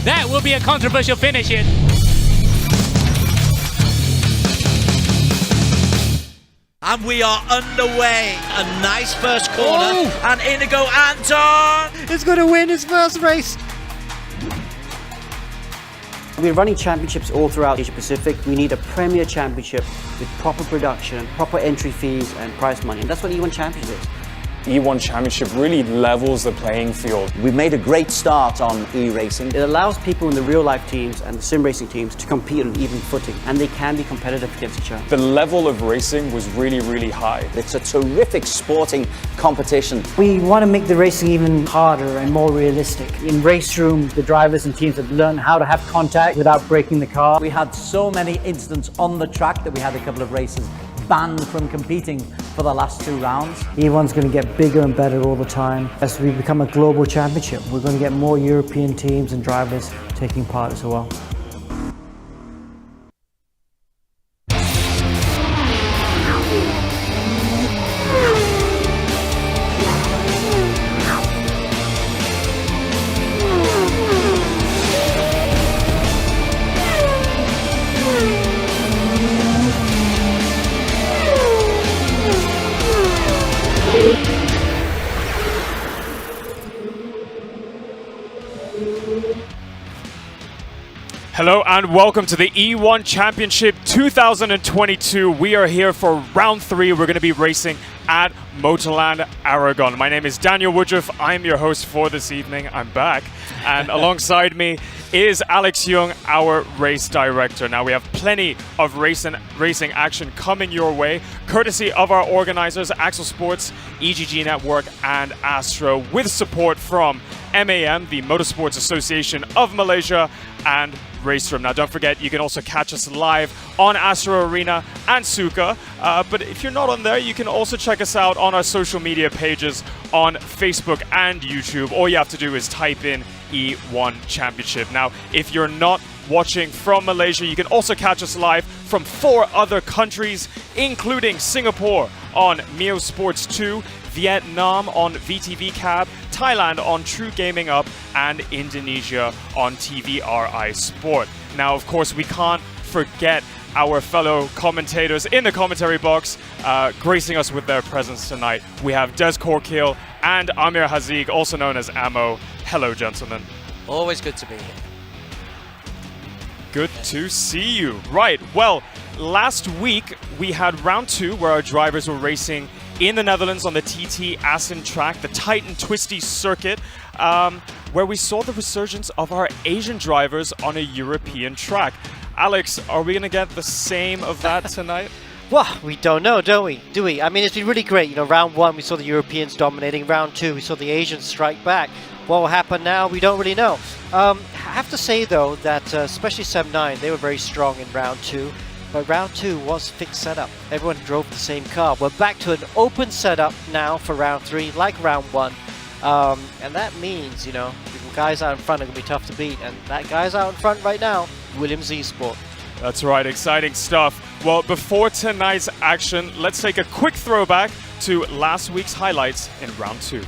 That will be a controversial finish here. And we are underway. A nice first corner. And Inigo Anton is going to win his first race. We're running championships all throughout Asia Pacific. We need a premier championship with proper production, proper entry fees and prize money. And that's what E1 Championship is. E1 Championship really levels the playing field. We've made a great start on e-racing. It allows people in the real-life teams and the sim racing teams to compete on an even footing, and they can be competitive against each other. The level of racing was really, really high. It's a terrific sporting competition. We want to make the racing even harder and more realistic. In RaceRoom, the drivers and teams have learned how to have contact without breaking the car. We had so many incidents on the track that we had a couple of races banned from competing for the last 2 rounds. E1's going to get bigger and better all the time. As we become a global championship, we're going to get more European teams and drivers taking part as well. Hello and welcome to the E1 Championship 2022. We are here for round 3. We're going to be racing at Motorland Aragón. My name is Daniel Woodruff. I'm your host for this evening. I'm back. And alongside me is Alex Young, our race director. Now we have plenty of racing action coming your way, courtesy of our organizers, Axel Sports, EGG Network, and Astro, with support from MAM, the Motorsports Association of Malaysia, and RaceRoom. Now don't forget, you can also catch us live on Astro Arena and Suka, but if you're not on there, you can also check us out on our social media pages on Facebook and YouTube. All you have to do is type in E1 Championship. Now, if you're not watching from Malaysia, you can also catch us live from 4 other countries, including Singapore on Mio Sports 2, Vietnam on VTV Cab, Thailand on True Gaming Up, and Indonesia on TVRI Sport. Now, of course, we can't forget our fellow commentators in the commentary box, gracing us with their presence tonight. We have Des Corkill and Amir Haziq, also known as Ammo. Hello, gentlemen. Always good to be here. Good to see you. Right, well, last week we had round 2 where our drivers were racing in the Netherlands on the TT Assen track, the tight and twisty circuit, where we saw the resurgence of our Asian drivers on a European track. Alex, are we going to get the same of that tonight? Well, we don't know, don't we? Do we? I mean, it's been really great. You know, round 1, we saw the Europeans dominating. Round 2, we saw the Asians strike back. What will happen now? We don't really know. I have to say, though, that especially 7-9, they were very strong in round 2. But round 2 was fixed setup. Everyone drove the same car. We're back to an open setup now for round 3, like round 1. And that means, you know, the guys out in front are going to be tough to beat. And that guy's out in front right now, Williams eSport. That's right, exciting stuff. Well, before tonight's action, let's take a quick throwback to last week's highlights in round 2.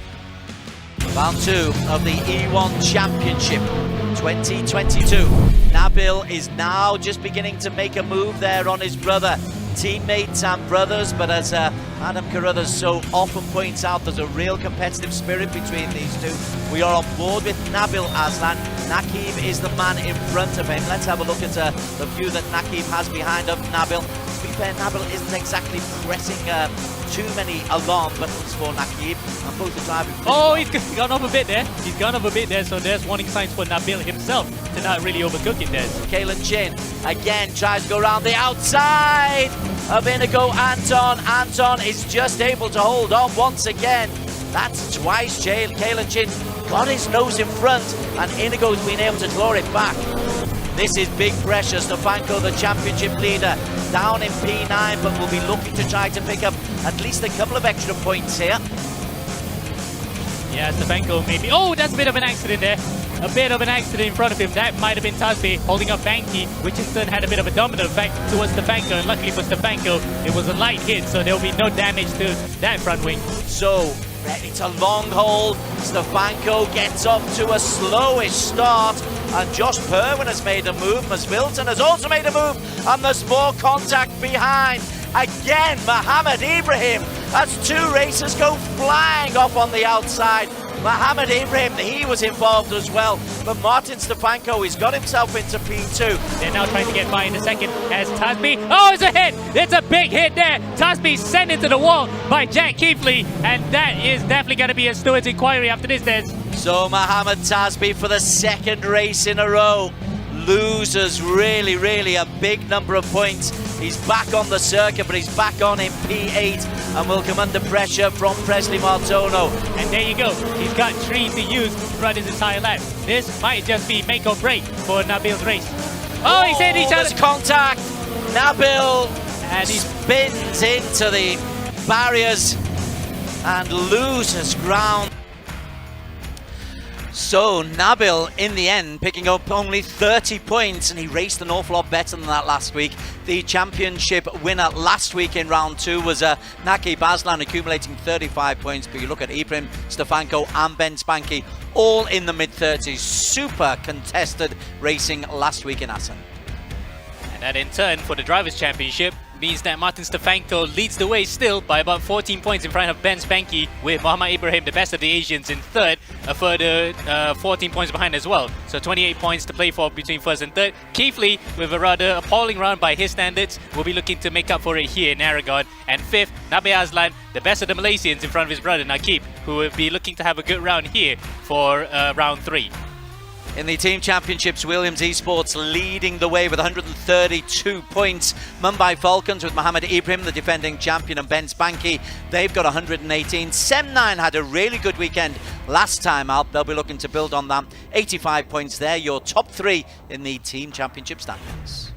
Round 2 of the E1 Championship 2022. Nabil is now just beginning to make a move there on his brother. Teammates and brothers, but as Adam Carruthers so often points out, there's a real competitive spirit between these two. We are on board with Nabil Aslan. Nakib is the man in front of him. Let's have a look at the view that Nakib has behind of Nabil. To be fair, Nabil isn't exactly pressing too many alarm buttons for Nakib, and both are driving. Oh, he's gone off a bit there. He's gone off a bit there, so there's warning signs for Nabil himself to not really overcook it there. Kalen Chin again tries to go around the outside of Inigo Anton. Anton is just able to hold on once again. That's twice Kalen Chin got his nose in front, and Inigo's been able to claw it back. This is big pressure. Stefanko, the championship leader, down in P9, but will be looking to try to pick up at least a couple of extra points here. Yeah, Stefanko maybe. Oh, that's a bit of an accident there. A bit of an accident in front of him. That might have been Tasby holding up Banky, which in turn had a bit of a domino effect towards Stefanko. And luckily for Stefanko, it was a light hit, so there will be no damage to that front wing. So, It's a long hold. Stefanko gets off to a slowish start. And Josh Perwin has made a move. Masvilton has also made a move. And there's more contact behind. Again, Mohamed Ibrahim as two racers go flying off on the outside. Mohamed Ibrahim, he was involved as well. But Martin Stefanko, he's got himself into P2. They're now trying to get by in the second as Tasby. Oh, it's a hit! It's a big hit there. Tasby sent into the wall by Jack Keithley. And that is definitely going to be a steward's inquiry after this, Des. So Mohamed Tasby for the second race in a row loses really a big number of points. He's back on the circuit, but he's back on in P8 and will come under pressure from Presley Martono. And there you go. He's got 3 to use throughout his entire lap. This might just be make or break for Nabil's race. Oh, he's hit each other. There's contact. Nabil and he spins into the barriers and loses ground. So Nabil, in the end, picking up only 30 points, and he raced an awful lot better than that last week. The championship winner last week in round 2 was Naqib Aslan, accumulating 35 points. But you look at Ibrahim, Stefanko and Ben Spanky, all in the mid-30s. Super contested racing last week in Assen. And that in turn, for the Drivers' Championship, means that Martin Stefanko leads the way still by about 14 points in front of Ben Spanky, with Mohamed Ibrahim, the best of the Asians, in third, a further 14 points behind as well. So 28 points to play for between first and third. Keithley, with a rather appalling round by his standards, will be looking to make up for it here in Aragon. And fifth, Nabi Aslan, the best of the Malaysians, in front of his brother Naqib, who will be looking to have a good round here for round 3. In the Team Championships, Williams Esports leading the way with 132 points. Mumbai Falcons with Mohamed Ibrahim, the defending champion, and Ben Spanky, they've got 118. Sem9 had a really good weekend last time out. They'll be looking to build on that. 85 points there, your top 3 in the Team Championship standings.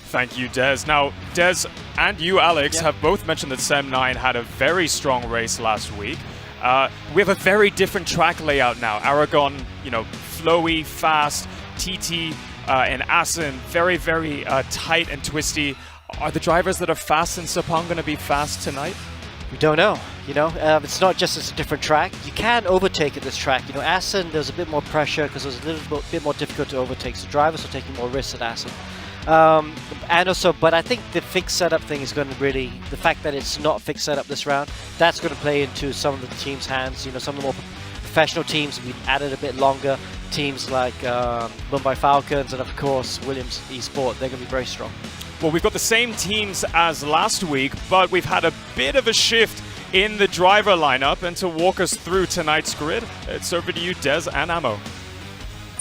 Thank you, Des. Now, Des and you, Alex, have both mentioned that Sem9 had a very strong race last week. We have a very different track layout now. Aragon, you know, flowy, fast. TT in Assen, very tight and twisty. Are the drivers that are fast in Sepang going to be fast tonight? We don't know, you know. It's not just it's a different track. You can overtake at this track. You know, Assen, there's a bit more pressure because it was a little bit more difficult to overtake. So drivers are taking more risks at Assen. And also, but I think the fixed setup thing is going to really, the fact that it's not fixed setup this round, that's going to play into some of the teams' hands. You know, some of the more professional teams have been added a bit longer. Teams like Mumbai Falcons and, of course, Williams Esport, they're going to be very strong. Well, we've got the same teams as last week, but we've had a bit of a shift in the driver lineup. And to walk us through tonight's grid, it's over to you, Des and Amo.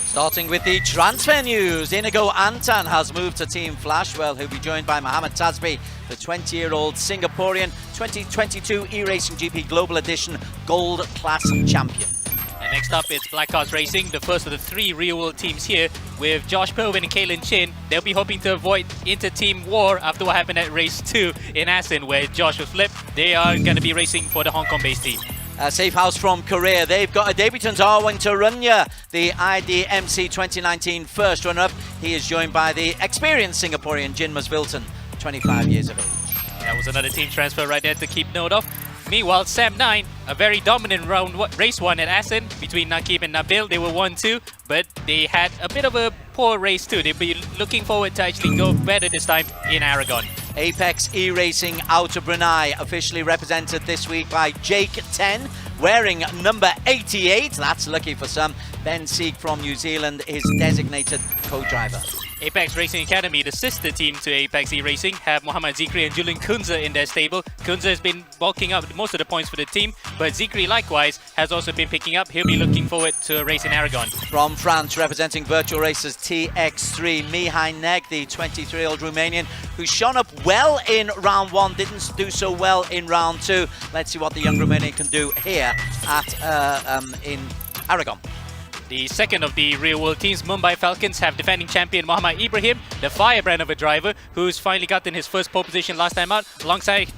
Starting with the transfer news, Inigo Antan has moved to Team Flashwell, who'll be joined by Mohamed Tasby, the 20-year-old Singaporean 2022 E-Racing GP Global Edition Gold Class Champion. And next up, it's Black Cars Racing, the first of the 3 real-world teams here, with Josh Perwin and Kaylin Chin. They'll be hoping to avoid inter-team war after what happened at race 2 in Assen, where Josh was flipped. They are going to be racing for the Hong Kong-based team. Safe House from Korea, they've got a debutant Arwin Tarunya, the IDMC 2019 first runner-up. He is joined by the experienced Singaporean Jin Masvilton, 25 years of age. That was another team transfer right there to keep note of. Meanwhile, Sem9, a very dominant race 1 at Assen between Naqib and Nabil. They were 1-2, but they had a bit of a poor race too. They'll be looking forward to actually go better this time in Aragon. Apex E-Racing out of Brunei, officially represented this week by Jake 10, wearing number 88. That's lucky for some. Ben Sieg from New Zealand is designated co-driver. Apex Racing Academy, the sister team to Apex E-Racing, have Mohamed Zikri and Julian Kunze in their stable. Kunze has been bulking up most of the points for the team, but Zikri likewise has also been picking up. He'll be looking forward to a race in Aragon. From France, representing Virtual Racers TX3, Mihai Neg, the 23-year-old Romanian, who shone up well in round 1, didn't do so well in round 2. Let's see what the young Romanian can do here at in Aragon. The second of the real-world teams, Mumbai Falcons, have defending champion Mohamed Ibrahim, the firebrand of a driver, who's finally gotten his first pole position last time out, alongside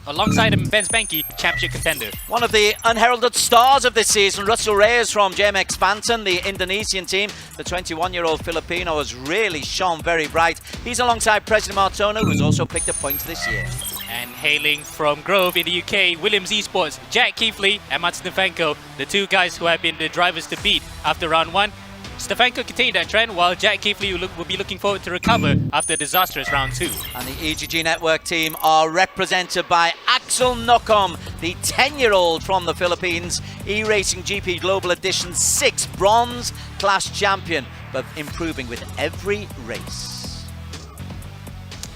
him Ben Spanky, championship contender. One of the unheralded stars of this season, Russell Reyes from JMX Banten, the Indonesian team. The 21-year-old Filipino has really shone very bright. He's alongside President Martono, who's also picked up points this year. And hailing from Grove in the UK, Williams Esports, Jack Keithley and Martin Stefanko, the two guys who have been the drivers to beat after round 1. Stefanko continued that trend, while Jack Keithley will be looking forward to recover after a disastrous round 2. And the EGG Network team are represented by Axel Nokom, the 10-year-old from the Philippines, E-Racing GP Global Edition 6 bronze class champion, but improving with every race.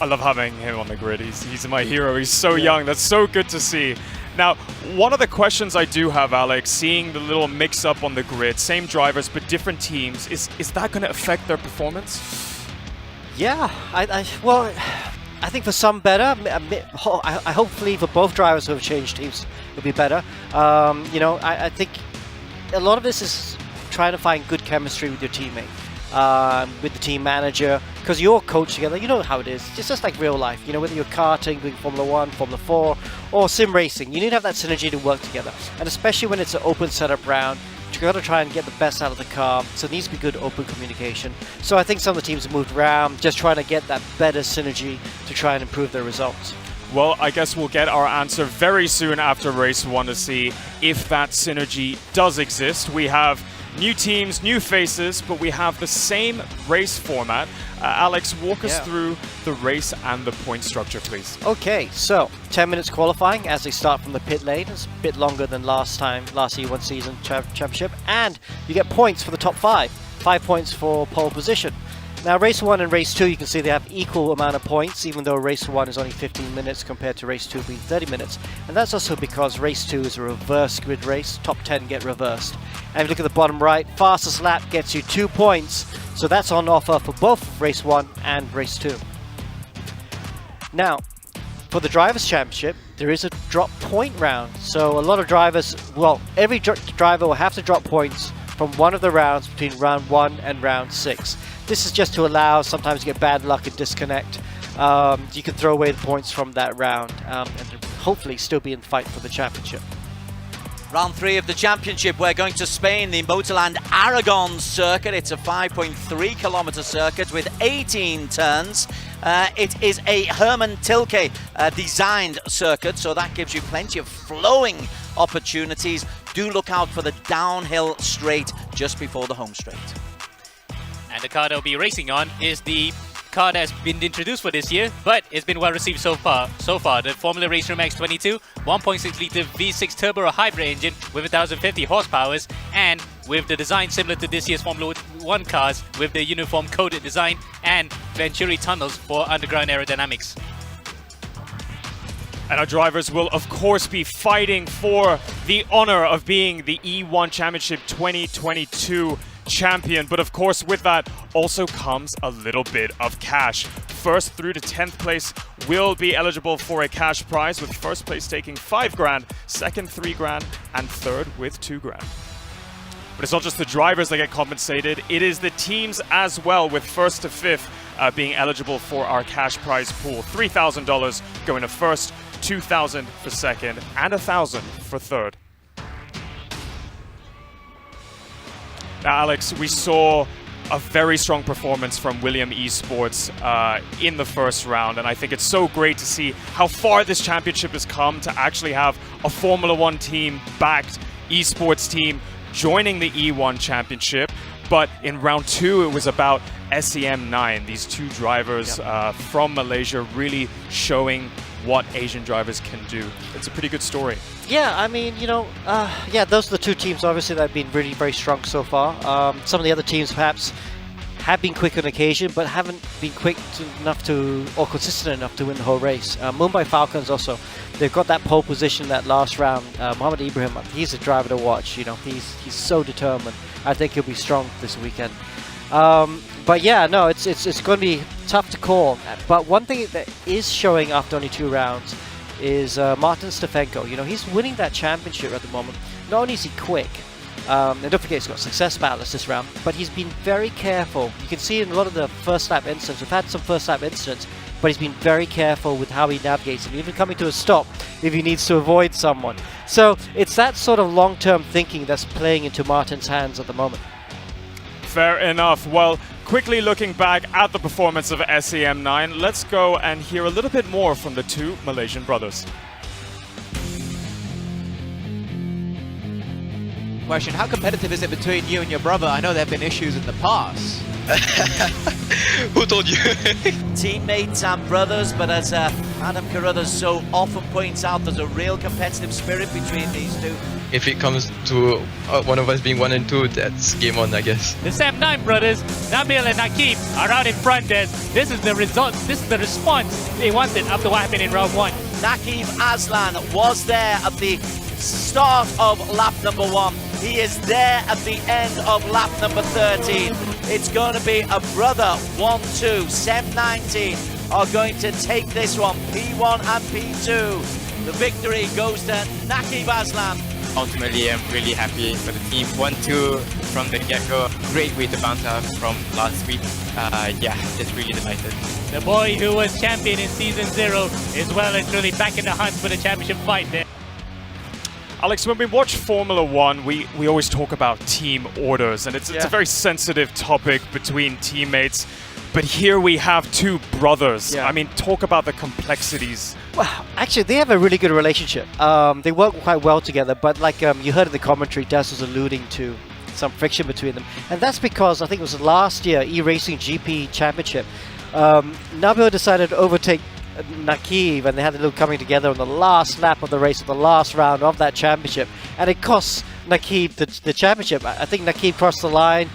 I love having him on the grid. He's my hero. He's so young. That's so good to see. Now, one of the questions I do have, Alex, seeing the little mix-up on the grid, same drivers but different teams, is that going to affect their performance? Yeah, well, I think for some better. I hopefully for both drivers who have changed teams, it'll be better. You know, I think a lot of this is trying to find good chemistry with your teammate. With the team manager, because you all coach together, you know how it is. It's just like real life, you know, whether you're karting, doing Formula 1, Formula 4, or sim racing, you need to have that synergy to work together. And especially when it's an open setup round, you've got to try and get the best out of the car, so it needs to be good open communication. So I think some of the teams have moved around, just trying to get that better synergy to try and improve their results. Well, I guess we'll get our answer very soon after race 1 to see if that synergy does exist. We have new teams, new faces, but we have the same race format. Alex, walk us through the race and the point structure, please. Okay, so 10 minutes qualifying as they start from the pit lane. It's a bit longer than last E1 season championship, and you get points for the top 5. 5 points for pole position. Now, race 1 and race 2, you can see they have equal amount of points, even though race 1 is only 15 minutes compared to race 2 being 30 minutes. And that's also because race 2 is a reverse grid race. Top 10 get reversed. And if you look at the bottom right, fastest lap gets you 2 points. So that's on offer for both race 1 and race 2. Now, for the Drivers' Championship, there is a drop point round. So a lot of drivers, well, every driver will have to drop points from one of the rounds between round 1 and round 6. This is just to allow, sometimes you get bad luck and disconnect. You can throw away the points from that round and hopefully still be in fight for the championship. Round 3 of the championship, we're going to Spain, the Motorland Aragón circuit. It's a 5.3 kilometer circuit with 18 turns. It is a Herman Tilke designed circuit, so that gives you plenty of flowing opportunities. Do look out for the downhill straight just before the home straight. And the car they'll be racing on is the car that's been introduced for this year, but it's been well received so far. The Formula RaceRoom X22 1.6 litre V6 turbo hybrid engine with 1050 horsepower, and with the design similar to this year's Formula 1 cars, with the uniform coded design and Venturi tunnels for underground aerodynamics. And our drivers will, of course, be fighting for the honor of being the E1 Championship 2022 champion. But of course, with that also comes a little bit of cash. First through to 10th place will be eligible for a cash prize, with first place taking 5 grand, second 3 grand, and third with 2 grand. But it's not just the drivers that get compensated, it is the teams as well, with first to fifth being eligible for our cash prize pool. $3,000 going to first, $2,000 for second, and $1,000 for third. Now, Alex, we saw a very strong performance from Williams Esports in the first round, and I think it's so great to see how far this championship has come to actually have a Formula 1 team-backed esports team joining the E1 championship. But in round 2, it was about SEM9, these two drivers from Malaysia really showing what Asian drivers can do. It's a pretty good story. Yeah, I mean, you know, those are the two teams, obviously, that have been really very strong so far. Some of the other teams perhaps have been quick on occasion, but haven't been quick enough to, or consistent enough to win the whole race. Mumbai Falcons also, they've got that pole position that last round. Mohammed Ibrahim, he's a driver to watch. You know, he's so determined. I think he'll be strong this weekend. But yeah, no, it's going to be tough to call. But one thing that is showing after only 2 rounds is Martin Stefanko. You know, he's winning that championship at the moment. Not only is he quick, and don't forget he's got success ballast this round, but he's been very careful. You can see in a lot of the first lap incidents, we've had some first lap incidents, but he's been very careful with how he navigates and even coming to a stop if he needs to avoid someone. So it's that sort of long-term thinking that's playing into Martin's hands at the moment. Fair enough. Well, quickly looking back at the performance of SEM9, let's go and hear a little bit more from the two Malaysian brothers. Question, how competitive is it between you and your brother? I know there have been issues in the past. Who told you? Teammates and brothers, but as Adam Carruthers so often points out, there's a real competitive spirit between these two. If it comes to one of us being 1 and 2, that's game on, I guess. The SEM9 brothers, Nabil and Nakib, are out in front there. This is the result, this is the response they wanted after what happened in round 1. Nakib Aslan was there at the start of lap number 1. He is there at the end of lap number 13. It's going to be a brother 1-2. SEM19 are going to take this one, P1 and P2. The victory goes to Nakib Aslan. Ultimately, I'm really happy for the team. 1-2 from the get-go. Great way to bounce up from last week. Yeah, just really delighted. The boy who was champion in Season 0 is well and truly back in the hunt for the championship fight there. Alex, when we watch Formula One, we always talk about team orders, and it's a very sensitive topic between teammates. But here we have two brothers. I mean, talk about the complexities. Well, actually, they have a really good relationship. They work quite well together, but like you heard in the commentary, Des was alluding to some friction between them. And that's because I think it was last year, E-Racing GP Championship, Nabil decided to overtake Nakib, and they had a little coming together on the last lap of the race, of the last round of that championship, and it cost Nakib the championship. I think Nakib crossed the line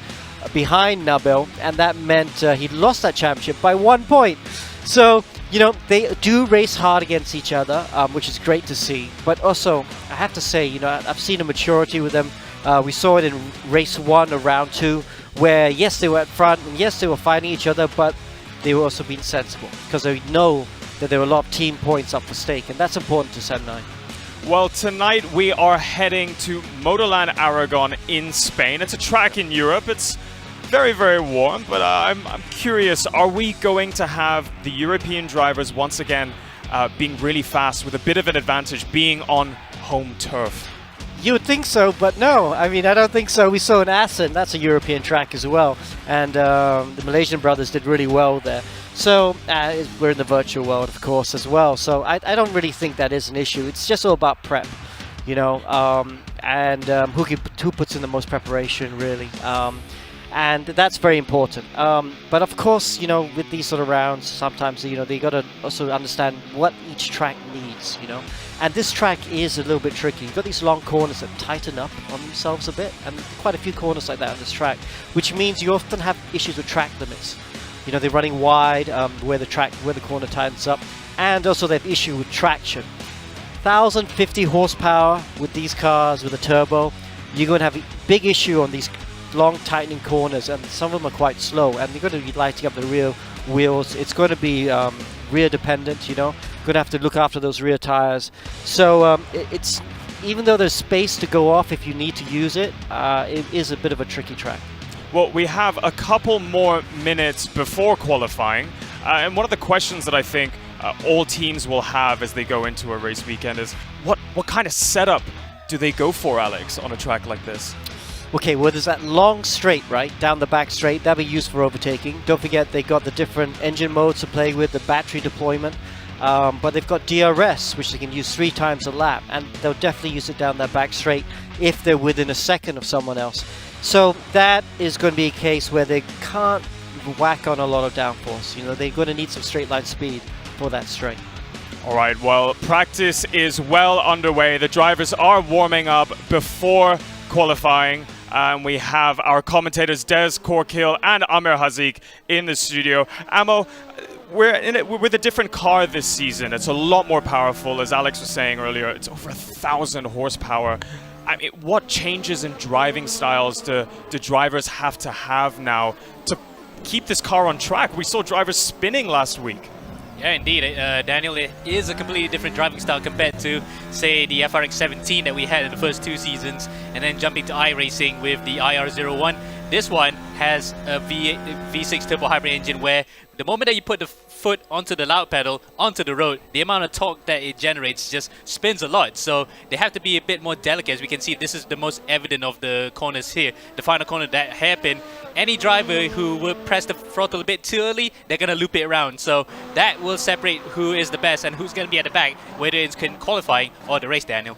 behind Nabil, and that meant he lost that championship by 1 point. So, you know, they do race hard against each other, which is great to see. But also, I have to say, you know, I've seen a maturity with them. We saw it in race 1 or round 2, where yes, they were at front, and yes, they were fighting each other, but they were also being sensible, because they know that there were a lot of team points up for stake, and that's important to SEM9. Well, tonight we are heading to Motorland Aragón in Spain. It's a track in Europe. It's very, very warm, but I'm curious, are we going to have the European drivers once again being really fast with a bit of an advantage being on home turf? You would think so, but no. I mean, I don't think so. We saw in Assen, that's a European track as well, and the Malaysian brothers did really well there. So we're in the virtual world, of course, as well. So I don't really think that is an issue. It's just all about prep, you know, and who puts in the most preparation, really. And that's very important. But of course, you know, with these sort of rounds, sometimes, you know, they got to also understand what each track needs, you know. And this track is a little bit tricky. You've got these long corners that tighten up on themselves a bit, and quite a few corners like that on this track, which means you often have issues with track limits. You know, they're running wide where the corner tightens up, and also they have issue with traction. 1,050 horsepower with these cars with a turbo. You're going to have a big issue on these long tightening corners, and some of them are quite slow, and you're going to be lighting up the rear wheels. It's going to be rear dependent, you know. Going to have to look after those rear tires. So it's, even though there's space to go off if you need to use it, it is a bit of a tricky track. Well, we have a couple more minutes before qualifying, and one of the questions that I think all teams will have as they go into a race weekend is, what kind of setup do they go for, Alex, on a track like this? Okay, well, there's that long straight, right, down the back straight. That'll be used for overtaking. Don't forget they got the different engine modes to play with, the battery deployment. But they've got DRS, which they can use 3 times a lap, and they'll definitely use it down that back straight if they're within a second of someone else. So that is going to be a case where they can't whack on a lot of downforce. You know, they're going to need some straight line speed for that straight. All right, well, practice is well underway. The drivers are warming up before qualifying. And we have our commentators Des Corkill and Amir Hazik in the studio. Amo, we're with a different car this season. It's a lot more powerful, as Alex was saying earlier. It's over 1,000 horsepower. I mean, what changes in driving styles do drivers have to have now to keep this car on track? We saw drivers spinning last week. Yeah, indeed, Daniel, it is a completely different driving style compared to, say, the FRX 17 that we had in the first 2 seasons, and then jumping to iRacing with the IR01. This one, has a V6 turbo hybrid engine where the moment that you put the foot onto the loud pedal, onto the road, the amount of torque that it generates just spins a lot. So they have to be a bit more delicate. As we can see, this is the most evident of the corners here. The final corner, that hairpin. Any driver who will press the throttle a bit too early, they're going to loop it around. So that will separate who is the best and who's going to be at the back, whether it's in qualifying or the race, Daniel.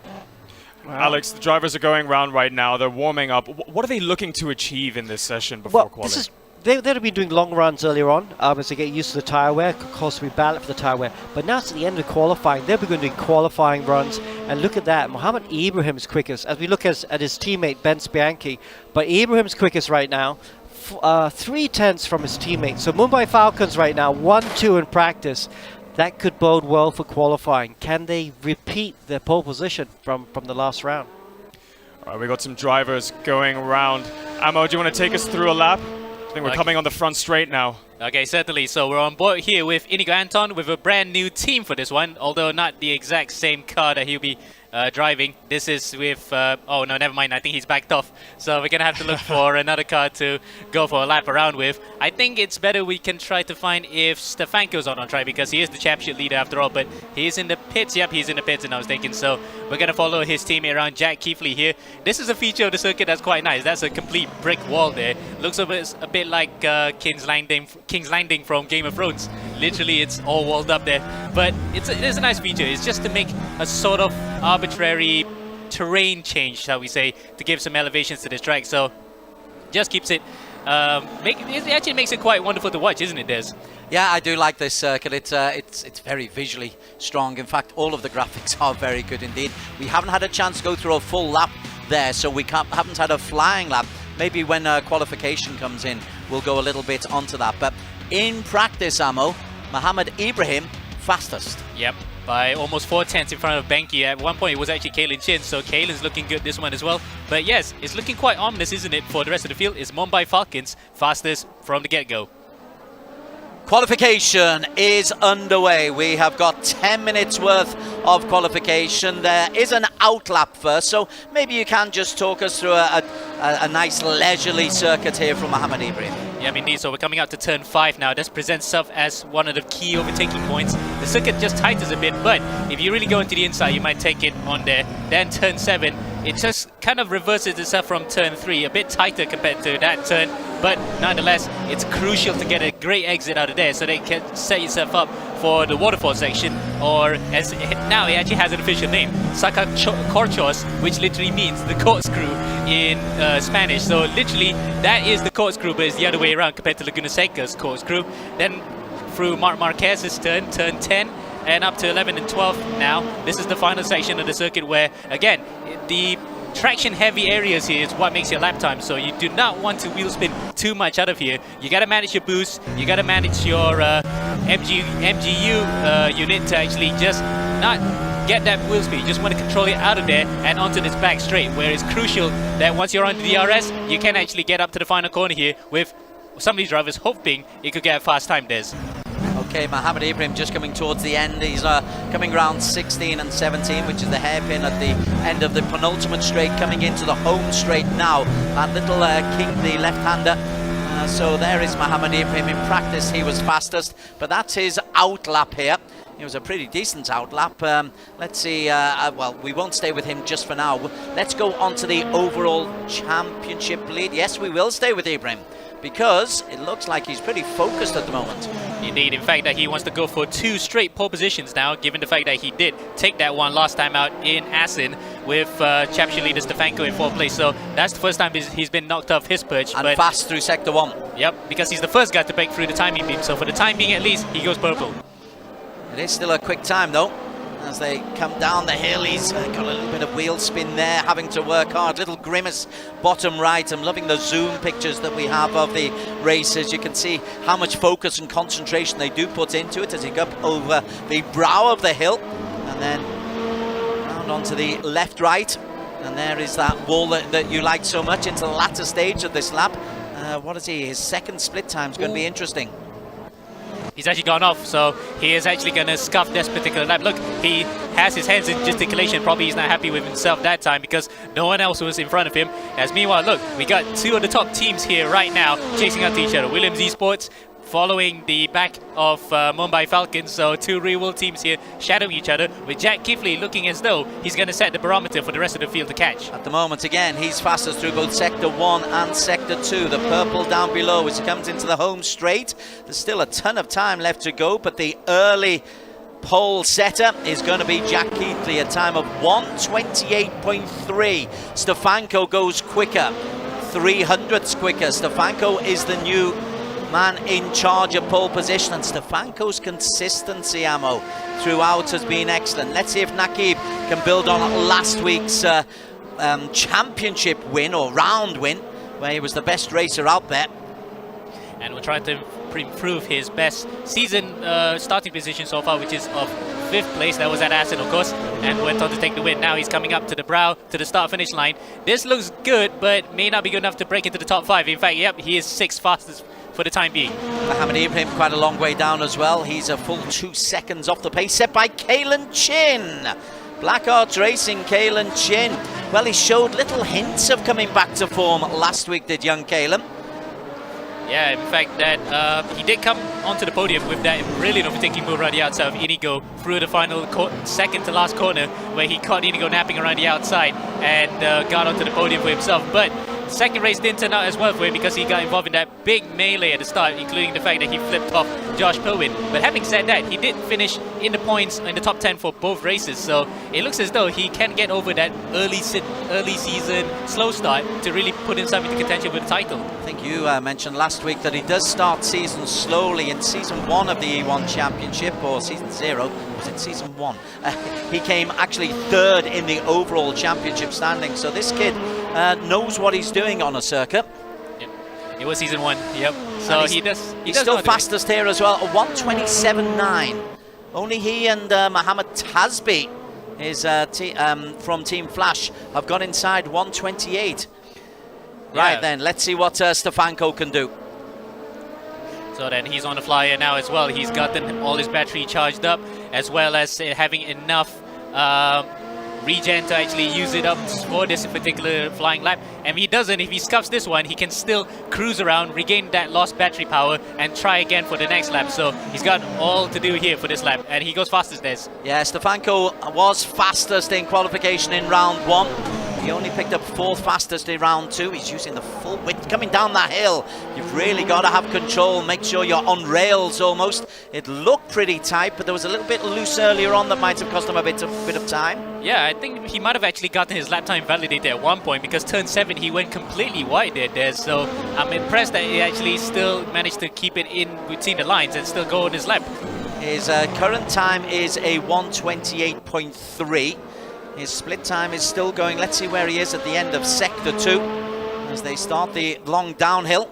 Wow. Alex, the drivers are going around right now. They're warming up. What are they looking to achieve in this session before qualifying? They'd been doing long runs earlier on as they get used to the tyre wear. Of course, we battle for the tyre wear. But now it's at the end of qualifying. They'll be going to do qualifying runs. And look at that. Mohammed Ibrahim's quickest. As we look at his teammate, Ben Spianchi. But Ibrahim's quickest right now. 3/10 from his teammate. So Mumbai Falcons right now, 1-2 in practice. That could bode well for qualifying. Can they repeat their pole position from the last round? All right, we got some drivers going around. Amo, do you want to take us through a lap? I think we're coming on the front straight now. Okay, certainly. So we're on board here with Inigo Anton with a brand new team for this one, although not the exact same car that he'll be driving. This is with, oh no, never mind, I think he's backed off. So we're going to have to look for another car to go for a lap around with. I think it's better we can try to find if Stefanko's on track, because he is the championship leader after all, but he's in the pits. Yep, he's in the pits, and I was thinking, so we're going to follow his teammate around, Jack Keithley here. This is a feature of the circuit that's quite nice. That's a complete brick wall there. Looks a bit like King's Landing from Game of Thrones. Literally, it's all walled up there. But it is a nice feature. It's just to make a sort of arbitrary terrain change, shall we say, to give some elevations to this track. So just keeps it, it actually makes it quite wonderful to watch, isn't it, Des? Yeah, I do like this circuit. It's very visually strong. In fact, all of the graphics are very good indeed. We haven't had a chance to go through a full lap there, so we haven't had a flying lap. Maybe when qualification comes in, we'll go a little bit onto that. But in practice, Amo, Mohammed Ibrahim, fastest. Yep, by almost 4/10 in front of Benki. At one point, it was actually Kalen Chin, so Kalen's looking good this one as well. But yes, it's looking quite ominous, isn't it, for the rest of the field? It's Mumbai Falcons, fastest from the get-go. Qualification is underway. We have got 10 minutes worth of qualification. There is an out lap first, so maybe you can just talk us through a nice leisurely circuit here from Mohammed Ibrahim. Yeah, indeed. So we're coming out to turn 5 now. This presents itself as one of the key overtaking points. The circuit just tightens a bit, but if you really go into the inside, you might take it on there. Then turn 7, it just kind of reverses itself from turn 3, a bit tighter compared to that turn. But nonetheless, it's crucial to get a great exit out of there so they can set yourself up for the waterfall section, or as now it actually has an official name, Sacacorchos, which literally means the corkscrew in Spanish. So literally, that is the corkscrew, but it's the other way around compared to Laguna Seca's corkscrew. Then through Marc Marquez's turn 10, and up to 11 and 12 now. This is the final section of the circuit where, again, the traction heavy areas here is what makes your lap time, so you do not want to wheel spin too much out of here. You got to manage your boost, you got to manage your MGU unit to actually just not get that wheel speed. You just want to control it out of there and onto this back straight, where it's crucial that once you're on the DRS, you can actually get up to the final corner here with some of these drivers hoping it could get a fast time, Des. Okay, Mohammed Ibrahim just coming towards the end. He's coming around 16 and 17, which is the hairpin at the end of the penultimate straight, coming into the home straight now. That little King, the left-hander. So there is Mohammed Ibrahim. In practice, he was fastest, but that's his out lap here. It was a pretty decent out lap. Let's see, well, we won't stay with him just for now. Let's go on to the overall championship lead. Yes, we will stay with Ibrahim, because it looks like he's pretty focused at the moment. Indeed, in fact, that he wants to go for 2 straight pole positions now, given the fact that he did take that one last time out in Assen with championship leader Stefanko in 4th place. So that's the first time he's been knocked off his perch. And fast through sector 1. Yep, because he's the first guy to break through the timing beam. So for the time being, at least, he goes purple. It is still a quick time, though. As they come down the hill, he's got a little bit of wheel spin there, having to work hard. Little grimace bottom right. I'm loving the zoom pictures that we have of the races. You can see how much focus and concentration they do put into it as he goes up over the brow of the hill and then round onto the left-right. And there is that wall that you like so much into the latter stage of this lap. What is he? His second split time is going to be interesting. He's actually gone off, so he is actually going to scuff this particular lap. Look, he has his hands in gesticulation. Probably he's not happy with himself that time because no one else was in front of him. As meanwhile, look, we got two of the top teams here right now chasing after each other. Williams Esports following the back of Mumbai Falcons, so two real world teams here shadowing each other, with Jack Kifley looking as though he's going to set the barometer for the rest of the field to catch. At the moment, again, he's fastest through both Sector 1 and Sector 2. The purple down below as he comes into the home straight. There's still a ton of time left to go, but the early pole setter is going to be Jack Kifley, a time of 1:28.3. Stefanko goes quicker, 300ths quicker. Stefanko is the new man in charge of pole position, and Stefanko's consistency, Ammo, throughout has been excellent. Let's see if Nakib can build on last week's championship win, or round win, where he was the best racer out there. And we're trying to improve his best season starting position so far, which is of 5th place. That was at Assen, of course, and went on to take the win. Now he's coming up to the brow, to the start-finish line. This looks good, but may not be good enough to break into the top 5. In fact, yep, he is 6th fastest for the time being. Mohammed Ibrahim quite a long way down as well. He's a full 2 seconds off the pace set by Kalen Chin. Black Arts Racing, Kalen Chin. Well, he showed little hints of coming back to form last week, did young Kalen. Yeah, in fact, that he did come onto the podium with that brilliant overtaking move around the outside of Inigo through the final second to last corner, where he caught Inigo napping around the outside and got onto the podium for himself. But second race didn't turn out as well for him because he got involved in that big melee at the start, including the fact that he flipped off Josh Pilwin. But having said that, he did finish in the points in the top 10 for both races, so it looks as though he can get over that early season slow start to really put himself into contention with the title. I think you mentioned last week that he does start season slowly. In season 1 of the E1 Championship, or season 0, was it season 1? He came actually 3rd in the overall championship standing, so this kid knows what he's doing on a circuit. Yep. It was season 1, yep. So he's still fastest here as well, a 1:27.9. Only he and Mohammed Tasbi is from Team Flash have got inside 1:28. Right then, let's see what Stefanko can do. So then he's on the flyer now as well. He's gotten all his battery charged up, as well as having enough regen to actually use it up for this particular flying lap. And if he doesn't, if he scuffs this one, he can still cruise around, regain that lost battery power, and try again for the next lap. So he's got all to do here for this lap, and he goes fastest, Des. Yeah, Stefanko was fastest in qualification in round 1. He only picked up 4th fastest in round 2. He's using the full width. Coming down that hill, you've really got to have control. Make sure you're on rails almost. It looked pretty tight, but there was a little bit loose earlier on that might have cost him a bit of time. Yeah, I think he might have actually gotten his lap time validated at one point, because turn 7 he went completely wide there. So I'm impressed that he actually still managed to keep it in between the lines and still go on his lap. His current time is a 1:28.3. His split time is still going. Let's see where he is at the end of Sector 2 as they start the long downhill.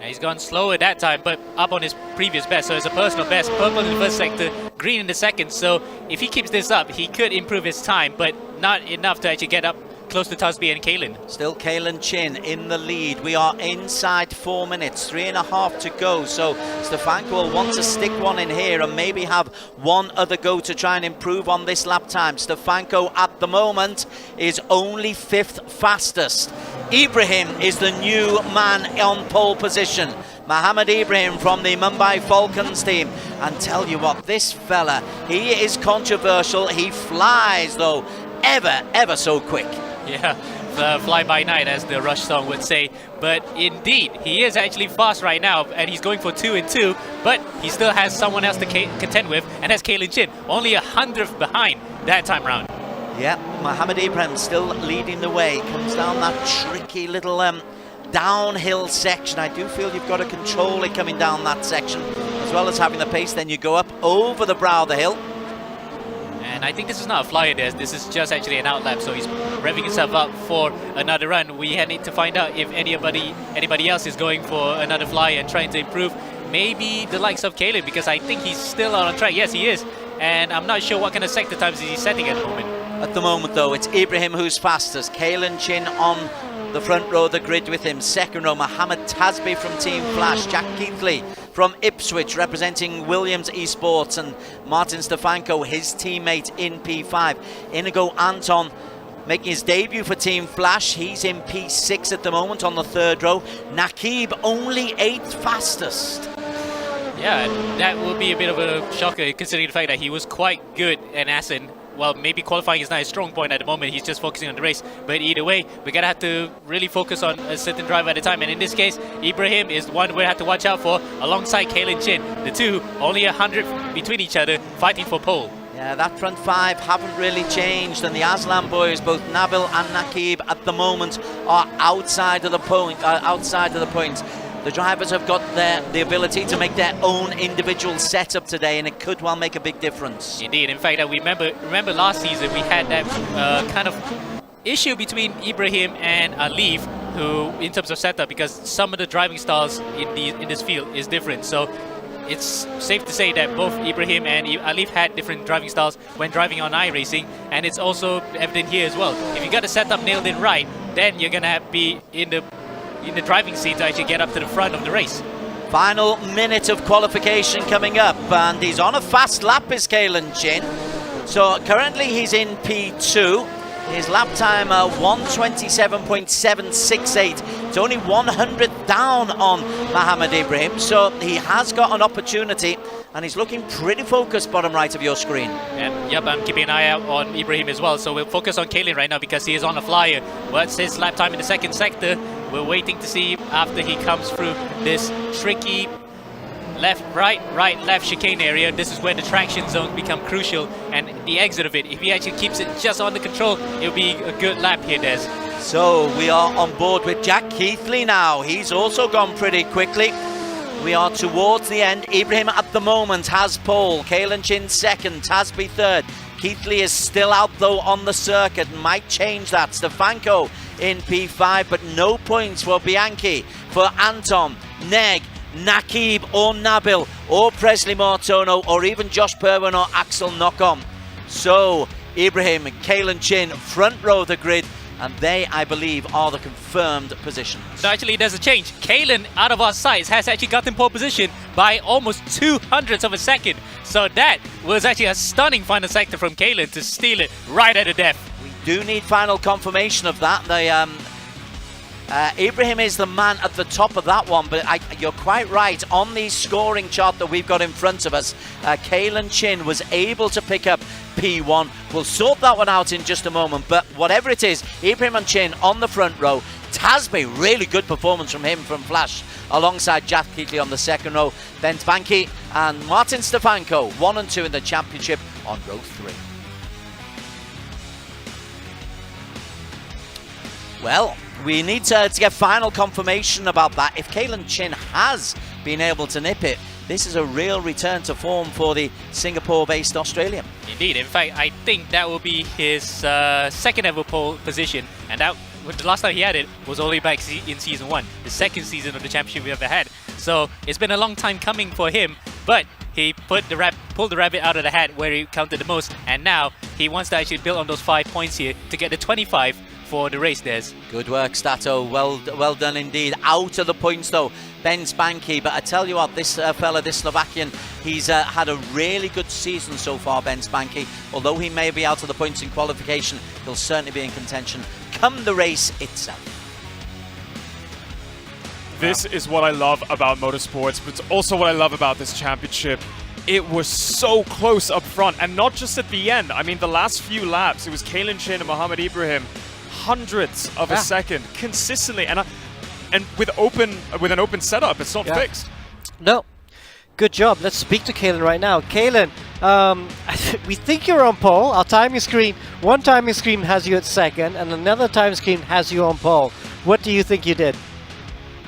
Now he's gone slower that time, but up on his previous best, so it's a personal best. Purple in the first sector, green in the second. So if he keeps this up, he could improve his time, but not enough to actually get up close to Tusby and Kalen. Still Kalen Chin in the lead. We are inside 4 minutes, 3.5 to go. So Stefanko will want to stick one in here and maybe have one other go to try and improve on this lap time. Stefanko at the moment is only 5th fastest. Ibrahim is the new man on pole position. Mohammed Ibrahim from the Mumbai Falcons team. And tell you what, this fella, he is controversial. He flies though, ever so quick. Yeah, fly by night, as the Rush song would say. But indeed, he is actually fast right now, and he's going for 2 and 2, but he still has someone else to contend with, and that's Kalen Chin, only 100th behind that time round. Yeah, Mohammed Ibrahim still leading the way. Comes down that tricky little downhill section. I do feel you've got to control it coming down that section, as well as having the pace. Then you go up over the brow of the hill. And I think this is not a flyer, this is just actually an outlap, so he's revving himself up for another run. We need to find out if anybody else is going for another flyer and trying to improve. Maybe the likes of Caleb, because I think he's still on track. Yes, he is. And I'm not sure what kind of sector times he's setting at the moment. At the moment, though, it's Ibrahim who's fastest. Kalen Chin on the front row of the grid with him. Second row, Mohammed Tasby from Team Flash, Jack Keithley from Ipswich representing Williams Esports, and Martin Stefanko, his teammate in P5. Inigo Anton making his debut for Team Flash. He's in P6 at the moment on the third row. Nakib only 8th fastest. Yeah, that would be a bit of a shocker considering the fact that he was quite good in Assen. Well, maybe qualifying is not his strong point at the moment. He's just focusing on the race. But either way, we're going to have to really focus on a certain driver at a time. And in this case, Ibrahim is one we have to watch out for alongside Kalen Chin. The two, only 100 between each other, fighting for pole. Yeah, that front five haven't really changed. And the Aslan boys, both Nabil and Nakib at the moment, are outside of the point. The drivers have got the ability to make their own individual setup today, and it could well make a big difference. Indeed. In fact, we remember last season we had that kind of issue between Ibrahim and Alif, who, in terms of setup, because some of the driving styles in this field is different. So it's safe to say that both Ibrahim and Alif had different driving styles when driving on iRacing, and it's also evident here as well. If you got the setup nailed in right, then you're gonna be in the driving seat to actually get up to the front of the race. Final minute of qualification coming up, and he's on a fast lap, is Kalen Chin. So currently he's in P2. His lap time 1:27.768. It's only 100 down on Mohammed Ibrahim, so he has got an opportunity, and he's looking pretty focused bottom right of your screen. And yep, I'm keeping an eye out on Ibrahim as well, so we'll focus on Kalen right now because he is on a flyer. What's his lap time in the second sector? We're waiting to see after he comes through this tricky left, right, left chicane area. This is where the traction zones become crucial, and the exit of it, if he actually keeps it just under control, it'll be a good lap here, Des. So we are on board with Jack Keithley now. He's also gone pretty quickly. We are towards the end. Ibrahim at the moment has pole. Kalen Chin second, Tasby third. Keithley is still out though on the circuit, might change that. Stefanko in P5, but no points for Bianchi, for Anton, Neg, Nakib or Nabil or Presley Martono or even Josh Perwin or Axel Knockom. So Ibrahim and Kalen Chin front row of the grid, and they, I believe, are the confirmed positions. So actually there's a change. Kalen, out of our sights, has actually gotten pole position by almost 200ths of a second. So that was actually a stunning final sector from Kalen to steal it right at the death. We do need final confirmation of that. Ibrahim is the man at the top of that one, but you're quite right. On the scoring chart that we've got in front of us, Kalen Chin was able to pick up P1. We'll sort that one out in just a moment, but whatever it is, Ibrahim and Chin on the front row. Tasby, really good performance from him from Flash, alongside Jack Keithley on the second row. Ben Spanky and Martin Stefanko, 1 and 2 in the championship on row 3. Well, we need to get final confirmation about that. If Kalen Chin has been able to nip it, this is a real return to form for the Singapore-based Australian. Indeed. In fact, I think that will be his second ever pole position, and that the last time he had it was only back in season 1, the second season of the championship we ever had. So it's been a long time coming for him, but he pulled the rabbit out of the hat where he counted the most, and now he wants to actually build on those 5 points here to get the 25 for the race, Des. Good work, Stato. Well done indeed. Out of the points though, Ben Spanky. But I tell you what, this fella, this Slovakian, he's had a really good season so far, Ben Spanky. Although he may be out of the points in qualification, he'll certainly be in contention come the race itself. This is what I love about motorsports, but it's also what I love about this championship. It was so close up front, and not just at the end. I mean, the last few laps, it was Kalen Chin and Mohammed Ibrahim, hundredths of a second consistently, and with an open setup, it's not fixed. No, good job. Let's speak to Kalen right now. Kalen, we think you're on pole. Our timing screen, one timing screen has you at second, and another timing screen has you on pole. What do you think you did?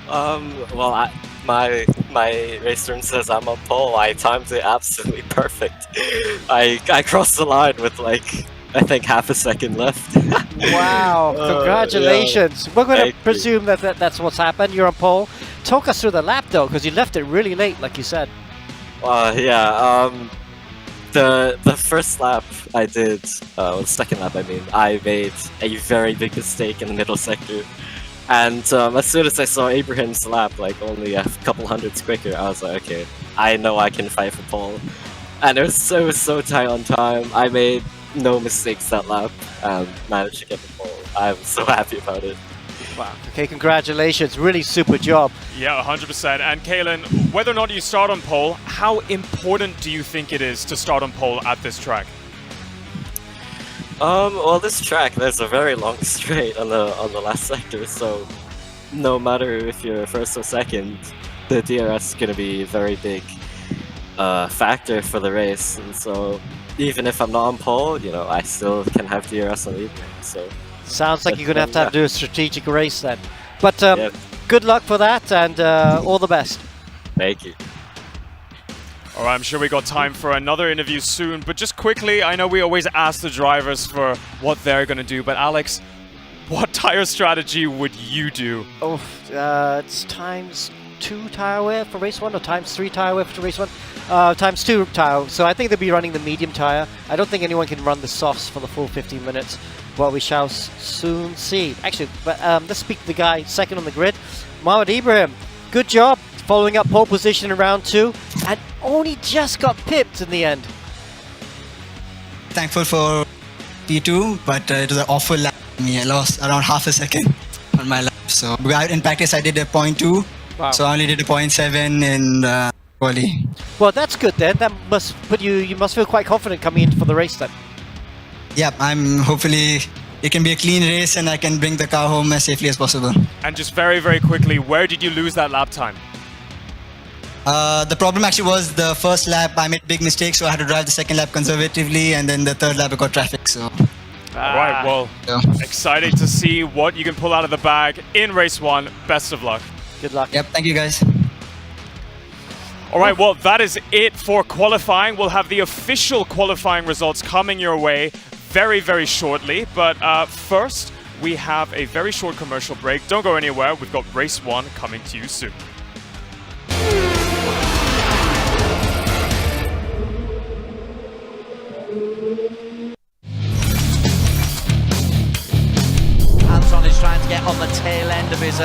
Well, my RaceRoom says I'm on pole. I timed it absolutely perfect. I crossed the line with like, I think half a second left. Wow, congratulations. Yeah. We're going to presume that that's what's happened. You're on pole. Talk us through the lap though, because you left it really late, like you said. The first lap I did, the second lap I mean, I made a very big mistake in the middle sector. And as soon as I saw Ibrahim's lap, like only a couple hundreds quicker, I was like, okay, I know I can fight for pole. And it was so tight on time. I made no mistakes that lap and managed to get the pole. I'm so happy about it. Wow. Okay, congratulations. Really super job. Yeah, 100%. And Kalen, whether or not you start on pole, how important do you think it is to start on pole at this track? Well, this track, there's a very long straight on the last sector, so no matter if you're first or second, the DRS is going to be a very big factor for the race. And so even if I'm not on pole, you know, I still can have DRS on Ibrahim. So sounds like you're going to have to do a strategic race then. But yeah. Good luck for that, and all the best. Thank you. All right, I'm sure we got time for another interview soon, but just quickly, I know we always ask the drivers for what they're going to do, but Alex, what tire strategy would you do? Oh, it's ×2 tire wear for race 1 or ×3 tire wear for race 1? ×2 tire, so I think they'll be running the medium tire. I don't think anyone can run the softs for the full 15 minutes, but we shall soon see. Actually, but let's speak to the guy second on the grid, Mohamed Ibrahim. Good job following up pole position in round 2, and only just got pipped in the end. Thankful for P2, but it was an awful lap for me. I lost around half a second on my lap. So in practice I did a 0.2, wow. So I only did a 0.7 in quali. Well, that's good then. That must put you must feel quite confident coming in for the race then. Yeah, hopefully it can be a clean race and I can bring the car home as safely as possible. And just very quickly, where did you lose that lap time? The problem actually was the first lap I made big mistakes, so I had to drive the second lap conservatively, and then the third lap I got traffic. So. All right, well, exciting to see what you can pull out of the bag in race 1. Best of luck. Good luck. Yep, thank you guys. All right, well, that is it for qualifying. We'll have the official qualifying results coming your way very shortly. But first, we have a very short commercial break. Don't go anywhere. We've got race 1 coming to you soon. Anton is trying to get on the tail end of his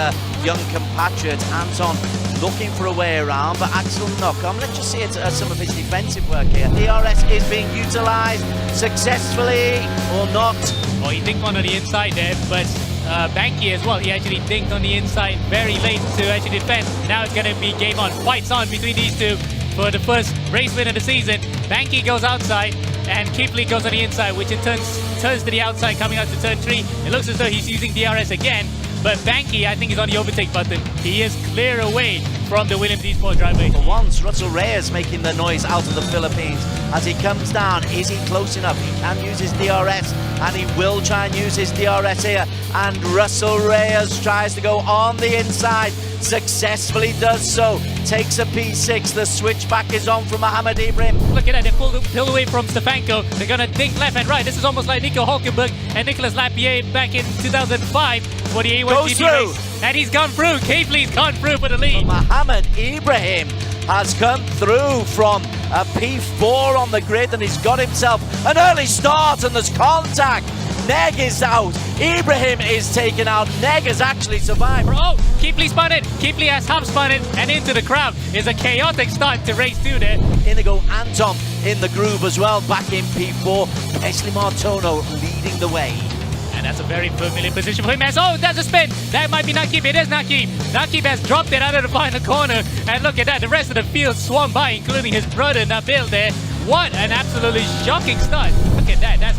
young compatriot. Anton looking for a way around, but Axel Knockom. Let's just see some of his defensive work here. DRS is being utilised successfully or not. Oh, he dinked one on the inside there, but Banky as well. He actually dinked on the inside very late to actually defend. Now it's going to be game on. Fights on between these two for the first race win of the season. Banky goes outside and Kipley goes on the inside, which in turns to the outside coming out to turn 3. It looks as though he's using DRS again, but Banky, I think, is on the overtake button. He is clear away from the Williams Esports driver. For once, Russell Reyes making the noise out of the Philippines. As he comes down, is he close enough? He can use his DRS, and he will try and use his DRS here. And Russell Reyes tries to go on the inside, successfully does so. Takes a P6, the switchback is on from Mohamed Ibrahim. Look at that, they pulled away from Stefanko. They're gonna dink left and right. This is almost like Nico Hulkenberg and Nicolas Lapierre back in 2005 for the A1 GP race. And he's gone through. Kipley's gone through for the lead. Mohamed Ibrahim has come through from a P4 on the grid, and he's got himself an early start, and there's contact. Neg is out. Ibrahim is taken out. Neg has actually survived. Oh, Kipley spun it. Kipley has half spun it and into the crowd. It's a chaotic start to race 2 there. Inigo Anton in the groove as well, back in P4. Pesley Martono leading the way. And that's a very familiar position for him. Oh, that's a spin. That might be Nakib. It is Nakib. Nakib has dropped it out of the final corner. And look at that. The rest of the field swung by, including his brother Nabil there. What an absolutely shocking start. Look at that. That's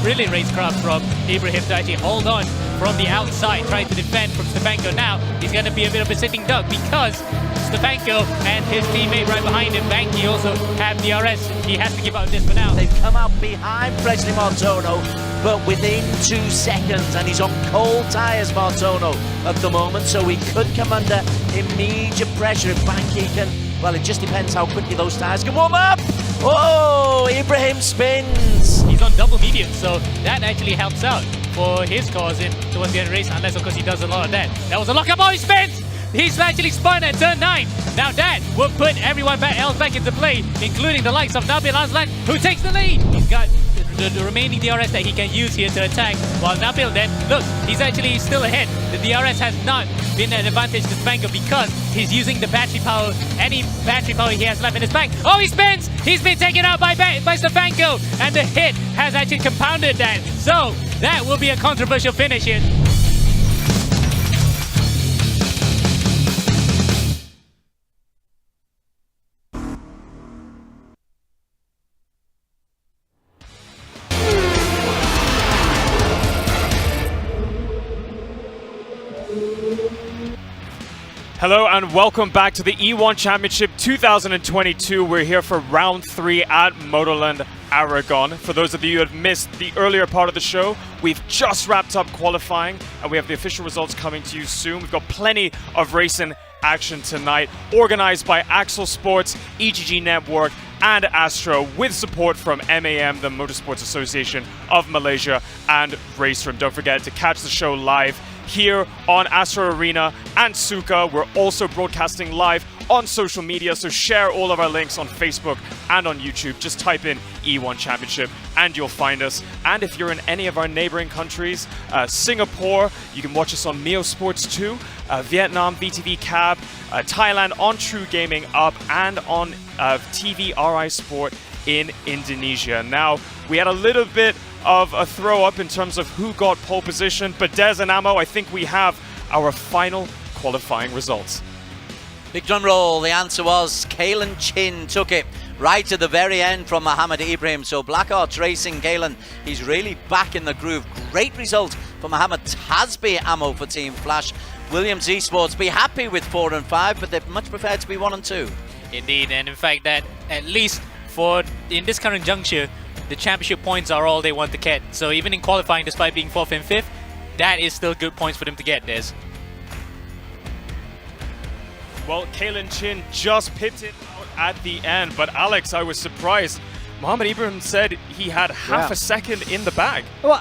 brilliant racecraft from Ibrahim to actually hold on from the outside, trying to defend from Stefanko. Now, he's going to be a bit of a sitting duck because Stefanko and his teammate right behind him, Banky, also have DRS. He has to give out this for now. They've come out behind Pesley Martono, but within 2 seconds, and he's on cold tyres, Martono, at the moment, so he could come under immediate pressure if Banky can. Well, it just depends how quickly those tyres can warm up. Oh, Ibrahim spins. He's on double medium, so that actually helps out for his cause towards the end of the race, unless, of course, he does a lot of that. That was a lockup. Oh, he spins! He's actually spun at turn 9. Now that will put everyone else back into play, including the likes of Nabil Aslan, who takes the lead. He's got the remaining DRS that he can use here to attack. While Nabil then, look, he's actually still ahead. The DRS has not been an advantage to Stefanko because he's using the battery power, any battery power he has left in his bank. Oh, he spins! He's been taken out by Stefanko, and the hit has actually compounded that. So that will be a controversial finish here. Hello and welcome back to the E1 Championship 2022. We're here for round 3 at Motorland Aragón. For those of you who have missed the earlier part of the show, we've just wrapped up qualifying and we have the official results coming to you soon. We've got plenty of racing action tonight, organized by Axel Sports, EGG Network, and Astro, with support from MAM, the Motorsports Association of Malaysia, and RaceRoom. Don't forget to catch the show live here on Astro Arena and Suka. We're also broadcasting live on social media, so share all of our links on Facebook and on YouTube. Just type in E1 Championship and you'll find us. And if you're in any of our neighboring countries, Singapore, you can watch us on Mio Sports 2, Vietnam, VTV Cab, Thailand on True Gaming Up, and on TVRI Sport in Indonesia. Now, we had a little bit of a throw up in terms of who got pole position, but Des and Amo, I think we have our final qualifying results. Big drum roll. The answer was Kalen Chin took it right to the very end from Mohammed Ibrahim. So Black Arts Racing, Kalen, he's really back in the groove. Great result for Mohammed Tasby. Ammo for Team Flash. Williams Esports be happy with 4 and 5, but they'd much prefer to be 1 and 2. Indeed, and in fact that at least for in this current juncture, the championship points are all they want to get. So even in qualifying, despite being 4th and 5th, that is still good points for them to get, Des. Well, Kalen Chin just pitted out at the end, but Alex, I was surprised. Mohammed Ibrahim said he had half a second in the bag. Well,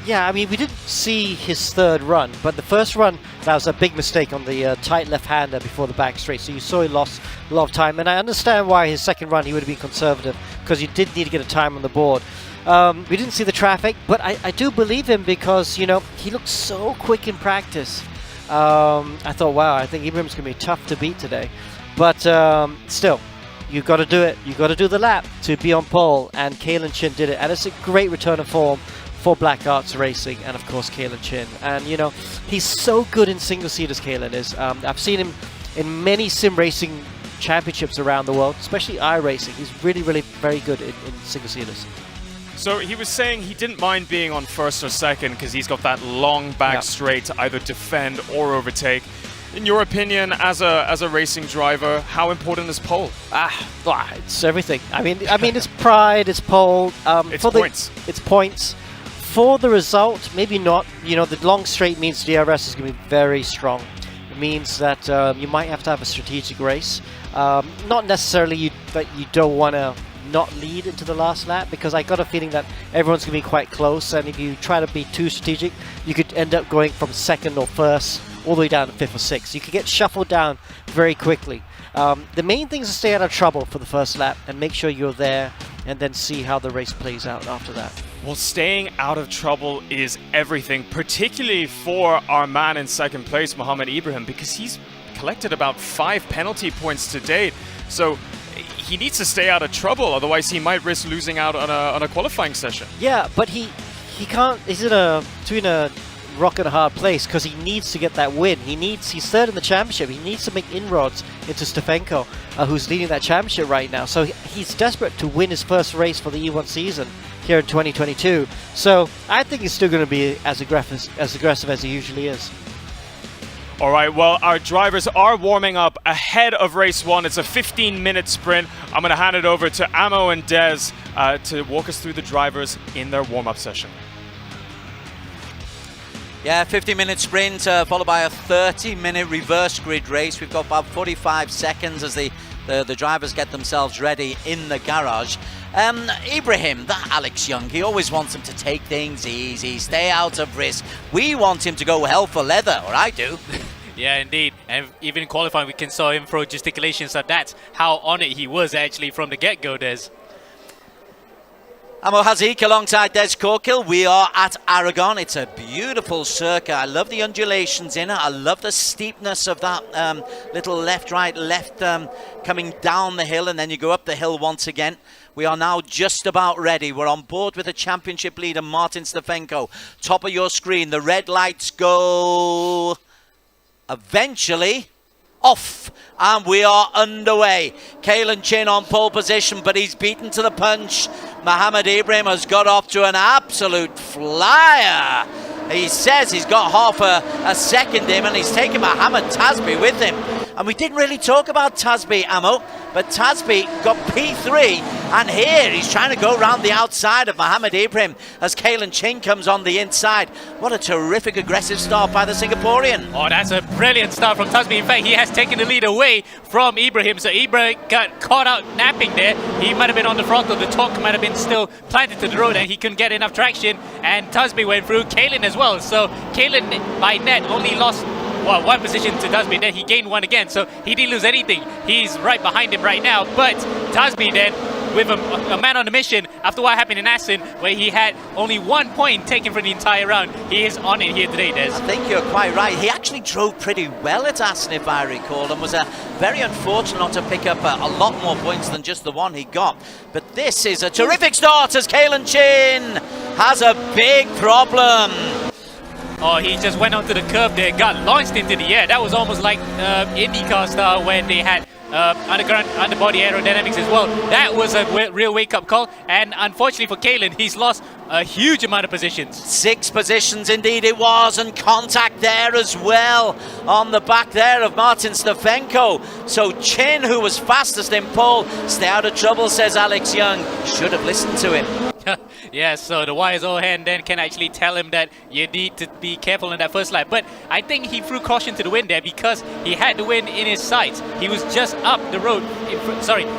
yeah, I mean, we didn't see his third run, but the first run, that was a big mistake on the tight left-hander before the back straight, so you saw he lost a lot of time, and I understand why his second run he would have been conservative, because you did need to get a time on the board. We didn't see the traffic, but I do believe him because, you know, he looked so quick in practice. I thought, wow, I think Ibrahim's going to be tough to beat today. But still, you've got to do it. You've got to do the lap to be on pole, and Kalen Chin did it. And it's a great return of form for Black Arts Racing and, of course, Kalen Chin. And, you know, he's so good in single-seaters, Kalen is. I've seen him in many sim racing championships around the world, especially iRacing. He's really, really very good in single-seaters. So he was saying he didn't mind being on first or second because he's got that long back straight to either defend or overtake. In your opinion, as a racing driver, how important is pole? It's everything. I mean, it's pride, it's pole. It's points. It's points. For the result, maybe not. You know, the long straight means DRS is going to be very strong. It means that you might have to have a strategic race. Not necessarily that you don't want to not lead into the last lap, because I got a feeling that everyone's going to be quite close, and if you try to be too strategic, you could end up going from second or first all the way down to 5th or 6th. You could get shuffled down very quickly. The main thing is to stay out of trouble for the first lap and make sure you're there, and then see how the race plays out after that. Well, staying out of trouble is everything, particularly for our man in second place, Mohammed Ibrahim, because he's collected about 5 penalty points to date. So he needs to stay out of trouble, otherwise he might risk losing out on a qualifying session. Yeah, but he can't. He's between a rock and a hard place because he needs to get that win. He's third in the championship. He needs to make inroads into Stefanko, who's leading that championship right now. So he's desperate to win his first race for the E1 season here in 2022. So I think he's still going to be as aggressive as he usually is. All right, well, our drivers are warming up ahead of race 1. It's a 15-minute sprint. I'm going to hand it over to Amo and Des to walk us through the drivers in their warm-up session. Yeah, 50-minute sprint followed by a 30-minute reverse grid race. We've got about 45 seconds as the drivers get themselves ready in the garage. Ibrahim, that Alex Young, he always wants him to take things easy, stay out of risk. We want him to go hell for leather, or I do. Yeah, indeed. And even in qualifying, we can saw him throw gesticulations. So that's how on it he was actually from the get-go, Des. Amo Hazik alongside Des Corkill. We are at Aragon. It's a beautiful circuit. I love the undulations in it. I love the steepness of that little left, right, left coming down the hill, and then you go up the hill once again. We are now just about ready. We're on board with the championship leader, Martin Stefenko. Top of your screen, the red lights go eventually off, and we are underway. Kalen Chin on pole position, but he's beaten to the punch. Mohammed Ibrahim has got off to an absolute flyer. He says he's got half a second in, and he's taken Mohammed Tasby with him. And we didn't really talk about Tasby, Amo, but Tasby got P3, and here he's trying to go around the outside of Mohammed Ibrahim as Kalen Chin comes on the inside. What a terrific aggressive start by the Singaporean. Oh, that's a brilliant start from Tasby. In fact, he has taken the lead away from Ibrahim, so Ibrahim got caught out napping there. He might have been on the throttle, the torque might have been still planted to the road, and he couldn't get enough traction, and Tasby went through. Kalen as well, so Kalen by net only lost one position to Tasby, then he gained one again, so he didn't lose anything. He's right behind him right now, but Tasby then, with a man on a mission, after what happened in Assen, where he had only 1 point taken for the entire round, he is on it here today, Des. I think you're quite right. He actually drove pretty well at Assen, if I recall, and was very unfortunate not to pick up a lot more points than just the one he got. But this is a terrific start as Kalen Chin has a big problem. Oh, he just went onto the curb there, got launched into the air. That was almost like IndyCar style when they had underground underbody aerodynamics as well. That was a real wake-up call, and unfortunately for Kalen, he's lost a huge amount of positions. 6 positions indeed it was, and contact there as well on the back there of Martin Stefenko. So Chin, who was fastest in pole, stay out of trouble, says Alex Young. Should have listened to him. Yeah, so the wise old hand then can actually tell him that you need to be careful in that first lap. But I think he threw caution to the wind there because he had the wind in his sights. He was just up the road,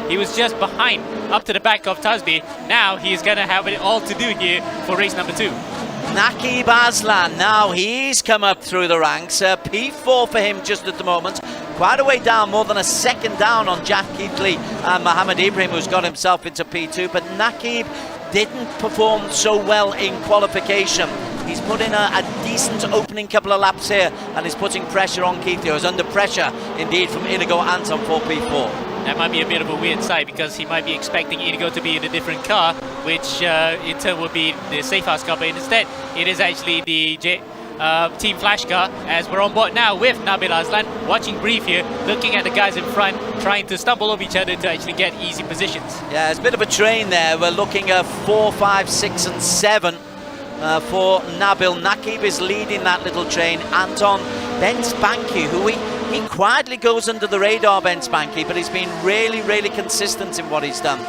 he was just behind, up to the back of Tasby. Now he's going to have it all to do here for race number 2. Naqib Aslan, now he's come up through the ranks. P4 for him just at the moment. Quite a way down, more than a second down on Jack Keithley and Mohammed Ibrahim, who's got himself into P2. But Naqib didn't perform so well in qualification. He's put in a decent opening couple of laps here, and is putting pressure on Keithley, who's under pressure indeed from Inigo Anton for P4. That might be a bit of a weird sight because he might be expecting Inigo to be in a different car, which in turn would be the safe house car, but instead it is actually the Team Flash car, as we're on board now with Nabil Aslan, watching brief here, looking at the guys in front, trying to stumble over each other to actually get easy positions. Yeah, it's a bit of a train there. We're looking at 4, 5, 6 and 7 for Nabil. Naqib is leading that little train. Anton Ben Spanky, who he quietly goes under the radar, Ben Spanky, but he's been really, really consistent in what he's done.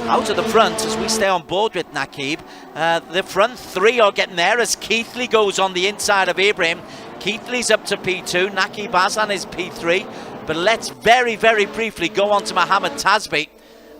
Out of the front, as we stay on board with Naqib, the front 3 are getting there as Keithley goes on the inside of Ibrahim. Keithley's up to P2, Naqib Aslan is P3, but let's very, very briefly go on to Mohammed Tasby,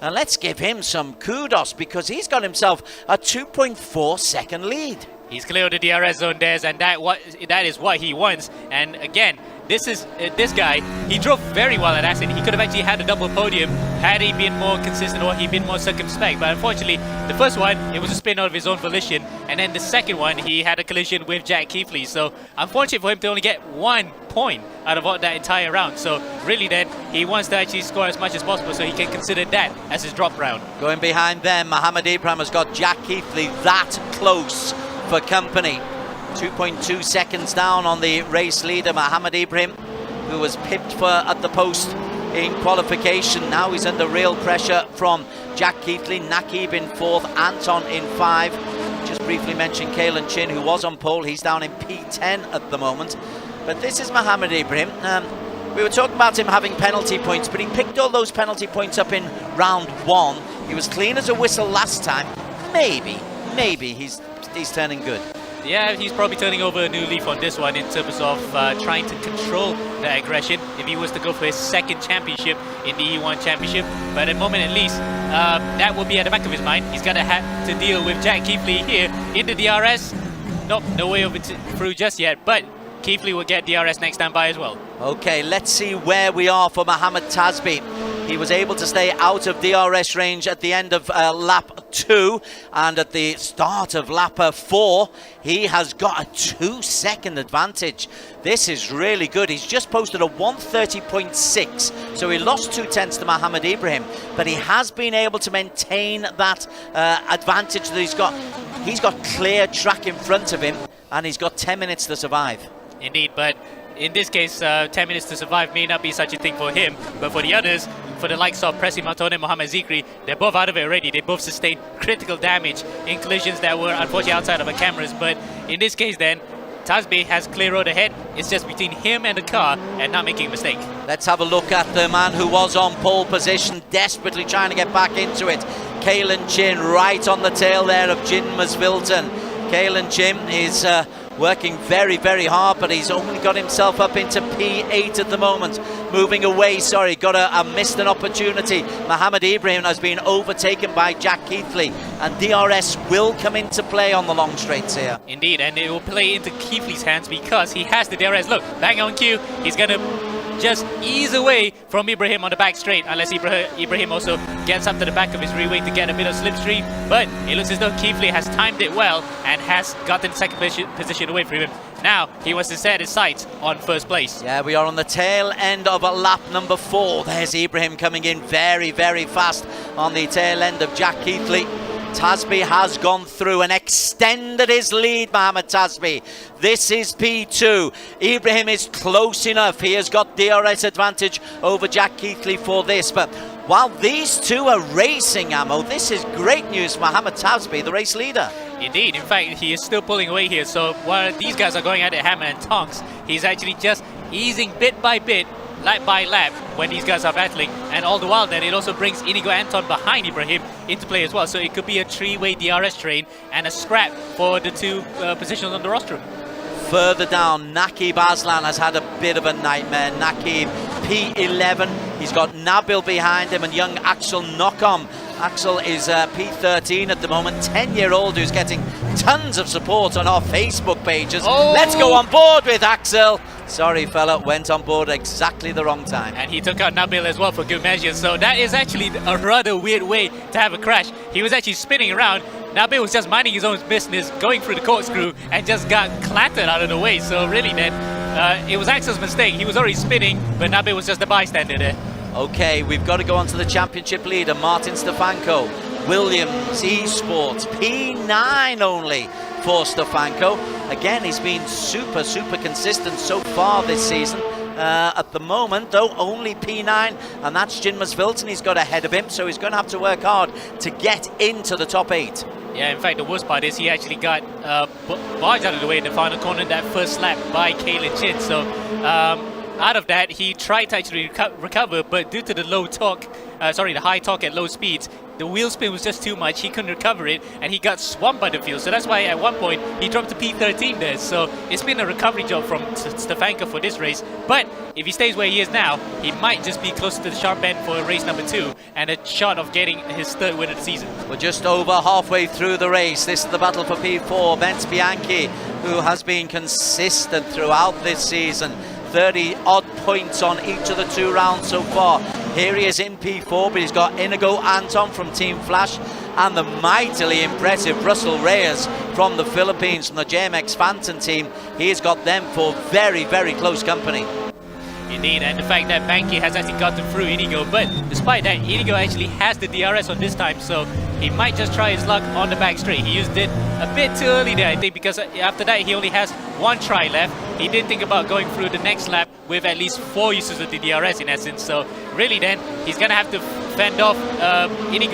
and let's give him some kudos because he's got himself a 2.4 second lead. He's cleared the DRS zone, Des, and that is what he wants. And again, this guy, he drove very well at Assen. He could have actually had a double podium had he been more consistent or he'd been more circumspect. But unfortunately, the first one, it was a spin out of his own volition. And then the second one, he had a collision with Jack Keithley. So unfortunate for him to only get 1 point out of that entire round. So really then, he wants to actually score as much as possible so he can consider that as his drop round. Going behind them, Mohammed Ibrahim has got Jack Keithley that close for company. 2.2 seconds down on the race leader, Mohammed Ibrahim, who was pipped at the post in qualification. Now he's under real pressure from Jack Keithley. Naqib in 4th, Anton in 5. Just briefly mention Kalen Chin, who was on pole. He's down in P10 at the moment. But this is Mohammed Ibrahim. We were talking about him having penalty points, but he picked all those penalty points up in round 1. He was clean as a whistle last time. Maybe he's turning good. Yeah, he's probably turning over a new leaf on this one in terms of trying to control the aggression if he was to go for his 2nd championship in the E1 Championship. But at the moment at least, that will be at the back of his mind. He's going to have to deal with Jack Keithley here in the DRS. Nope, no way over through just yet, but Keithley will get DRS next time by as well. Okay, let's see where we are for Mohammed Tasby. He was able to stay out of DRS range at the end of lap 2, and at the start of lap 4, he has got a 2-second advantage. This is really good. He's just posted a 130.6, so he lost 0.2 to Mohammed Ibrahim, but he has been able to maintain that advantage that he's got. He's got clear track in front of him, and he's got 10 minutes to survive. Indeed, but in this case, 10 minutes to survive may not be such a thing for him, but for the others, for the likes of Presi Matone and Mohamed Zikri, they're both out of it already. They both sustained critical damage in collisions that were unfortunately outside of our cameras, but in this case then, Tasbih has clear road ahead. It's just between him and the car and not making a mistake. Let's have a look at the man who was on pole position, desperately trying to get back into it. Kalen Chin right on the tail there of Jin Masvilton. Kalen Chin is working very, very hard, but he's only got himself up into P8 at the moment. Moving away, sorry, missed an opportunity. Mohammed Ibrahim has been overtaken by Jack Keithley, and DRS will come into play on the long straights here. Indeed, and it will play into Keithley's hands because he has the DRS. Look, bang on cue, he's going to just ease away from Ibrahim on the back straight, unless Ibrahim also gets up to the back of his rear wing to get a bit of slipstream. But it looks as though Keithley has timed it well and has gotten second position away from him. Now he wants to set his sights on first place. Yeah, we are on the tail end of lap number 4. There's Ibrahim coming in very, very fast on the tail end of Jack Keithley. Tasbih has gone through and extended his lead, Mohammed Tasbih. This is P2. Ibrahim is close enough. He has got DRS advantage over Jack Keithley for this. But while these two are racing, Ammo, this is great news for Mohammed Tasbih, the race leader. Indeed, in fact, he is still pulling away here. So while these guys are going at it hammer and tongs, he's actually just easing bit by bit, lap by lap, when these guys are battling. And all the while then it also brings Inigo Anton behind Ibrahim into play as well. So it could be a 3-way DRS train and a scrap for the two positions on the rostrum. Further down, Nakib Aslan has had a bit of a nightmare. Nakib P11, he's got Nabil behind him and young Axel Knockom. Axel is P13 at the moment, 10-year-old who's getting tons of support on our Facebook pages. Oh. Let's go on board with Axel. Sorry, fella, went on board exactly the wrong time. And he took out Nabil as well for good measure. So that is actually a rather weird way to have a crash. He was actually spinning around. Nabil was just minding his own business, going through the corkscrew, and just got clattered out of the way. So really then, it was Axel's mistake. He was already spinning, but Nabil was just a bystander there. Okay, we've got to go on to the championship leader, Martin Stefanko. Williams Esports, P9 only for Stefanko. Again, he's been super, super consistent so far this season. At the moment, though, only P9, and that's Jin Masvilton. He's got ahead of him, so he's going to have to work hard to get into the top 8. Yeah, in fact, the worst part is he actually got barged out of the way in the final corner in that first lap by Kalen Chin. So out of that, he tried to actually recover, but due to the the high torque at low speeds, the wheel spin was just too much. He couldn't recover it, and he got swamped by the field. So that's why at one point he dropped to P13 there. So it's been a recovery job from Stefanko for this race. But if he stays where he is now, he might just be close to the sharp end for race number 2 and a shot of getting his 3rd win of the season. We're just over halfway through the race. This is the battle for P4. Benz Bianchi, who has been consistent throughout this season. 30-odd points on each of the 2 rounds so far. Here he is in P4, but he's got Inigo Anton from Team Flash and the mightily impressive Russell Reyes from the Philippines, from the JMX Phantom team. He's got them for very, very close company. Indeed, and the fact that Banky has actually gotten through Inigo, but despite that, Inigo actually has the DRS on this time, so he might just try his luck on the back straight. He used it a bit too early there, I think, because after that he only has 1 try left. He didn't think about going through the next lap with at least 4 uses of the DRS in essence, so really then he's going to have to fend off he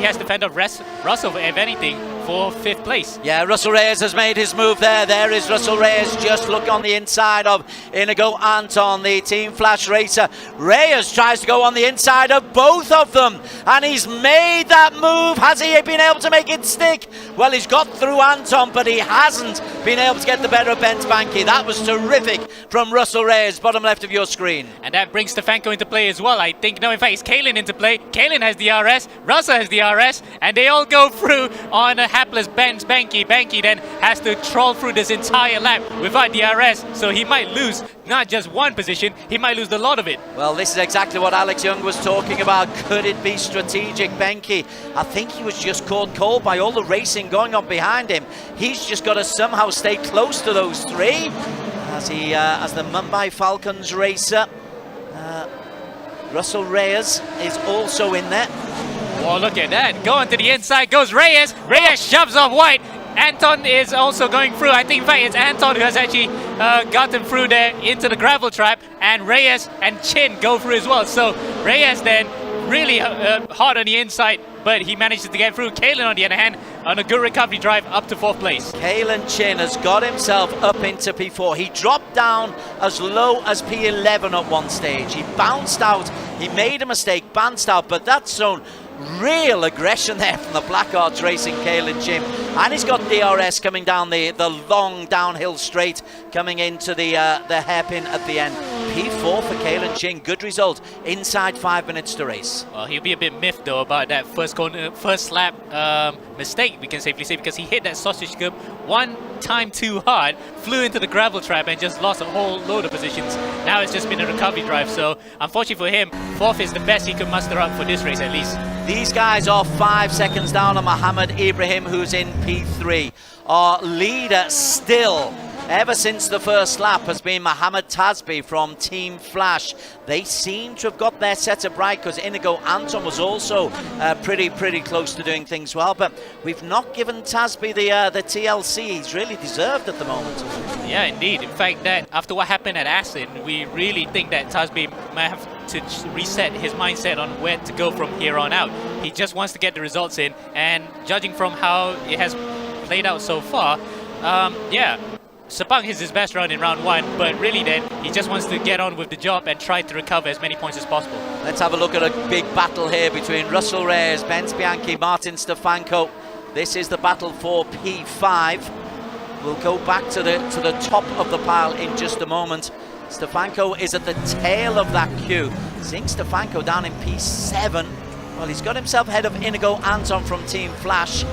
has to fend off Russell, if anything, for 5th place. Yeah, Russell Reyes has made his move there. There is Russell Reyes. Just look on the inside of Inigo Anton, the Team Flash racer. Reyes tries to go on the inside of both of them, and he's made that move. Has he been able to make it stick? Well, he's got through Anton, but he hasn't been able to get the better of Benz Banky. That was terrific from Russell Reyes, bottom left of your screen. And that brings Stefanko into play as well, I think. No, in fact, it's Kalen into play. Kalen has DRS, Russell has DRS, and they all go through on a hapless Ben Spanky. Spanky then has to troll through this entire lap without DRS, so he might lose not just one position, he might lose a lot of it. Well, this is exactly what Alex Young was talking about. Could it be strategic? Benke, I think he was just caught cold by all the racing going on behind him. He's just got to somehow stay close to those three as the Mumbai Falcons racer. Russell Reyes is also in there. Oh, look at that. Going to the inside goes Reyes. Reyes shoves off White. Anton is also going through. I think, in fact, it's Anton who has actually gotten through there into the gravel trap. And Reyes and Chin go through as well. So Reyes then really hard on the inside, but he manages to get through. Kalen, on the other hand, on a good recovery drive up to 4th place. Kalen Chin has got himself up into P4. He dropped down as low as P11 at one stage. He bounced out. He made a mistake, bounced out, but that's shown real aggression there from the Blackguards racing Kalen Chin. And he's got DRS coming down the long downhill straight, coming into the hairpin at the end. P4 for Kalen Chin, good result, inside 5 minutes to race. Well, he'll be a bit miffed though about that first lap mistake, we can safely say, because he hit that sausage curb one time too hard, flew into the gravel trap and just lost a whole load of positions. Now it's just been a recovery drive, so unfortunately for him, 4th is the best he could muster up for this race at least. These guys are 5 seconds down on Mohammed Ibrahim, who's in P3. Our leader still, ever since the first lap, has been Mohammed Tasby from Team Flash. They seem to have got their setup right, because Inigo Anton was also pretty close to doing things well, but we've not given Tasby the TLC he's really deserved at the moment. Yeah, indeed. In fact, that after what happened at Assen, we really think that Tasby might have to reset his mindset on where to go from here on out. He just wants to get the results in, and judging from how it has played out so far, yeah, Sepang is his best round in round 1, but really then he just wants to get on with the job and try to recover as many points as possible. Let's have a look at a big battle here between Russell Reyes, Ben Spianchi, Martin Stefanko. This is the battle for P5. We'll go back to the top of the pile in just a moment. Stefanko is at the tail of that queue. Seeing Stefanko down in P7. Well, he's got himself ahead of Inigo Anton from Team Flash,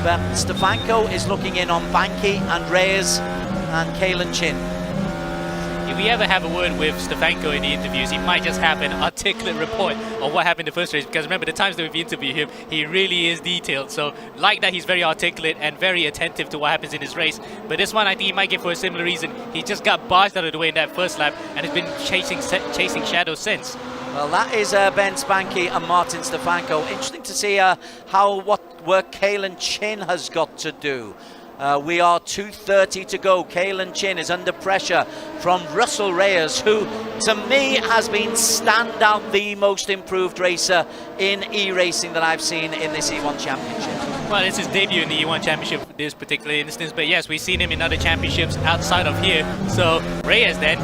but Stefanko is looking in on Banky and Reyes and Kalen Chin. If we ever have a word with Stefanko in the interviews, he might just have an articulate report on what happened in the first race, because remember, the times that we've interviewed him, he really is detailed. So like that, he's very articulate and very attentive to what happens in his race. But this one, I think he might get for a similar reason. He just got barged out of the way in that first lap and has been chasing shadows since. Well, that is Ben Spanky and Martin Stefanko. Interesting to see what work Kalen Chin has got to do. We are 2:30 to go. Kalen Chin is under pressure from Russell Reyes, who to me has been standout the most improved racer in e-racing that I've seen in this E1 Championship. Well, it's his debut in the E1 Championship this particular instance, but yes, we've seen him in other championships outside of here. So Reyes then,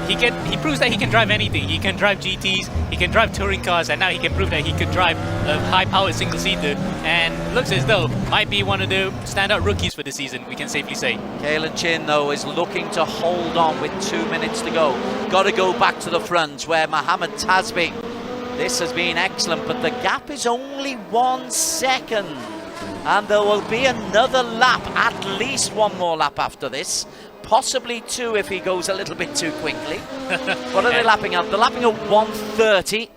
he proves that he can drive anything. He can drive GTs, he can drive touring cars, and now he can prove that he could drive a high-powered single-seater, and looks as though might be one of the standout rookies for the season, we can safely say. Kalen Chin, though, is looking to hold on with 2 minutes to go. Got to go back to the front, where Mohammed Tasby, this has been excellent, but the gap is only 1 second. And there will be another lap, at least one more lap after this. Possibly 2 if he goes a little bit too quickly. What are they lapping up? They're lapping at 1:30.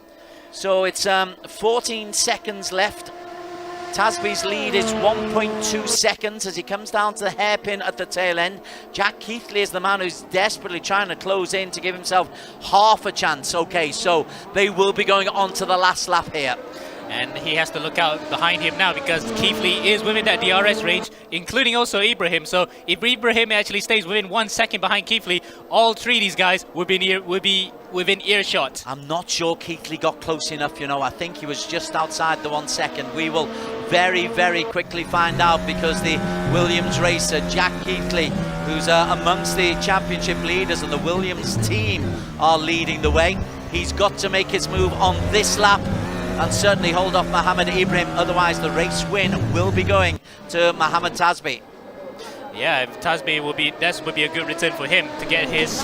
So it's 14 seconds left. Tasby's lead is 1.2 seconds as he comes down to the hairpin at the tail end. Jack Keithley is the man who's desperately trying to close in to give himself half a chance. Okay, so they will be going on to the last lap here. And he has to look out behind him now, because Keithley is within that DRS range, including also Ibrahim. So if Ibrahim actually stays within 1 second behind Keithley, all three of these guys would be within earshot. I'm not sure Keithley got close enough, you know. I think he was just outside the 1 second. We will very quickly find out, because the Williams racer, Jack Keithley, who's amongst the championship leaders, and the Williams team are leading the way. He's got to make his move on this lap and certainly hold off Mohammed Ibrahim, otherwise the race win will be going to Mohammed Tasby. Yeah, if Tasby would be a good return for him to get his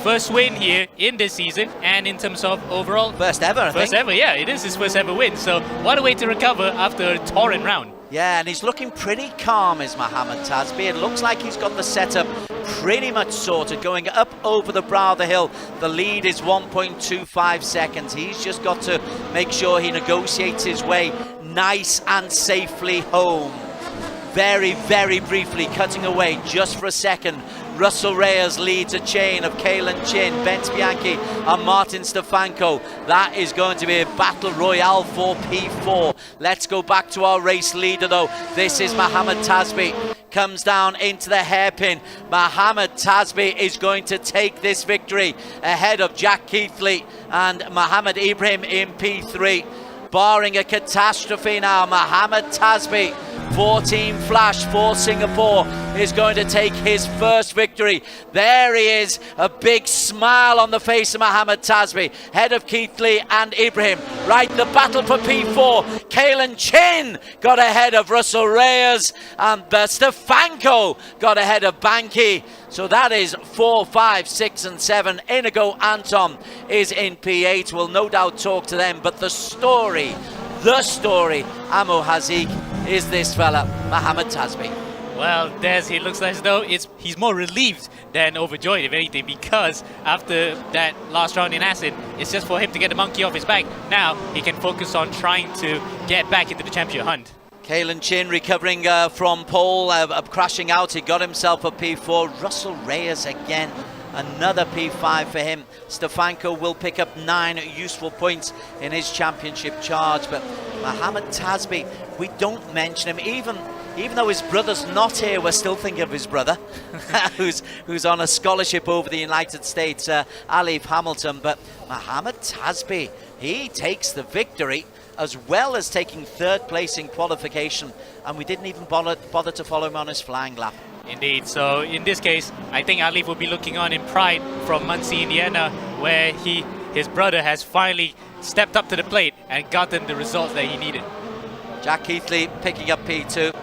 first win here in this season, and in terms of overall first ever, I think. First ever, yeah, it is his first ever win. So what a way to recover after a torrent round. Yeah, and he's looking pretty calm, is Mohammed Tasbi. It looks like he's got the setup pretty much sorted, going up over the brow of the hill. The lead is 1.25 seconds. He's just got to make sure he negotiates his way nice and safely home. Very, very briefly, cutting away just for a second. Russell Reyes leads a chain of Kalen Chin, Ben Bianchi and Martin Stefanko. That is going to be a battle royale for P4. Let's go back to our race leader though. This is Mohammed Tasbi. Comes down into the hairpin. Mohammed Tasbi is going to take this victory ahead of Jack Keithley and Mohammed Ibrahim in P3. Barring a catastrophe now, Mohammed Tasbi for Team Flash for Singapore is going to take his first victory. There he is, a big smile on the face of Mohammed Tasbi, head of Keithley and Ibrahim. Right, the battle for P4. Kalen Chin got ahead of Russell Reyes and Stefanko got ahead of Banki. So that is 4, 5, 6 and 7. Inigo Anton is in P8. We'll no doubt talk to them, but the story, Amo Hazik, is this fella, Mohammed Tasbi. Well, Des, he looks as though he's more relieved than overjoyed, if anything, because after that last round in Acid, it's just for him to get the monkey off his back. Now he can focus on trying to get back into the championship hunt. Kalen Chin recovering from pole, crashing out. He got himself a P4. Russell Reyes again, another P5 for him. Stefanko will pick up 9 useful points in his championship charge. But Mohammed Tasbi, we don't mention him. Even though his brother's not here, we're still thinking of his brother, who's on a scholarship over the United States, Alif Hamilton. But Mohammed Tasbi, he takes the victory, as well as taking 3rd place in qualification, and we didn't even bother to follow him on his flying lap. Indeed, so in this case, I think Alif will be looking on in pride from Muncie, Indiana, where his brother has finally stepped up to the plate and gotten the results that he needed. Jack Keithley picking up P2.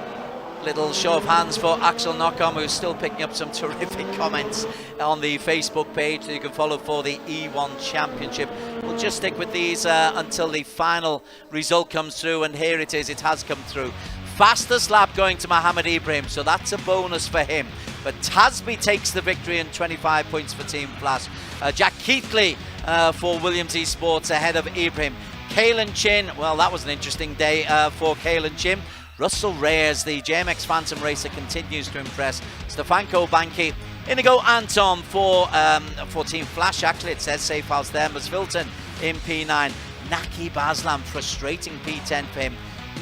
Little show of hands for Axel Knockham, who's still picking up some terrific comments on the Facebook page that you can follow for the E1 Championship. We'll just stick with these until the final result comes through, and here it is, it has come through. Fastest lap going to Mohammed Ibrahim, so that's a bonus for him. But Tasbi takes the victory and 25 points for Team Flash. Jack Keithley for Williams Esports ahead of Ibrahim. Kalen Chin, well, that was an interesting day for Kalen Chin. Russell Reyes, the JMX Phantom racer, continues to impress. Stefanko Banki. Inigo Anton for Team Flash, actually it says safe house there. Masvilton in P9. Naki Baslam, frustrating P10 for him.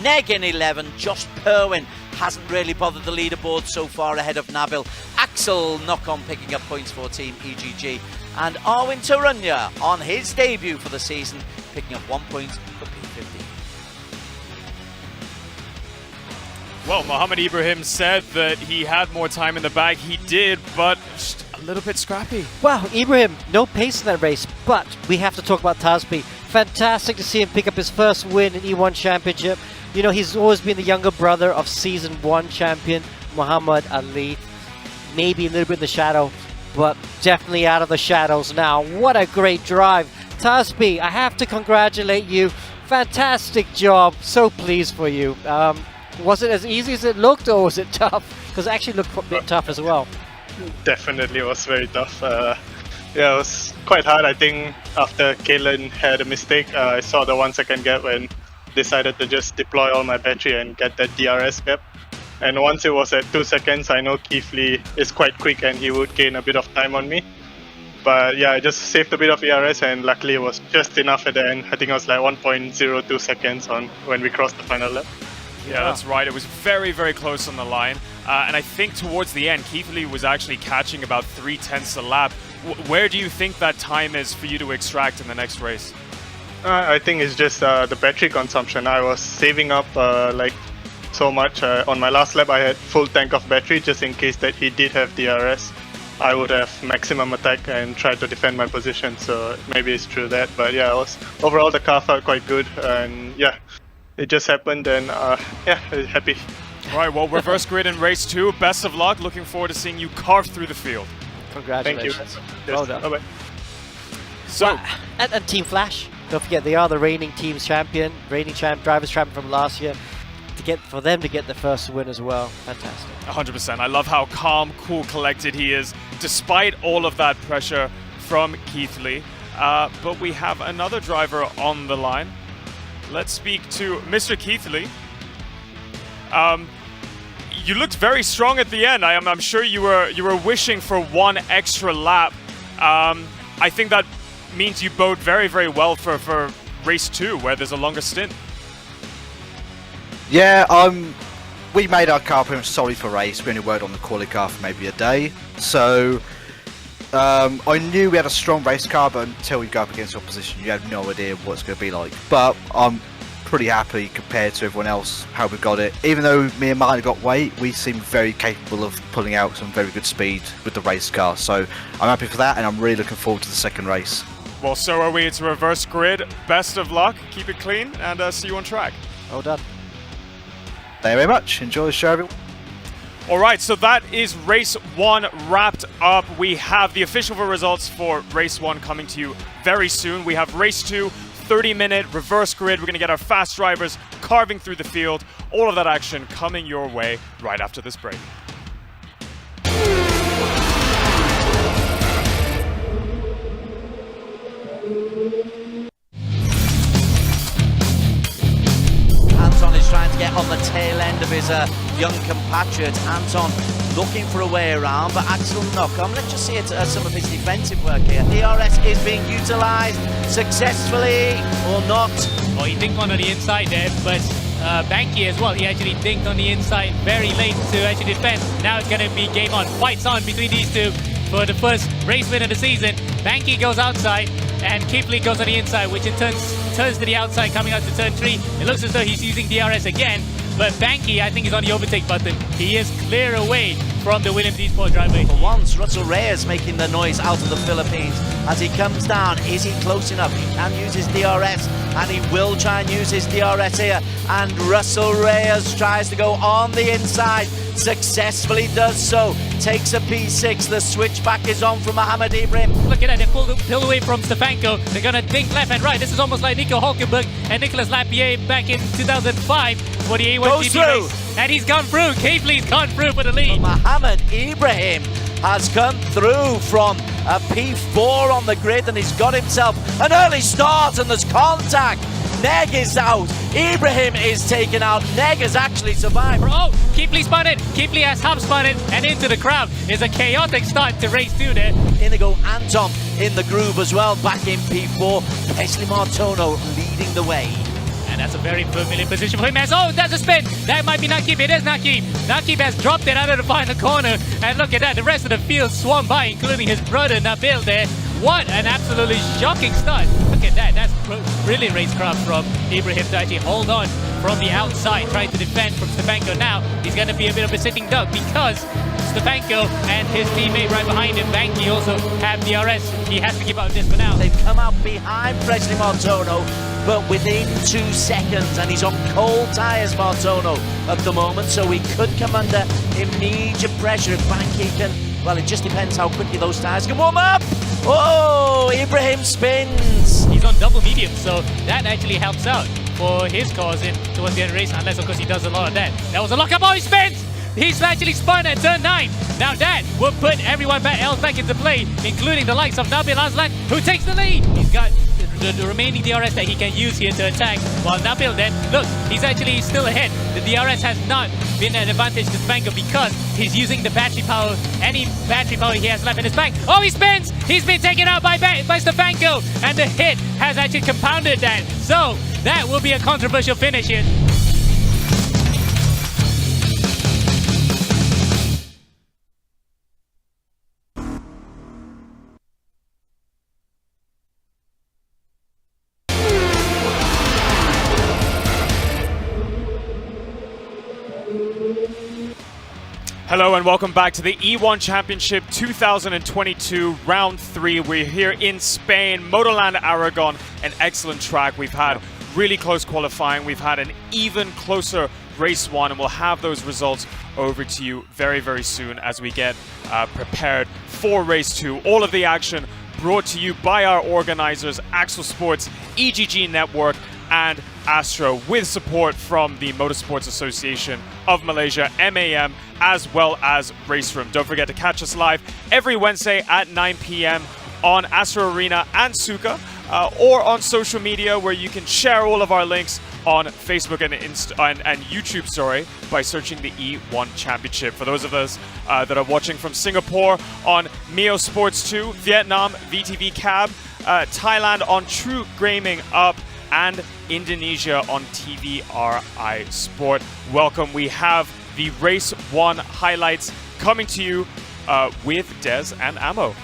Neg in 11. Josh Perwin hasn't really bothered the leaderboard so far, ahead of Nabil. Axel Knock-On picking up points for Team EGG. And Arwin Tarunya on his debut for the season, picking up 1 point for P50. Well, Mohammed Ibrahim said that he had more time in the bag. He did, but just a little bit scrappy. Wow, Ibrahim, no pace in that race, but we have to talk about Tasbi. Fantastic to see him pick up his first win in E1 Championship. You know, he's always been the younger brother of Season 1 champion, Muhammad Ali. Maybe a little bit in the shadow, but definitely out of the shadows now. What a great drive. Tasbi, I have to congratulate you. Fantastic job. So pleased for you. Was it as easy as it looked, or was it tough? Because it actually looked a bit tough as well. Definitely was very tough. Yeah, it was quite hard. I think after Kalen had a mistake, I saw the 1 second gap and decided to just deploy all my battery and get that DRS gap. And once it was at 2 seconds, I know Keithley is quite quick and he would gain a bit of time on me. But yeah, I just saved a bit of ERS and luckily it was just enough at the end. I think it was like 1.02 seconds on when we crossed the final lap. Yeah, that's right. It was very, very close on the line. And I think towards the end, Keithley was actually catching about 3/10 a lap. Where do you think that time is for you to extract in the next race? I think it's just the battery consumption. I was saving up like so much. On my last lap, I had full tank of battery just in case that he did have DRS. I would have maximum attack and tried to defend my position. So maybe it's true that. But yeah, overall the car felt quite good. And yeah, it just happened and yeah, happy. All right, well, reverse grid in race 2. Best of luck. Looking forward to seeing you carve through the field. Congratulations. Thank you. Well done. Bye-bye. So, and Team Flash, don't forget they are the reigning team's champion, drivers champion from last year. for them to get the first win as well. Fantastic. 100%. I love how calm, cool, collected he is, despite all of that pressure from Keith Lee. But we have another driver on the line. Let's speak to Mr. Keith Lee. You looked very strong at the end. I'm sure you were wishing for one extra lap. I think that means you bode very, very well for race 2, where there's a longer stint. Yeah, we made our car pretty much solely for race. We only worked on the quali car for maybe a day. So I knew we had a strong race car, but until you go up against opposition, you have no idea what it's going to be like. But I'm pretty happy compared to everyone else how we got it. Even though me and Martin got weight, we seem very capable of pulling out some very good speed with the race car. So I'm happy for that, and I'm really looking forward to the second race. Well, so are we. It's a reverse grid. Best of luck. Keep it clean, and see you on track. Well done. Thank you very much. Enjoy the show, everyone. All right, so that is race 1 wrapped up. We have the official results for race 1 coming to you very soon. We have race 2, 30-minute reverse grid. We're going to get our fast drivers carving through the field. All of that action coming your way right after this break. Anton is trying to get on the tail end of his young compatriot. Anton looking for a way around, but Axel Knockham, let's just see it, some of his defensive work here. DRS is being utilised successfully or not. Well, he dinked one on the inside there, but Banky as well, he actually dinked on the inside very late to actually defend. Now it's going to be game on. Fights on between these two for the first race win of the season. Banky goes outside and Kipley goes on the inside, which in turns to the outside coming out to turn 3. It looks as though he's using DRS again, but Banky, I think, is on the overtake button. He is clear away from the Williams Esports driver. For once, Russell Reyes making the noise out of the Philippines as he comes down. Is he close enough? He can use his DRS, and he will try and use his DRS here. And Russell Reyes tries to go on the inside, successfully does so. Takes a P6. The switchback is on from Mohamed Ibrahim. Look at that, they pulled away from Stefanko. They're gonna dink left and right. This is almost like Nico Hulkenberg and Nicolas Lapierre back in 2005 for the A1 Goes GP through. race. And he's gone through. Kipley's gone through for the lead. Mohamed Ibrahim has come through from a P4 on the grid, and he's got himself an early start, and there's contact. Neg is out. Ibrahim is taken out. Neg has actually survived. Oh, Kipley spun it. Kipley has half spun it and into the crowd. It's a chaotic start to race 2 there. Inigo Anton in the groove as well, back in P4. Presley Martono leading the way. And that's a very familiar position for him. Oh, that's a spin. That might be Nakib. It is Nakib. Nakib has dropped it out of the final corner. And look at that. The rest of the field swam by, including his brother Nabil there. What an absolutely shocking start. Look at that. That's brilliant racecraft from Ibrahim to actually hold on from the outside, trying to defend from Stefanko. Now, he's going to be a bit of a sitting duck because Stefanko and his teammate right behind him, Banky, also have DRS. He has to give up this for now. They've come out behind Presley Martono, but within 2 seconds, and he's on cold tyres, Martono, at the moment, so he could come under immediate pressure if Banky can. Well, it just depends how quickly those tyres can warm up. Oh, Ibrahim spins. He's on double medium, so that actually helps out for his cause towards the end of the race, unless, of course, he does a lot of that. That was a lockup. Oh, he spins! He's actually spun at turn 9. Now that will put everyone else back into play, including the likes of Nabil Aslan, who takes the lead. He's got the remaining DRS that he can use here to attack. While Nabil then, look, he's actually still ahead. The DRS has not been an advantage to Stefanko because he's using the battery power, any battery power he has left in his bank. Oh, he spins! He's been taken out by Stefanko, and the hit has actually compounded that. So that will be a controversial finish here. Hello and welcome back to the E1 Championship 2022 Round 3. We're here in Spain, Motorland Aragón, an excellent track. We've had really close qualifying. We've had an even closer race 1, and we'll have those results over to you very, very soon as we get prepared for race 2. All of the action brought to you by our organizers, Axel Sports, EGG Network, and Astro, with support from the Motorsports Association of Malaysia, MAM, as well as RaceRoom. Don't forget to catch us live every Wednesday at 9 p.m. on Astro Arena and Suka, or on social media, where you can share all of our links on Facebook and YouTube, by searching the E1 Championship. For those of us that are watching from Singapore on Mio Sports 2, Vietnam, VTV Cab, Thailand on True Gaming Up, and Indonesia on TVRI Sport. Welcome. We have the Race 1 highlights coming to you with Des and Ammo.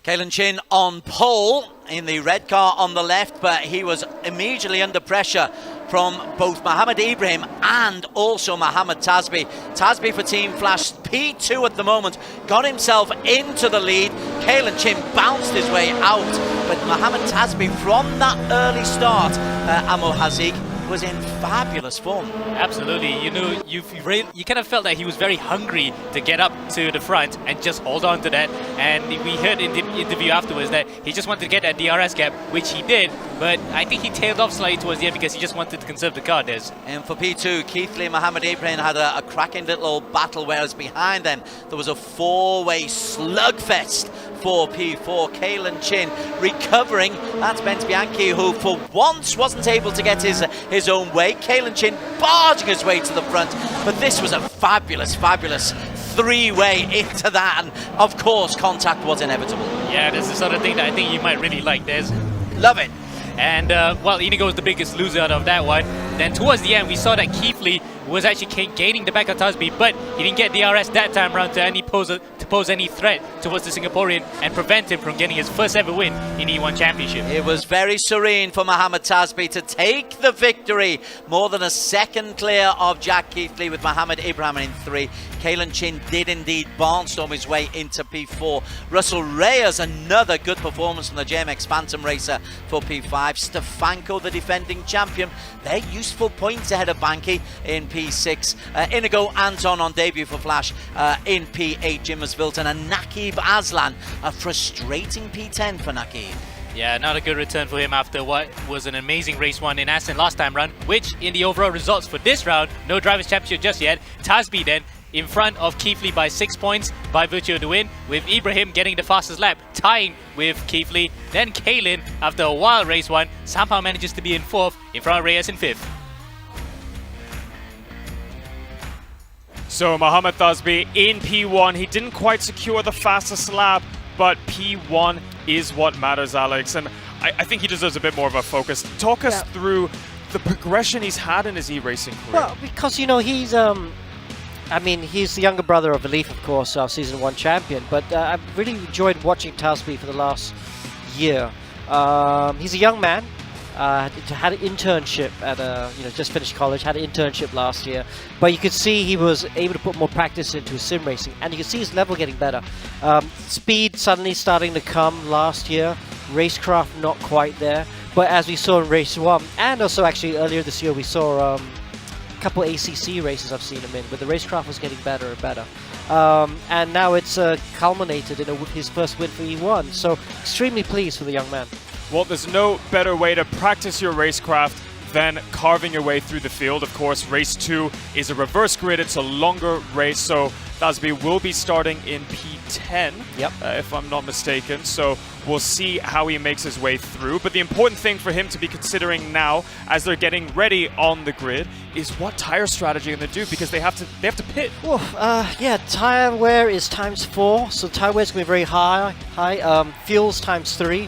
Kalen Chin on pole in the red car on the left, but he was immediately under pressure from both Mohammed Ibrahim and also Mohammed Tasbi. Tasbi for Team Flash, P2 at the moment, got himself into the lead. Kalen Chin bounced his way out, but Mohammed Tasbi from that early start, Amo Haziq, was in fabulous form. Absolutely. You know, you kind of felt that he was very hungry to get up to the front and just hold on to that. And we heard in the interview afterwards that he just wanted to get that DRS gap, which he did. But I think he tailed off slightly towards the end because he just wanted to conserve the car, Des. And for P2, Keithley and Mohammed Ibrahim had a cracking little battle, whereas behind them there was a four-way slugfest for P4. Kalen Chin recovering. That's Benz Bianchi, who for once wasn't able to get his own way. Kalen Chin barging his way to the front, but this was a fabulous three-way into that, and of course contact was inevitable. Yeah, that's the sort of thing that I think you might really like, Des. Love it. And, well, Inigo was the biggest loser out of that one. Then towards the end, we saw that Keithley was actually gaining the back of Tasbi, but he didn't get DRS that time around to pose any threat towards the Singaporean and prevent him from getting his first ever win in E1 Championship. It was very serene for Mohammed Tasbi to take the victory. More than a second clear of Jack Keithley with Mohammed Ibrahim in 3. Kalen Chin did indeed barnstorm his way into P4. Russell Reyes, another good performance from the JMX Phantom racer for P5. Stefanko, the defending champion, they're useful points ahead of Banky in P6. Inigo Anton on debut for Flash in P8. Jim Vilton and Nakib Aslan, a frustrating P10 for Nakib. Yeah, not a good return for him after what was an amazing race 1 in Aston last time round, which in the overall results for this round, no Drivers' Championship just yet. Tasbi then in front of Keithley by 6 points by virtue of the win, with Ibrahim getting the fastest lap, tying with Keithley. Then Kalen, after a wild race 1, somehow manages to be in 4th, in front of Reyes in 5th. So Mohammed Tasbi in P1, he didn't quite secure the fastest lap, but P1 is what matters, Alex. And I think he deserves a bit more of a focus. Talk us through the progression he's had in his e-racing career. Well, because, you know, he's he's the younger brother of Elif, of course, our Season 1 champion, but I've really enjoyed watching Tasbi for the last year. He's a young man. Had an internship at just finished college, had an internship last year, but you could see he was able to put more practice into his sim racing, and you can see his level getting better. Speed suddenly starting to come last year, racecraft not quite there, but as we saw in race 1, and also actually earlier this year we saw a couple ACC races I've seen him in, where the racecraft was getting better and better. And now it's culminated in his first win for E1, so extremely pleased for the young man. Well, there's no better way to practice your racecraft than carving your way through the field. Of course, race 2 is a reverse grid. It's a longer race, so Tasbi will be starting in P10, if I'm not mistaken. So we'll see how he makes his way through. But the important thing for him to be considering now, as they're getting ready on the grid, is what tire strategy they're going to do, because they have to pit. Tire wear is ×4, so tire wear is going to be very high. Fuels ×3.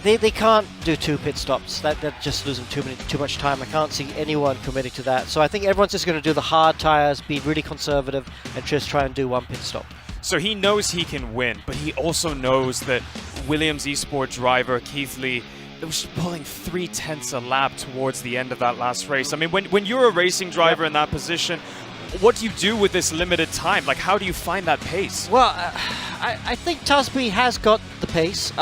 They can't do 2 pit stops. That just loses them too much time. I can't see anyone committing to that. So I think everyone's just going to do the hard tires, be really conservative, and just try and do 1 pit stop. So he knows he can win, but he also knows that Williams eSport driver Keithley was pulling 0.3 a lap towards the end of that last race. I mean, when you're a racing driver in that position, what do you do with this limited time? Like, how do you find that pace? Well, I think Tasbi has got the pace.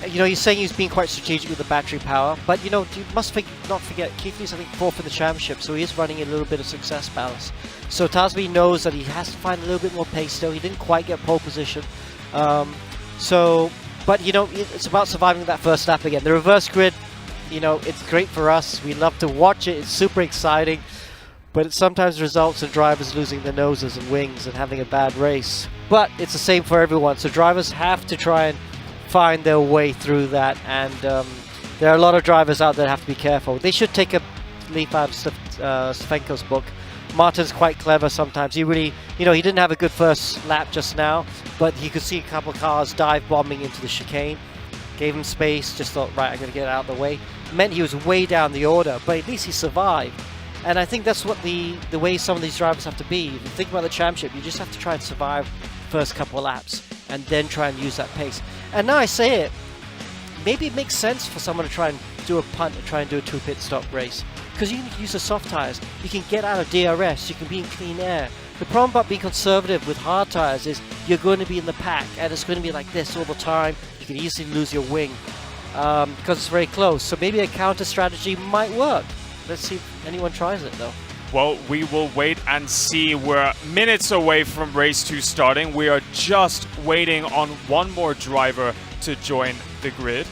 He's saying he's being quite strategic with the battery power, but you must not forget Keithley's, I think, 4th in the championship, so he is running a little bit of success ballast. So Tasbi knows that he has to find a little bit more pace still. He didn't quite get pole position. So But, you know, it's about surviving that first lap again. The reverse grid, you know, it's great for us. We love to watch it. It's super exciting. But it sometimes results in drivers losing their noses and wings and having a bad race. But it's the same for everyone. So drivers have to try and find their way through that. And there are a lot of drivers out there that have to be careful. They should take a leaf out of Stefanko's book. Martin's quite clever sometimes. He really, you know, he didn't have a good first lap just now, but you could see a couple of cars dive bombing into the chicane. Gave him space, just thought, right, I'm going to get out of the way. Meant he was way down the order, but at least he survived. And I think that's what the way some of these drivers have to be. If you think about the championship, you just have to try and survive the first couple of laps and then try and use that pace. And now I say it, maybe it makes sense for someone to try and do a punt and try and do a 2 pit stop race. Because you can use the soft tyres, you can get out of DRS, you can be in clean air. The problem about being conservative with hard tyres is you're going to be in the pack and it's going to be like this all the time. You can easily lose your wing because it's very close. So maybe a counter strategy might work. Let's see if anyone tries it though. Well, we will wait and see. We're minutes away from race 2 starting. We are just waiting on one more driver to join the grid.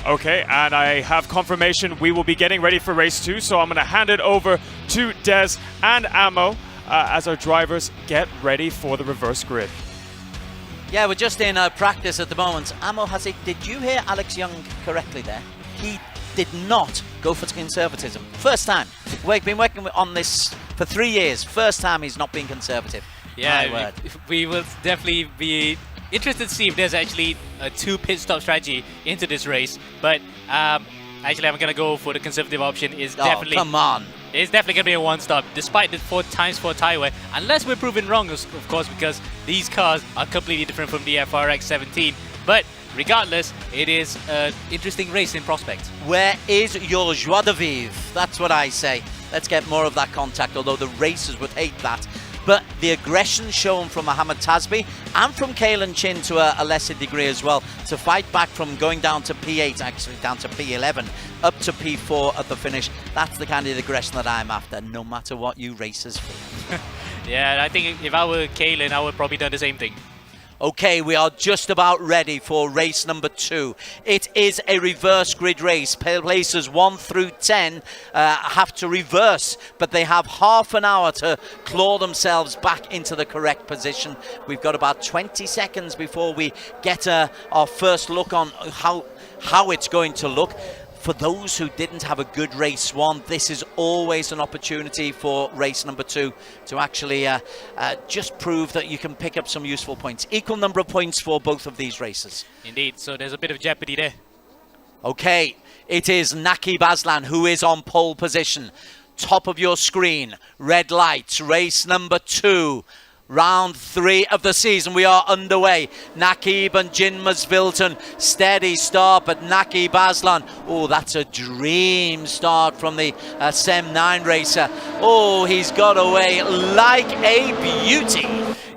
Okay, and I have confirmation we will be getting ready for race 2, so I'm going to hand it over to Des and Ammo as our drivers get ready for the reverse grid. Yeah, we're just in practice at the moment. Ammo has it. Did you hear Alex Young correctly there? He did not go for conservatism. First time. We've been working on this for 3 years. First time he's not been conservative. Yeah, we will definitely be interested to see if there's actually a 2 pit stop strategy into this race. But actually, I'm going to go for the conservative option. Definitely, come on. It's definitely going to be a 1 stop, despite the 4x4 tire wear. Unless we're proven wrong, of course, because these cars are completely different from the FRX 17. But regardless, it is an interesting race in prospect. Where is your joie de vivre? That's what I say. Let's get more of that contact, although the racers would hate that. But the aggression shown from Mohamed Tasby and from Kalen Chin to a lesser degree as well, to fight back from going down to P8, actually down to P11, up to P4 at the finish, that's the kind of aggression that I'm after, no matter what you racers feel. Yeah, I think if I were Kalen, I would probably do the same thing. Okay, we are just about ready for race number 2. It is a reverse grid race. Places 1 through 10 have to reverse, but they have half an hour to claw themselves back into the correct position. We've got about 20 seconds before we get our first look on how it's going to look. For those who didn't have a good race 1, this is always an opportunity for race number 2 to actually just prove that you can pick up some useful points. Equal number of points for both of these races. Indeed, so there's a bit of jeopardy there. Okay, it is Naki Baslan who is on pole position. Top of your screen, red lights, race number 2. Round 3 of the season, we are underway. Nakib and Jin Masvilton, steady start, but Naki Baslan, oh, that's a dream start from the Sem 9 racer. Oh, he's got away like a beauty.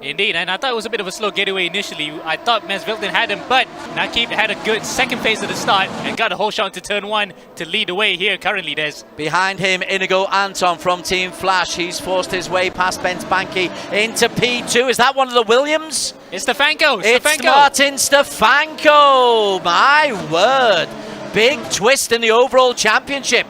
Indeed, and I thought it was a bit of a slow getaway initially. I thought Masvilton had him, but Nakib had a good second phase of the start and got a whole shot into turn 1 to lead the way here currently, Des. Behind him, Inigo Anton from Team Flash. He's forced his way past Ben Spanky into P2. Is that one of the Williams? It's Stefanko. It's Martin Stefanko. My word. Big twist in the overall championship.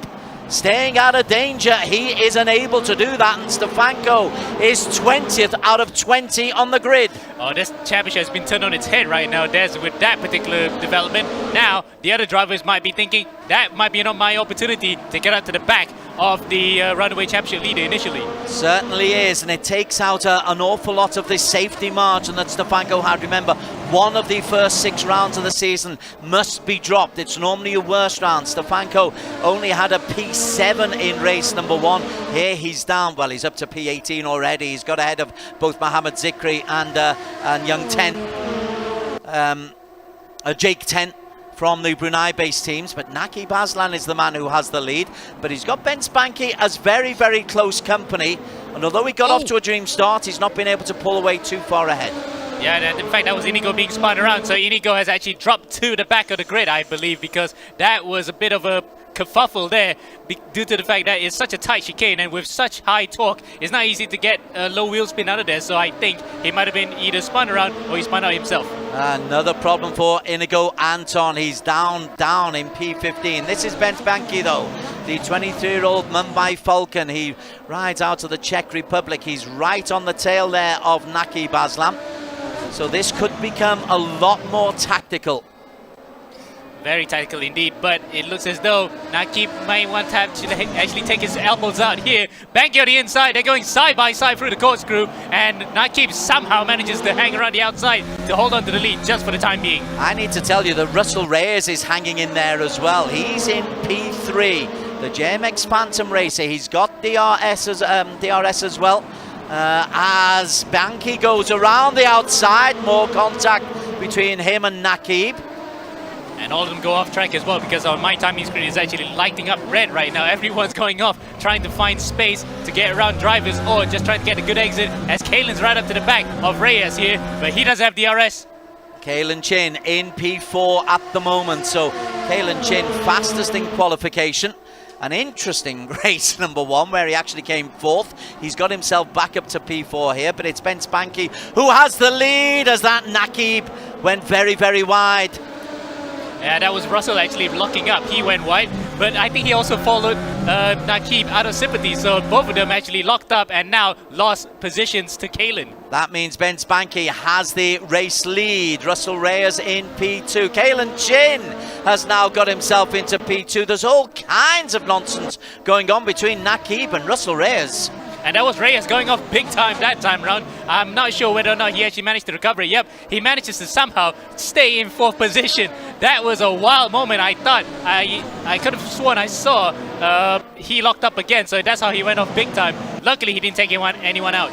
Staying out of danger, he is unable to do that, and Stefanko is 20th out of 20 on the grid. Oh, this championship has been turned on its head right now, Des, with that particular development. Now, the other drivers might be thinking, that might be not my opportunity to get out to the back of the runaway championship leader initially. Certainly is, and it takes out an awful lot of the safety margin that Stefanko had. Remember, one of the first 6 rounds of the season must be dropped. It's normally your worst round. Stefanko only had a P7 in race number 1. Here he's down, well, he's up to P18 already. He's got ahead of both Mohamed Zikri and Young Tent, Jake Tent from the Brunei-based teams, but Naki Baslan is the man who has the lead, but he's got Ben Spanky as very, very close company, and although he got off to a dream start, he's not been able to pull away too far ahead. Yeah, and in fact, that was Inigo being spun around, so Inigo has actually dropped to the back of the grid, I believe, because that was a bit of a kerfuffle there due to the fact that it's such a tight chicane, and with such high torque, it's not easy to get a low wheel spin out of there. So I think he might have been either spun around or he spun out himself. Another problem for Inigo Anton. He's down in P15. This is Ben Spanky though, the 23-year-old Mumbai Falcon. He rides out of the Czech Republic. He's right on the tail there of Naqib Aslam. So this could become a lot more tactical. Very tactical indeed, but it looks as though Naqib might want to actually take his elbows out here. Banky on the inside, they're going side by side through the corkscrew, and Naqib somehow manages to hang around the outside to hold on to the lead just for the time being. I need to tell you that Russell Reyes is hanging in there as well. He's in P3, the JMX Phantom racer. He's got DRS as well. As Banky goes around the outside, more contact between him and Naqib. And all of them go off track as well, because on my timing screen is actually lighting up red right now. Everyone's going off, trying to find space to get around drivers or just trying to get a good exit, as Kalen's right up to the back of Reyes here, but he doesn't have DRS. Kalen Chin in P4 at the moment, so Kalen Chin fastest in qualification. An interesting race, number one, where he actually came fourth. He's got himself back up to P4 here, but it's Ben Spanky who has the lead, as that Naqib went very, very wide. Yeah, that was Russell actually locking up. He went wide, but I think he also followed Naqib out of sympathy. So both of them actually locked up and now lost positions to Kalen. That means Ben Spanky has the race lead. Russell Reyes in P2. Kalen Chin has now got himself into P2. There's all kinds of nonsense going on between Naqib and Russell Reyes. And that was Reyes going off big time that time round. I'm not sure whether or not he actually managed to recover. Yep, he manages to somehow stay in fourth position. That was a wild moment. I thought, I could have sworn I saw he locked up again. So that's how he went off big time. Luckily, he didn't take anyone out.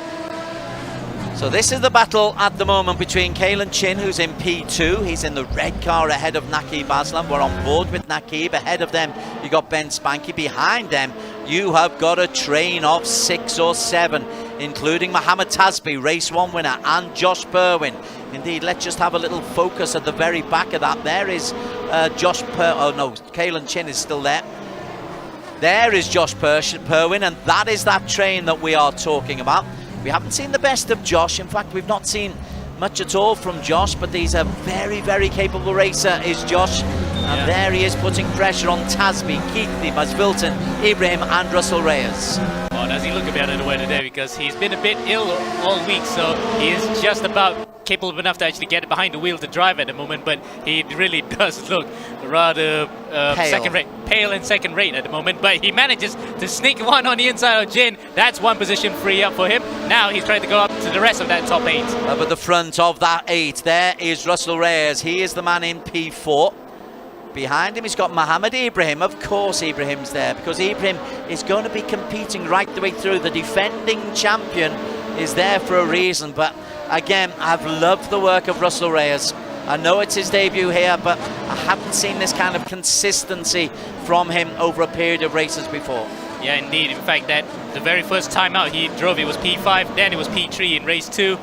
So this is the battle at the moment between Kalen Chin, who's in P2. He's in the red car ahead of Naqib Aslam. We're on board with Naqib. Ahead of them, you got Ben Spanky. Behind them, you have got a train of 6 or 7, including Mohammed Tasby, race 1 winner, and Josh Perwin. Indeed, let's just have a little focus at the very back of that. There is Kalen Chin is still there. There is Josh Perwin, and that is that train that we are talking about. We haven't seen the best of Josh. In fact, we've not seen much at all from Josh, but he's a very, very capable racer, is Josh. And there he is, putting pressure on Tasby, Keithley, Masvilton, Ibrahim and Russell Reyes. Oh, does he look a bit under the weather there, because he's been a bit ill all week, so he is just about capable enough to actually get behind the wheel to drive at the moment, but he really does look rather pale and second rate at the moment. But he manages to sneak one on the inside of Jin. That's one position free up for him. Now he's trying to go up to the rest of that top 8. Up at the front of that 8, there is Russell Reyes. He is the man in P4. Behind him, he's got Mohammed Ibrahim. Of course, Ibrahim's there, because Ibrahim is going to be competing right the way through. The defending champion is there for a reason. But again, I've loved the work of Russell Reyes. I know it's his debut here, but I haven't seen this kind of consistency from him over a period of races before. Yeah, indeed. In fact, that the very first time out he drove, it was P5, then it was P3 in race 2,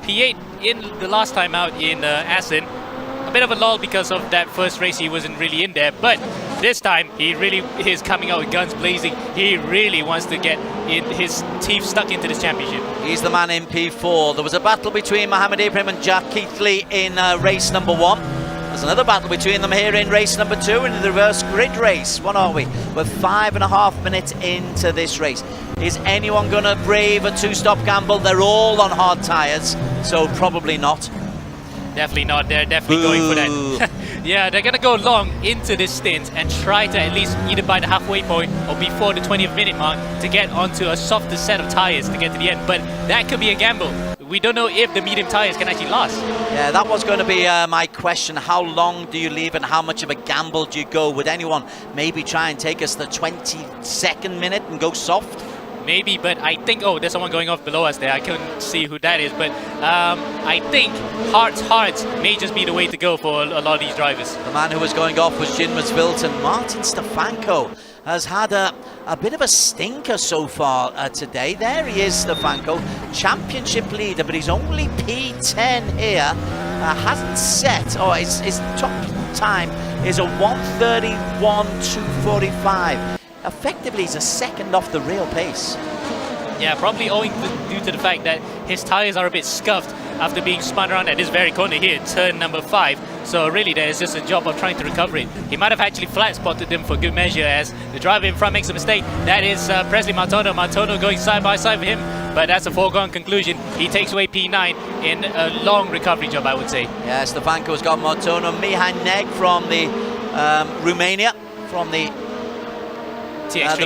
P8 in the last time out in Assen. A bit of a lull because of that first race, he wasn't really in there, but this time he really is coming out with guns blazing. He really wants to get his teeth stuck into this championship. He's the man in P4. There was a battle between Mohammed Ibrahim and Jack Keithley in race number 1. There's another battle between them here in race number 2 in the reverse grid race. What are we? We're 5.5 minutes into this race. Is anyone going to brave a 2-stop gamble? They're all on hard tyres, so probably not. Definitely not. They're definitely going for that. Yeah, they're going to go long into this stint and try to at least either by the halfway point or before the 20th minute mark to get onto a softer set of tyres to get to the end. But that could be a gamble. We don't know if the medium tyres can actually last. Yeah, that was going to be my question. How long do you leave and how much of a gamble do you go? Would anyone maybe try and take us the 22nd minute and go soft? Maybe, but I think, oh, there's someone going off below us there. I couldn't see who that is, but I think Hearts may just be the way to go for a lot of these drivers. The man who was going off was Jin Masvilton. Martin Stefanko has had a bit of a stinker so far today. There he is, Stefanko, championship leader, but he's only P10 here. Hasn't set, his top time is a 1:31.245. Effectively, he's a second off the real pace. Yeah, probably due to the fact that his tires are a bit scuffed after being spun around at this very corner here, turn number 5. So really there is just a job of trying to recover it. He might have actually flat spotted them for good measure as the driver in front makes a mistake. That is Presley Martono. Martono going side by side with him, but that's a foregone conclusion. He takes away P9 in a long recovery job, I would say. Yeah, Stefanko's got Martono. Mihai Neg from the Romania, from the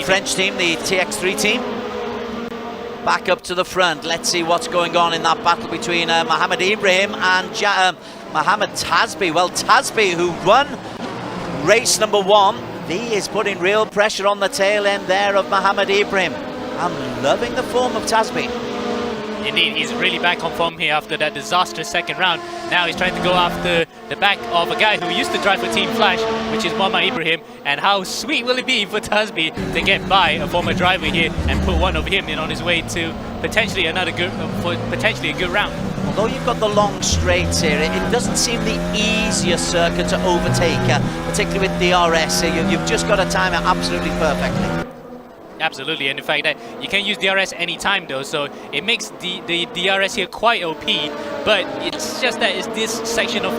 French team, the TX3 team. Back up to the front. Let's see what's going on in that battle between Mohamed Ibrahim and Mohamed Tasbi. Well, Tasbi, who won race number 1, he is putting real pressure on the tail end there of Mohamed Ibrahim. I'm loving the form of Tasbi. Indeed, he's really back on form here after that disastrous second round. Now he's trying to go after the back of a guy who used to drive for Team Flash, which is Mohamed Ibrahim. And how sweet will it be for Tasbi to get by a former driver here and put one of him in on his way to potentially another good, potentially a good round. Although you've got the long straights here, it doesn't seem the easiest circuit to overtake, particularly with DRS. You've just got to time it absolutely perfectly. Absolutely, and the fact that you can use DRS anytime though, so it makes the DRS here quite OP, but it's just that it's this section of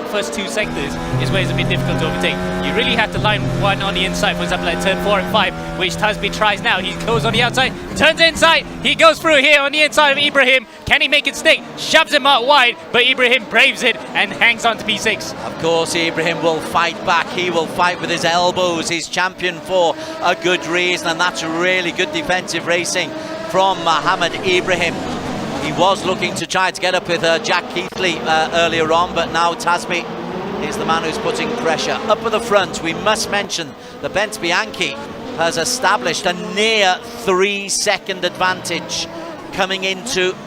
first 2 sectors is where it's a bit difficult to overtake. You really have to line one on the inside, for example, at turn 4 and 5, which Tasbi tries now. He goes on the outside, turns inside, he goes through here on the inside of Ibrahim. Can he make it stick? Shoves him out wide, but Ibrahim braves it and hangs on to P6. Of course, Ibrahim will fight back. He will fight with his elbows. He's champion for a good reason, and that's really good defensive racing from Mohamed Ibrahim. He was looking to try to get up with Jack Keithley earlier on, but now Tasbi is the man who's putting pressure. Up at the front, we must mention that Benz Bianchi has established a near 3-second advantage coming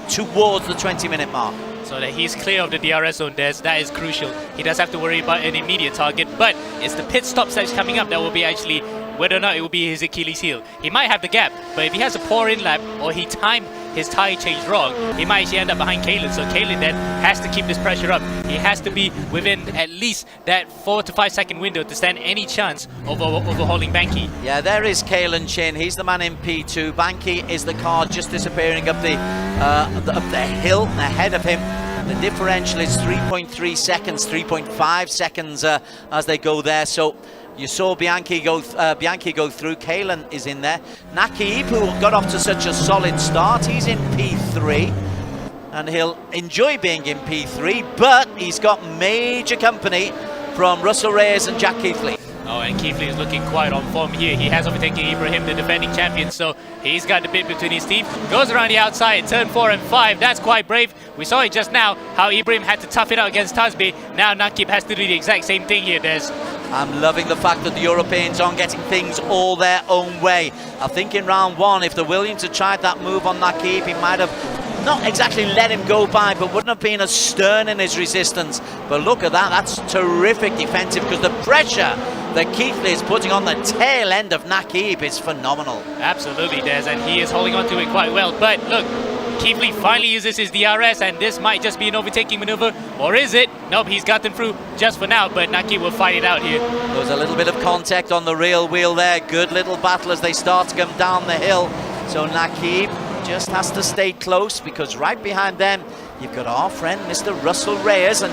towards the 20-minute mark. So that he's clear of the DRS zone, that is crucial. He does have to worry about an immediate target, but it's the pit stops that's coming up that will be actually whether or not it will be his Achilles heel. He might have the gap, but if he has a poor in lap or he timed his tire change wrong, he might actually end up behind Kalen. So Kalen then has to keep this pressure up. He has to be within at least that 4 to 5 second window to stand any chance of overhauling Banky. Yeah, there is Kalen Chin. He's the man in P2. Banky is the car just disappearing up the hill ahead of him. The differential is 3.3 seconds, 3.5 seconds as they go there. So you saw Bianchi go through. Kalen is in there. Nakib, who got off to such a solid start, he's in P3. And he'll enjoy being in P3, but he's got major company from Russell Reyes and Jack Keithley. Oh, and Keithley is looking quite on form here. He has overtaken Ibrahim, the defending champion, so he's got the bit between his teeth. Goes around the outside, turn 4 and 5. That's quite brave. We saw it just now, how Ibrahim had to tough it out against Tasbi. Now Nakib has to do the exact same thing here, Des. I'm loving the fact that the Europeans aren't getting things all their own way. I think in round 1, if the Williams had tried that move on Nakib, he might have not exactly let him go by, but wouldn't have been as stern in his resistance. But look at that, that's terrific defensive, because the pressure that Keithley is putting on the tail end of Nakib is phenomenal. Absolutely, Des, and he is holding on to it quite well. But look, Keithley finally uses his DRS, and this might just be an overtaking maneuver, or is it? Nope, he's gotten through just for now, but Nakib will fight it out here. There's a little bit of contact on the real wheel there. Good little battle as they start to come down the hill. So Nakib just has to stay close, because right behind them you've got our friend Mr. Russell Reyes, and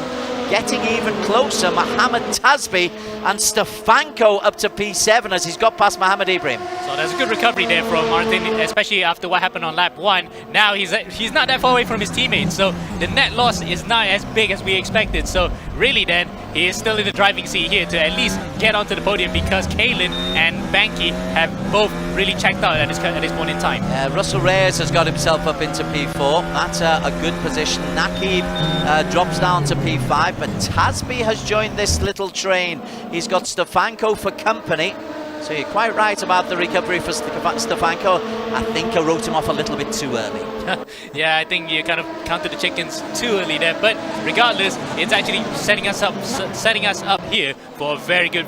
getting even closer, Mohamed Tasbi and Stefanko up to P7 as he's got past Mohamed Ibrahim. So there's a good recovery there from Martin, especially after what happened on lap 1. Now he's not that far away from his teammates, so the net loss is not as big as we expected. So really then, he is still in the driving seat here to at least get onto the podium, because Kalen and Banky have both really checked out at this point in time. Russell Reyes has got himself up into P4. That's a good position. Nakib drops down to P5, but Tasbi has joined this little train. He's got Stefanko for company. So you're quite right about the recovery for Stefanko. I think I wrote him off a little bit too early. Yeah, I think you kind of counted the chickens too early there. But regardless, it's actually setting us up here for a very good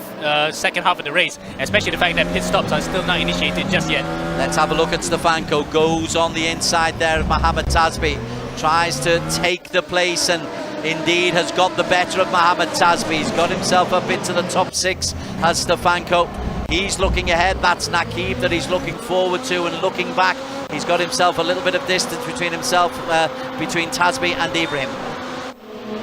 second half of the race, especially the fact that pit stops are still not initiated just yet. Let's have a look at Stefanko. Goes on the inside there of Mohamed Tasbi. Tries to take the place, and indeed has got the better of Mohamed Tasbi. He's got himself up into the top 6 as Stefanko. He's looking ahead. That's Nakib that he's looking forward to, and looking back, he's got himself a little bit of distance between Tasbi and Ibrahim.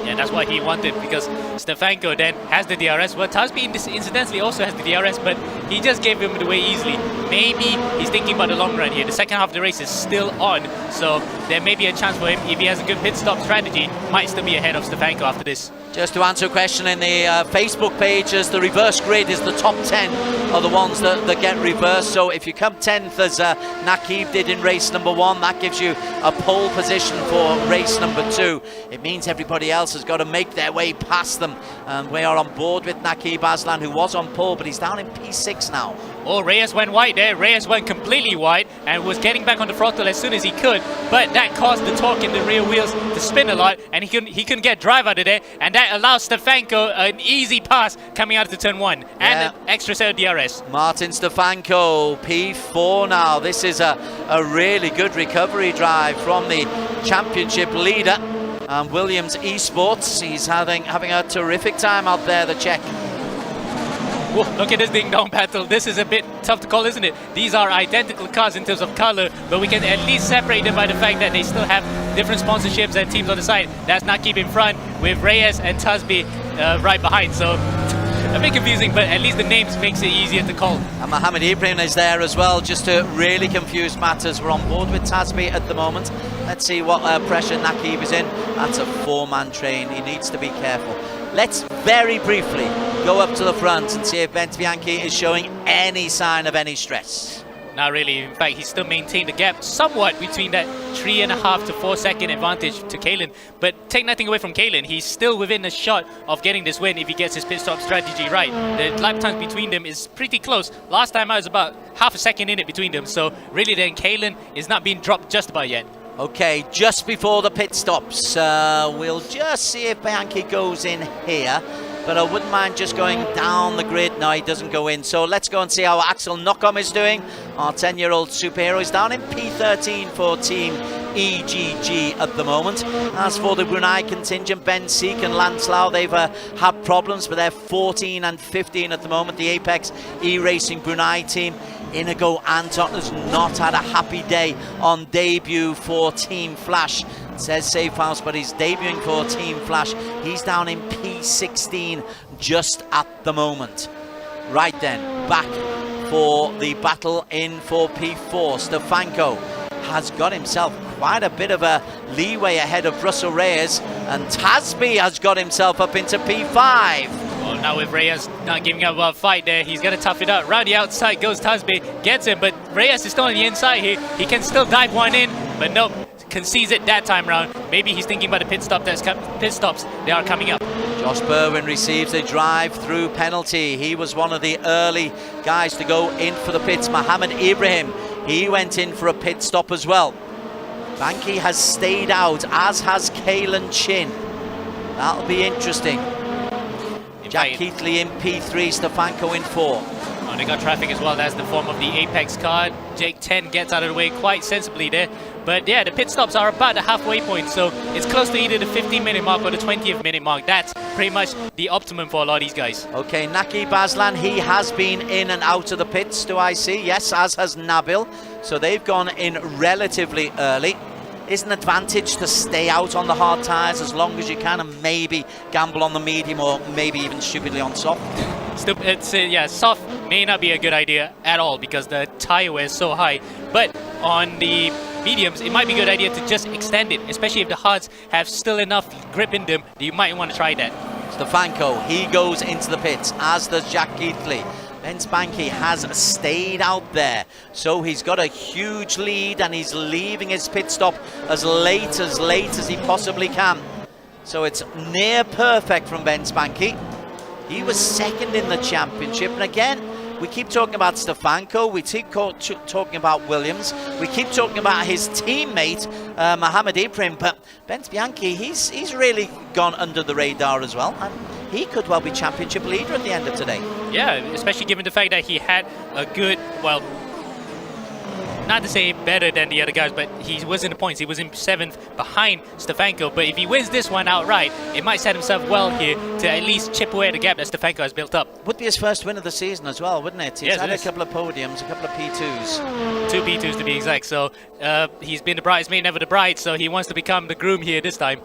Yeah, that's what he wanted, because Stefanko then has the DRS. Well, Tasbi incidentally also has the DRS, but he just gave him away easily. Maybe he's thinking about the long run here. The second half of the race is still on, so there may be a chance for him, if he has a good pit stop strategy, might still be ahead of Stefanko after this. Just to answer a question in the Facebook page, as the reverse grid is the top 10 are the ones that get reversed. So if you come 10th as Nakib did in race number 1, that gives you a pole position for race number 2. It means everybody else has got to make their way past them. And we are on board with Nakib Aslan, who was on pole, but he's down in P6 now. Oh, Reyes went wide there. Reyes went completely wide and was getting back on the throttle as soon as he could, but that caused the torque in the rear wheels to spin a lot, and he couldn't get drive out of there, and that allows Stefanko an easy pass coming out of the turn 1 and an extra set of DRS. Martin Stefanko, P4 now. This is a really good recovery drive from the championship leader, Williams Esports. He's having a terrific time out there, the Czech. Whoa, look at this ding dong battle. This is a bit tough to call, isn't it? These are identical cars in terms of color, but we can at least separate them by the fact that they still have different sponsorships and teams on the side. That's Nakib in front with Reyes and Tasbi right behind. So a bit confusing, but at least the names makes it easier to call. And Mohamed Ibrahim is there as well, just to really confuse matters. We're on board with Tasbi at the moment. Let's see what pressure Nakib is in. That's a 4-man train. He needs to be careful. Let's very briefly go up to the front and see if Bianchi is showing any sign of any stress. Not really. In fact, he's still maintained the gap somewhat between that 3.5 to 4 second advantage to Kalen. But take nothing away from Kalen, he's still within a shot of getting this win if he gets his pit stop strategy right. The lap times between them is pretty close. Last time I was about half a second in it between them. So really then Kalen is not being dropped just about yet. Okay, just before the pit stops, we'll just see if Bianchi goes in here, but I wouldn't mind just going down the grid. No, he doesn't go in, so let's go and see how Axel Nockom is doing. Our 10-year-old superhero is down in P13 for Team EGG at the moment. As for the Brunei contingent, Ben Seek and Lance Lau, they've had problems, but they're 14 and 15 at the moment. The Apex E-Racing Brunei team, Inigo Anton, has not had a happy day on debut for Team Flash. It says Safe House, but he's debuting for Team Flash. He's down in P16 just at the moment. Right then, back for the battle in for P4. Stefanko has got himself quite a bit of a leeway ahead of Russell Reyes, and Tasbi has got himself up into P5. Well, now with Reyes not giving up a fight there, he's going to tough it out. Round the outside goes Tasbi, gets him, but Reyes is still on the inside here. He can still dive one in, but nope, concedes it that time round. Maybe he's thinking about the pit stops. They are coming up. Josh Berwin receives a drive-through penalty. He was one of the early guys to go in for the pits. Mohamed Ibrahim, he went in for a pit stop as well. Banky has stayed out, as has Kalen Chin. That'll be interesting. Jack Keithley in P3, Stefanko in 4. Oh, they got traffic as well. That's the form of the Apex card. Jake 10 gets out of the way quite sensibly there. But yeah, the pit stops are about the halfway point, so it's close to either the 15-minute mark or the 20th minute mark. That's pretty much the optimum for a lot of these guys. Okay, Nakib Aslan, he has been in and out of the pits, do I see? Yes, as has Nabil. So they've gone in relatively early. It's an advantage to stay out on the hard tyres as long as you can, and maybe gamble on the medium, or maybe even stupidly on soft. Yeah, soft may not be a good idea at all because the tyre wear is so high. But on the mediums, it might be a good idea to just extend it, especially if the hards have still enough grip in them that you might want to try that. Stefanko, he goes into the pits, as does Jack Keithley. Ben Spanky has stayed out there, so he's got a huge lead, and he's leaving his pit stop as late as he possibly can. So it's near perfect from Ben Spanky. He was second in the championship, and again, we keep talking about Stefanko, we keep talking about Williams, we keep talking about his teammate Mohamed Ibrahim, but Ben Bianchi, he's really gone under the radar as well, and he could well be championship leader at the end of today. Yeah, especially given the fact that he had a good, well, not to say better than the other guys, but he was in the points. He was in 7th behind Stefanko. But if he wins this one outright, it might set himself well here to at least chip away at the gap that Stefanko has built up. Would be his first win of the season as well, wouldn't it? He's had a couple of podiums, a couple of P2s. 2 P2s to be exact. So he's been the bridesmaid, never the bride. So he wants to become the groom here this time.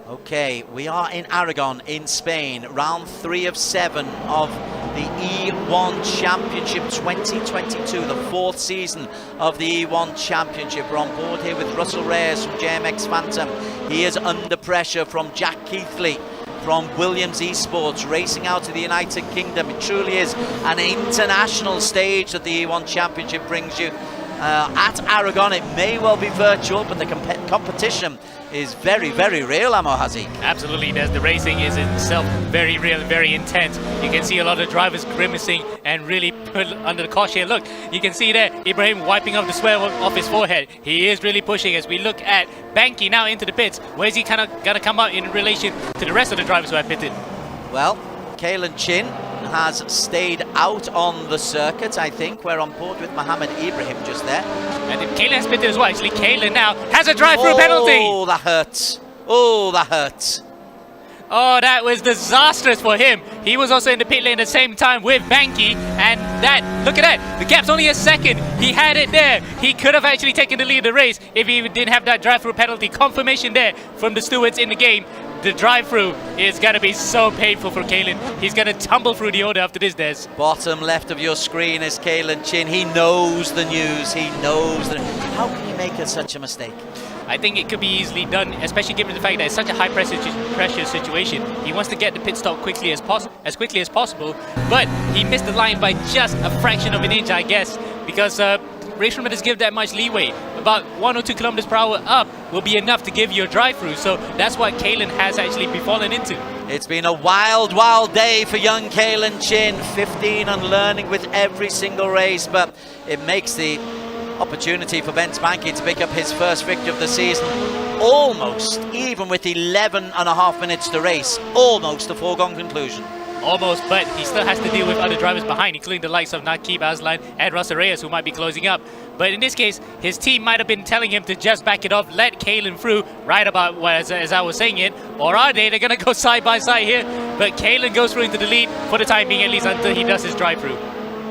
Okay, we are in Aragon in Spain, round 3 of 7 of the E1 Championship 2022, the 4th season of the E1 Championship. We're on board here with Russell Reyes from JMX Phantom. He is under pressure from Jack Keithley from Williams Esports, racing out to the United Kingdom. It truly is an international stage that the E1 Championship brings you. At Aragon, it may well be virtual, but the competition is very, very real, Amo Hazi. Absolutely, the racing is itself very real and very intense. You can see a lot of drivers grimacing and really put under the cosh here. Look, you can see there, Ibrahim wiping off the sweat off his forehead. He is really pushing as we look at Banky now into the pits. Where's he kind of going to come out in relation to the rest of the drivers who have pitted? Well, Kalen Chin has stayed out on the circuit, I think. We're on board with Mohammed Ibrahim just there. And Kalen has pitted as well. Actually, Kalen now has a drive-through penalty. Oh, that hurts. Oh, that hurts. Oh, that was disastrous for him. He was also in the pit lane at the same time with Banky, and that, look at that, the gap's only a second. He had it there. He could have actually taken the lead of the race if he didn't have that drive-through penalty. Confirmation there from the stewards in the game. The drive-through is going to be so painful for Kalen. He's going to tumble through the order after this, Des. Bottom left of your screen is Kalen Chin. He knows the news. He knows the... How can you make such a mistake? I think it could be easily done, especially given the fact that it's such a high pressure situation. He wants to get the pit stop quickly as possible, but he missed the line by just a fraction of an inch, I guess, because RaceRoom doesn't give that much leeway. About 1 or 2 kilometers per hour up will be enough to give you a drive-through, so that's what Kalen has actually befallen into. It's been a wild, wild day for young Kalen Chin. 15 and learning with every single race, but it makes the opportunity for Ben Spanky to pick up his first victory of the season almost, even with 11.5 minutes to race, almost a foregone conclusion. Almost, but he still has to deal with other drivers behind, including the likes of Nakib Aslan and Russell Reyes, who might be closing up. But in this case, his team might have been telling him to just back it off, let Kalen through, right about as I was saying it. Or are they? They're going to go side by side here. But Kalen goes through into the lead for the time being, at least until he does his drive-through.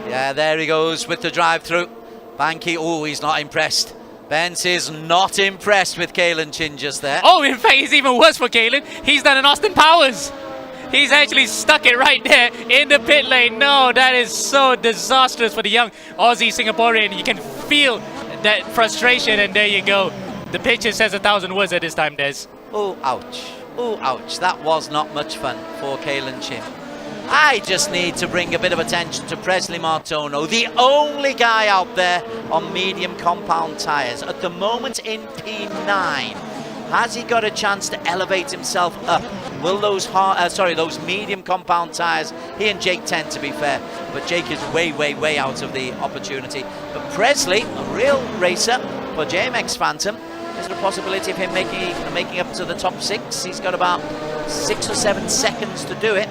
Yeah, there he goes with the drive-through. Banky, oh, he's not impressed. Benz is not impressed with Kalen Chin just there. Oh, in fact, it's even worse for Kalen. He's done an Austin Powers. He's actually stuck it right there in the pit lane. No, that is so disastrous for the young Aussie Singaporean. You can feel that frustration, and there you go. The picture says 1,000 words at this time, Des. Oh, ouch. Oh, ouch. That was not much fun for Kalen Chin. I just need to bring a bit of attention to Presley Martono, the only guy out there on medium compound tyres. At the moment in P9, has he got a chance to elevate himself up? Will those those medium compound tyres, he and Jake tend to be fair, but Jake is way, way, way out of the opportunity. But Presley, a real racer for JMX Phantom, is there a possibility of him making up to the top 6? He's got about 6 or 7 seconds to do it.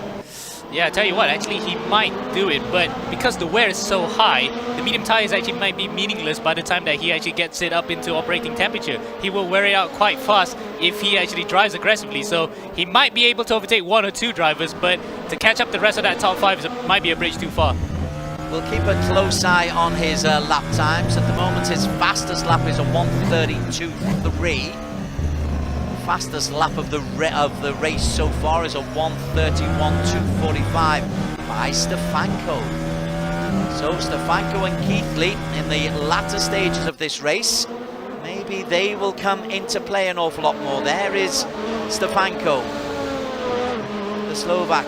Yeah, I tell you what, actually he might do it, but because the wear is so high, the medium tires actually might be meaningless by the time that he actually gets it up into operating temperature. He will wear it out quite fast if he actually drives aggressively, so he might be able to overtake 1 or 2 drivers, but to catch up the rest of that top 5 might be a bridge too far. We'll keep a close eye on his lap times. At the moment, his fastest lap is a 1:32.3. Fastest lap of the race so far is a 1:31.245 by Stefanko. So Stefanko and Keithley in the latter stages of this race, maybe they will come into play an awful lot more. There is Stefanko, the Slovak,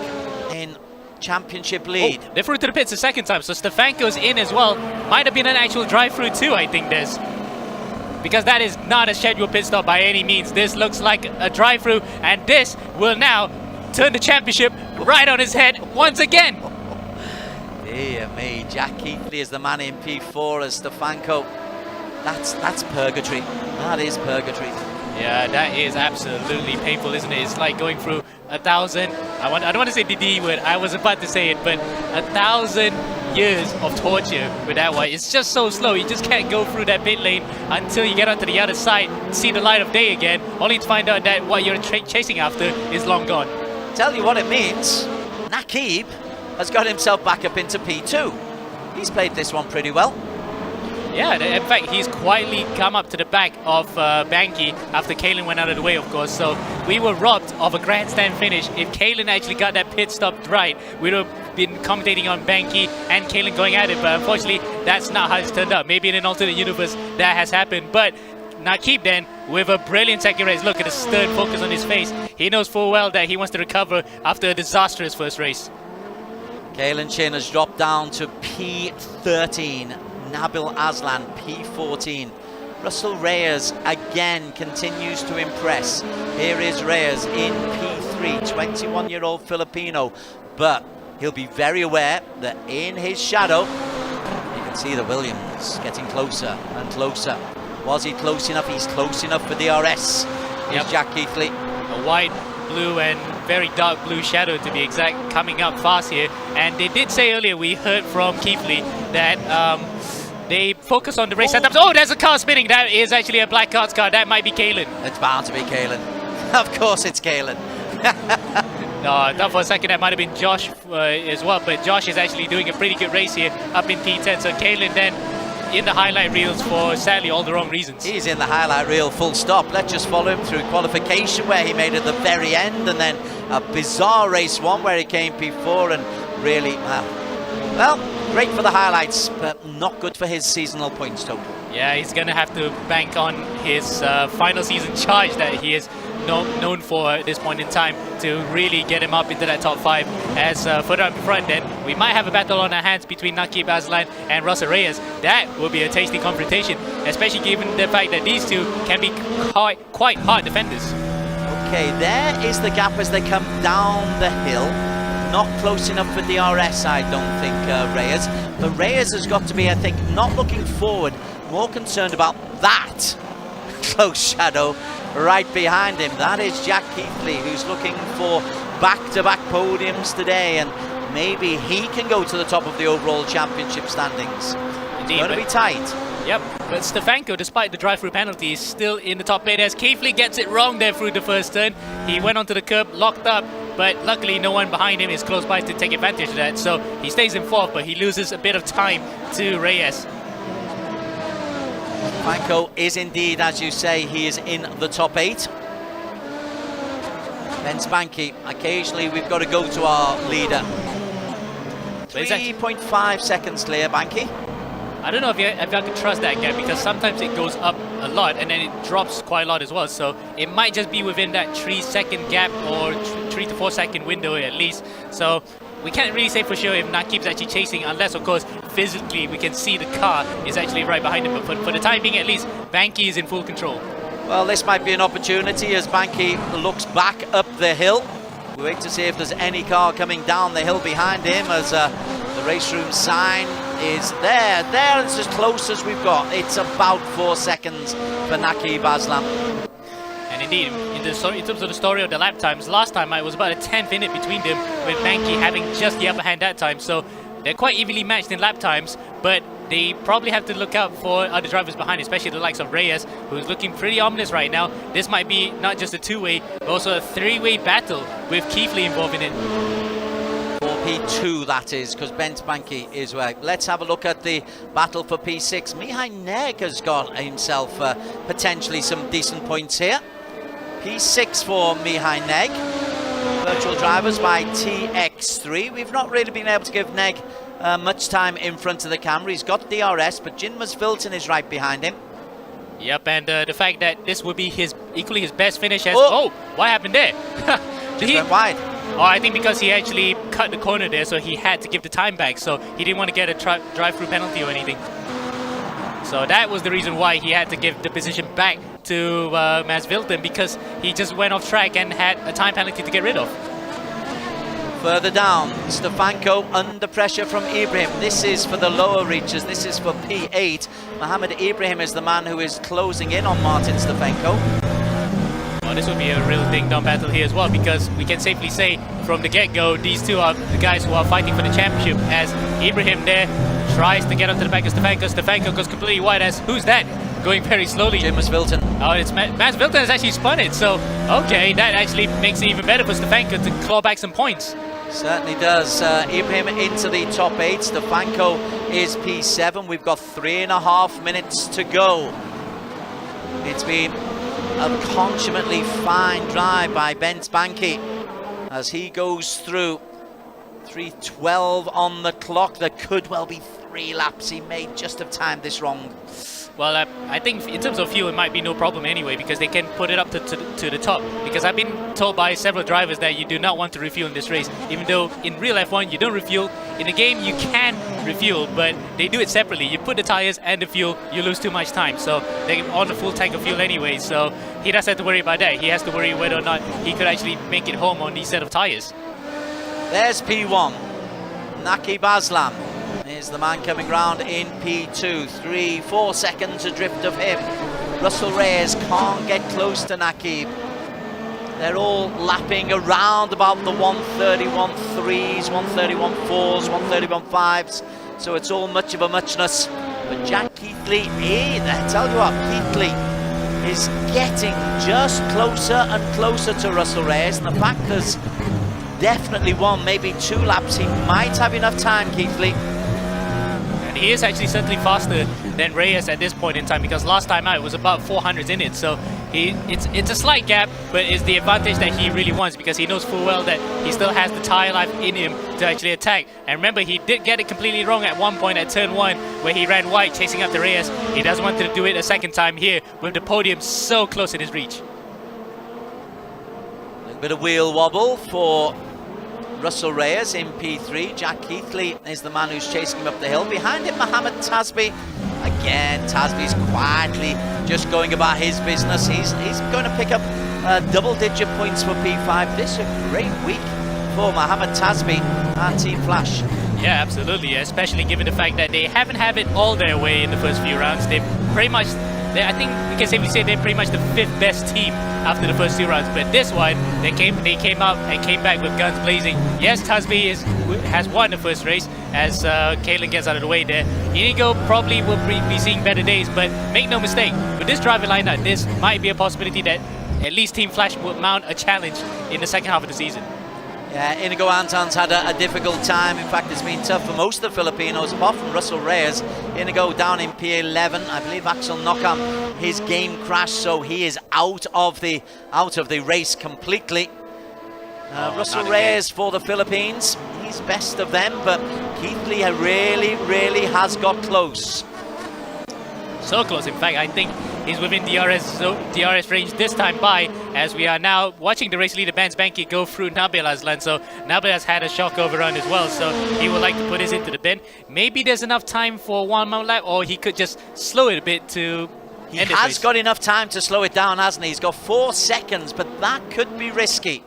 in championship lead. Oh, they're through to the pits a second time, so Stefanko's in as well. Might have been an actual drive-through too, I think, Des. Because that is not a scheduled pit stop by any means. This looks like a drive-through, and this will now turn the championship right on his head once again. Dear me, Jack Keithley is the man in P4 as Stefanko. That's purgatory. That is purgatory. Yeah, that is absolutely painful, isn't it? It's like going through 1,000. I don't want to say the D word. I was about to say it, but 1,000 years of torture with that one. It's just so slow. You just can't go through that pit lane until you get onto the other side, see the light of day again, only to find out that what you're chasing after is long gone. Tell you what it means, Nakib has got himself back up into P2. He's played this one pretty well. Yeah, in fact, he's quietly come up to the back of Banky after Kalen went out of the way, of course. So we were robbed of a grandstand finish. If Kalen actually got that pit stop right, we would have been commentating on Banky and Kalen going at it. But unfortunately, that's not how it's turned out. Maybe in an alternate universe that has happened. But Nakib then, with a brilliant second race, look at the stern focus on his face. He knows full well that he wants to recover after a disastrous first race. Kalen Chin has dropped down to P13. Nabil Aslan, P14. Russell Reyes again continues to impress. Here is Reyes in P3, 21-year-old Filipino. But he'll be very aware that in his shadow, you can see the Williams getting closer and closer. Was he close enough? He's close enough for DRS. Here's Jack Keithley. A white, blue and very dark blue shadow to be exact, coming up fast here. And they did say earlier, we heard from Keithley, that they focus on the race setups. Oh, there's a car spinning. That is actually a black cards car. That might be Kalen. It's bound to be Kalen. Of course it's Kalen. No, I thought for a second that might have been Josh as well, but Josh is actually doing a pretty good race here up in P10. So Kalen then in the highlight reels for sadly all the wrong reasons. He's in the highlight reel full stop. Let's just follow him through qualification where he made it at the very end, and then a bizarre race one where he came P4 and really, well, great for the highlights, but not good for his seasonal points total. Yeah, he's going to have to bank on his final season charge that he is known for at this point in time to really get him up into that top 5. As further up in front then, we might have a battle on our hands between Nakib Aslan and Russell Reyes. That will be a tasty confrontation, especially given the fact that these two can be quite hard defenders. Okay, there is the gap as they come down the hill. Not close enough for DRS, I don't think, Reyes. But Reyes has got to be, I think, not looking forward, more concerned about that close shadow right behind him. That is Jack Keithley, who's looking for back-to-back podiums today, and maybe he can go to the top of the overall championship standings. Indeed, it's going to be tight. Yep, but Stefanko, despite the drive-through penalty, is still in the top 8 as Keithley gets it wrong there through the first turn. He went onto the curb, locked up, but luckily no one behind him is close by to take advantage of that. So he stays in 4th, but he loses a bit of time to Reyes. Stefanko is indeed, as you say, he is in the top 8. Ben Spanky, occasionally we've got to go to our leader. 3.5 seconds clear, Banky. I don't know if I can trust that gap, because sometimes it goes up a lot and then it drops quite a lot as well. So it might just be within that 3-second gap or 3 to 4 second window at least. So we can't really say for sure if Nakib's actually chasing, unless of course physically we can see the car is actually right behind him. But for the time being at least, Banky is in full control. Well, this might be an opportunity as Banky looks back up the hill. We wait to see if there's any car coming down the hill behind him as the RaceRoom sign is there. There, it's as close as we've got. It's about 4 seconds for Nakib Aslan. And indeed, in terms of the story of the lap times, last time it was about a 10th minute between them, with Banky having just the upper hand that time. So they're quite evenly matched in lap times, but they probably have to look out for other drivers behind, especially the likes of Reyes, who's looking pretty ominous right now. This might be not just a 2-way, but also a 3-way battle with Keithley involved in it. For P2, that is, because Ben Spanky is where. Let's have a look at the battle for P6. Mihai Neg has got himself potentially some decent points here. P6 for Mihai Neg. Virtual drivers by TX3. We've not really been able to give Neg much time in front of the camera. He's got DRS, but Jinmas Vilton is right behind him. Yep, and the fact that this would be equally his best finish as... Oh, what happened there? Just went wide. Oh, I think because he actually cut the corner there, so he had to give the time back, so he didn't want to get a drive-through penalty or anything. So that was the reason why he had to give the position back to Maz Vilton, because he just went off track and had a time penalty to get rid of. Further down, Stefanko under pressure from Ibrahim. This is for the lower reaches. This is for P8. Mohamed Ibrahim is the man who is closing in on Martin Stefanko. Well, this will be a real ding-dong battle here as well, because we can safely say from the get-go, these two are the guys who are fighting for the championship, as Ibrahim there tries to get onto the back of Stefanko. Stefanko goes completely wide as, who's that? Going very slowly. James Wilton. Oh, it's Mats Wilton has actually spun it, so okay, that actually makes it even better for Stefanko to claw back some points. Certainly does. Ibrahim into the top 8. Stefanko is P7. We've got 3.5 minutes to go. It's been a consummately fine drive by Ben Spanky as he goes through. 3:12 on the clock. There could well be 3 laps. He may just have timed this wrong. Well, I think in terms of fuel, it might be no problem anyway, because they can put it up to the top. Because I've been told by several drivers that you do not want to refuel in this race, even though in real F1 you don't refuel. In the game you can refuel, but they do it separately. You put the tires and the fuel, you lose too much time. So they're on a full tank of fuel anyway, so he doesn't have to worry about that. He has to worry whether or not he could actually make it home on these set of tires. There's P1. Naki Baslam is the man coming round in P2. 3-4 seconds adrift of him. Russell Reyes can't get close to Naki. They're all lapping around about the 131 3s, 131 4s, 131 5s. So it's all much of a muchness. But Jack Keithley, I tell you what, Keithley is getting just closer and closer to Russell Reyes. And the fact there's definitely 1, maybe 2 laps, he might have enough time, Keithley. And he is actually certainly faster than Reyes at this point in time, because last time out it was about 400s in it, so it's a slight gap, but it's the advantage that he really wants, because he knows full well that he still has the tire life in him to actually attack. And remember, he did get it completely wrong at one point at turn 1 where he ran wide chasing after Reyes. He doesn't want to do it a second time here with the podium so close in his reach. A little bit of wheel wobble for Russell Reyes in P3. Jack Keithley is the man who's chasing him up the hill. Behind him, Mohammed Tasby. Again, Tasby's quietly just going about his business. He's going to pick up double-digit points for P5. This is a great week for Mohammed Tasby and Team Flash. Yeah, absolutely, especially given the fact that they haven't had it all their way in the first few rounds. They've pretty much, I think we can safely say they're pretty much the 5th best team after the first 2 rounds. But this one, they came out and came back with guns blazing. Yes, Tasby has won the first race as Kalen gets out of the way there. Inigo probably will be seeing better days, but make no mistake, with this driver lineup, this might be a possibility that at least Team Flash will mount a challenge in the second half of the season. Yeah, Inigo Anton's had a difficult time. In fact, it's been tough for most of the Filipinos, apart from Russell Reyes. Inigo down in P11. I believe Axel Nokam, his game crashed, so he is out of the race completely. Russell Reyes for the Philippines. He's best of them, but Keithley really has got close. So close, in fact, I think he's within DRS range this time by, as we are now watching the race leader Ben Spanky go through Nabil Aslan. So Nabil has had a shock overrun as well, so he would like to put his into the bin. Maybe there's enough time for 1 more lap, or he could just slow it a bit to He end this has race. got enough time to slow it down, hasn't he? He's got 4 seconds, but that could be risky.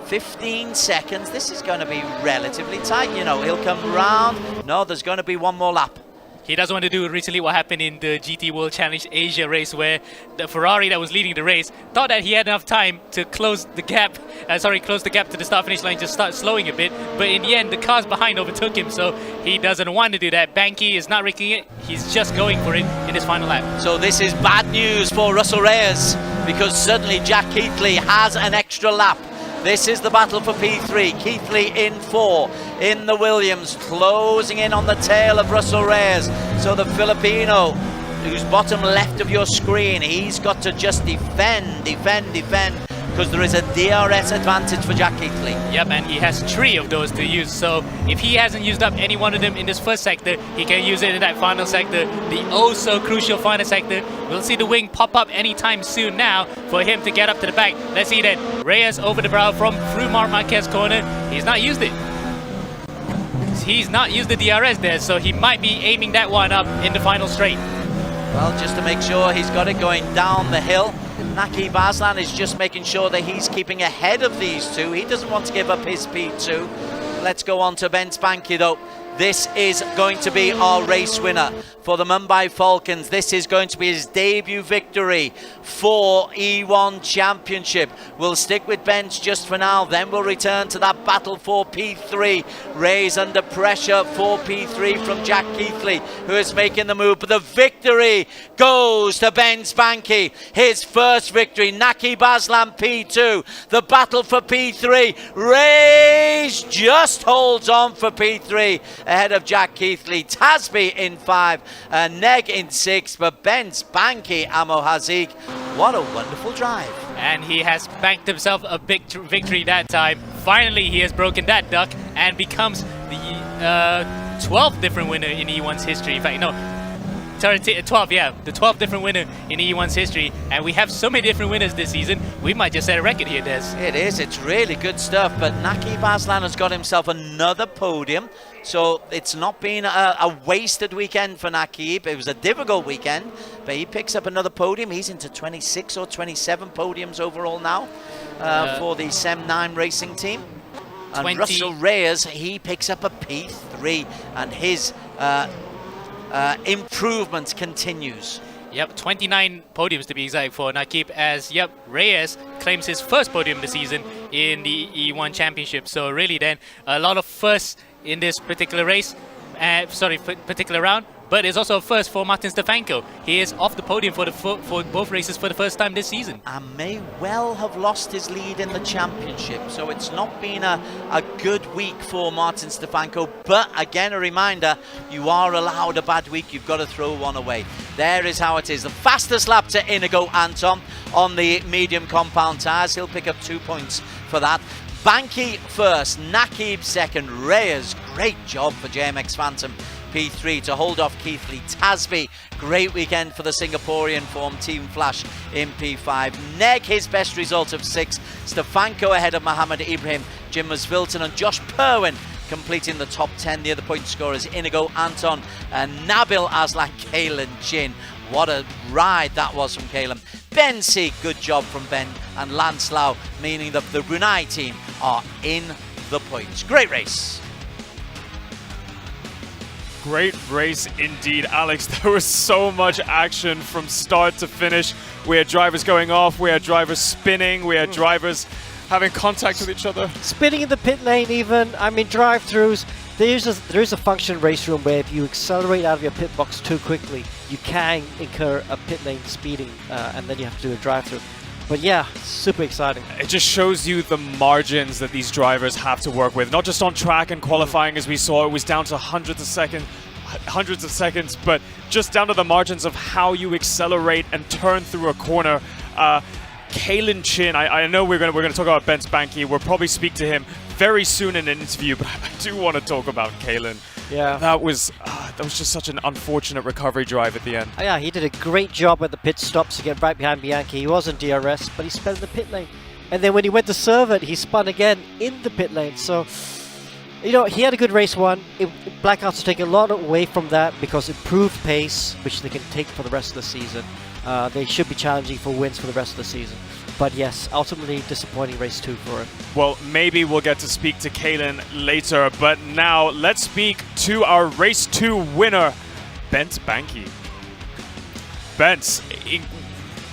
15 seconds, this is going to be relatively tight, you know. He'll come round. No, there's going to be 1 more lap. He doesn't want to do recently what happened in the GT World Challenge Asia race, where the Ferrari that was leading the race thought that he had enough time to close the gap to the start-finish line, just start slowing a bit, but in the end the cars behind overtook him, so he doesn't want to do that. Banky is not risking it, he's just going for it in his final lap. So this is bad news for Russell Reyes, because suddenly Jack Keithley has an extra lap. This is the battle for P3. Keithley in 4 in the Williams, closing in on the tail of Russell Reyes. So the Filipino, who's bottom left of your screen, he's got to just defend, because there is a DRS advantage for Jack Keithley. Yep, and he has 3 of those to use, so if he hasn't used up any one of them in this first sector, he can use it in that final sector, the oh-so-crucial final sector. We'll see the wing pop up anytime soon now for him to get up to the back. Let's see then. Reyes over the brow through Marc Marquez corner. He's not used it. He's not used the DRS there, so he might be aiming that one up in the final straight. Well, just to make sure he's got it going down the hill. Naki Baslan is just making sure that he's keeping ahead of these two. He doesn't want to give up his P2. Let's go on to Ben Spanky though. This is going to be our race winner for the Mumbai Falcons. This is going to be his debut victory for E1 Championship. We'll stick with Bench just for now, then we'll return to that battle for P3. Ray's under pressure for P3 from Jack Keithley, who is making the move, but the victory goes to Ben Spanky. His first victory. Naki Baslan P2. The battle for P3. Ray's just holds on for P3 ahead of Jack Keithley. Tasby in 5 and Neg in 6, but Ben Spanky Amo Hazik, what a wonderful drive. And he has banked himself a big victory that time. Finally, he has broken that duck and becomes the 12th different winner in E1's history. In fact, no, sorry, 12, yeah, the 12th different winner in E1's history. And we have so many different winners this season, we might just set a record here, Des. It is, it's really good stuff, but Naki Baslan has got himself another podium. So it's not been a wasted weekend for Naqib. It was a difficult weekend, but he picks up another podium. He's into 26 or 27 podiums overall now for the SEM 9 racing team. And Russell Reyes, he picks up a P3, and his improvement continues. Yep, 29 podiums to be exact for Naqib, as Reyes claims his first podium this season in the E1 Championship. So really then, a lot of firsts in this particular race, particular round, but it's also a first for Martin Stefanko. He is off the podium for both races for the first time this season. And may well have lost his lead in the championship, so it's not been a good week for Martin Stefanko. But again, a reminder, you are allowed a bad week, you've got to throw one away. There is how it is. The fastest lap to Inigo Anton on the medium compound tyres. He'll pick up 2 points for that. Banky first, Naqib second, Reyes, great job for JMX Phantom P3 to hold off Keithley. Tasby, great weekend for the Singaporean form Team Flash in P5. Neg, his best result of 6. Stefanko ahead of Mohammed Ibrahim, Jim Masvilton and Josh Perwin completing the top 10. The other point scorers, Inigo Anton and Nabil Aslan, Kalen Chin. What a ride that was from Kalen. Ben C, good job from Ben, and Lance Lau, meaning that the Brunei team are in the points. Great race. Great race indeed, Alex. There was so much action from start to finish. We had drivers going off, we had drivers spinning, we had drivers having contact with each other. Spinning in the pit lane even. I mean, drive-throughs. There is a function in RaceRoom where if you accelerate out of your pit box too quickly, you can incur a pit lane speeding, and then you have to do a drive-through. But yeah, super exciting. It just shows you the margins that these drivers have to work with. Not just on track and qualifying, as we saw, it was down to hundreds of seconds, but just down to the margins of how you accelerate and turn through a corner. Kalen Chin, I know we're gonna talk about Ben Spanky. We'll probably speak to him very soon in an interview, but I do want to talk about Kalen. Yeah, that was just such an unfortunate recovery drive at the end. Oh, yeah, he did a great job at the pit stops to get right behind Bianchi. He was in DRS, but he spun in the pit lane, and then when he went to serve it, he spun again in the pit lane. So, you know, he had a good race one. Blackouts will take a lot away from that because improved pace, which they can take for the rest of the season. They should be challenging for wins for the rest of the season. But yes, ultimately disappointing race 2 for him. Well, maybe we'll get to speak to Kalen later, but now let's speak to our race 2 winner, Bent Banky. Bent,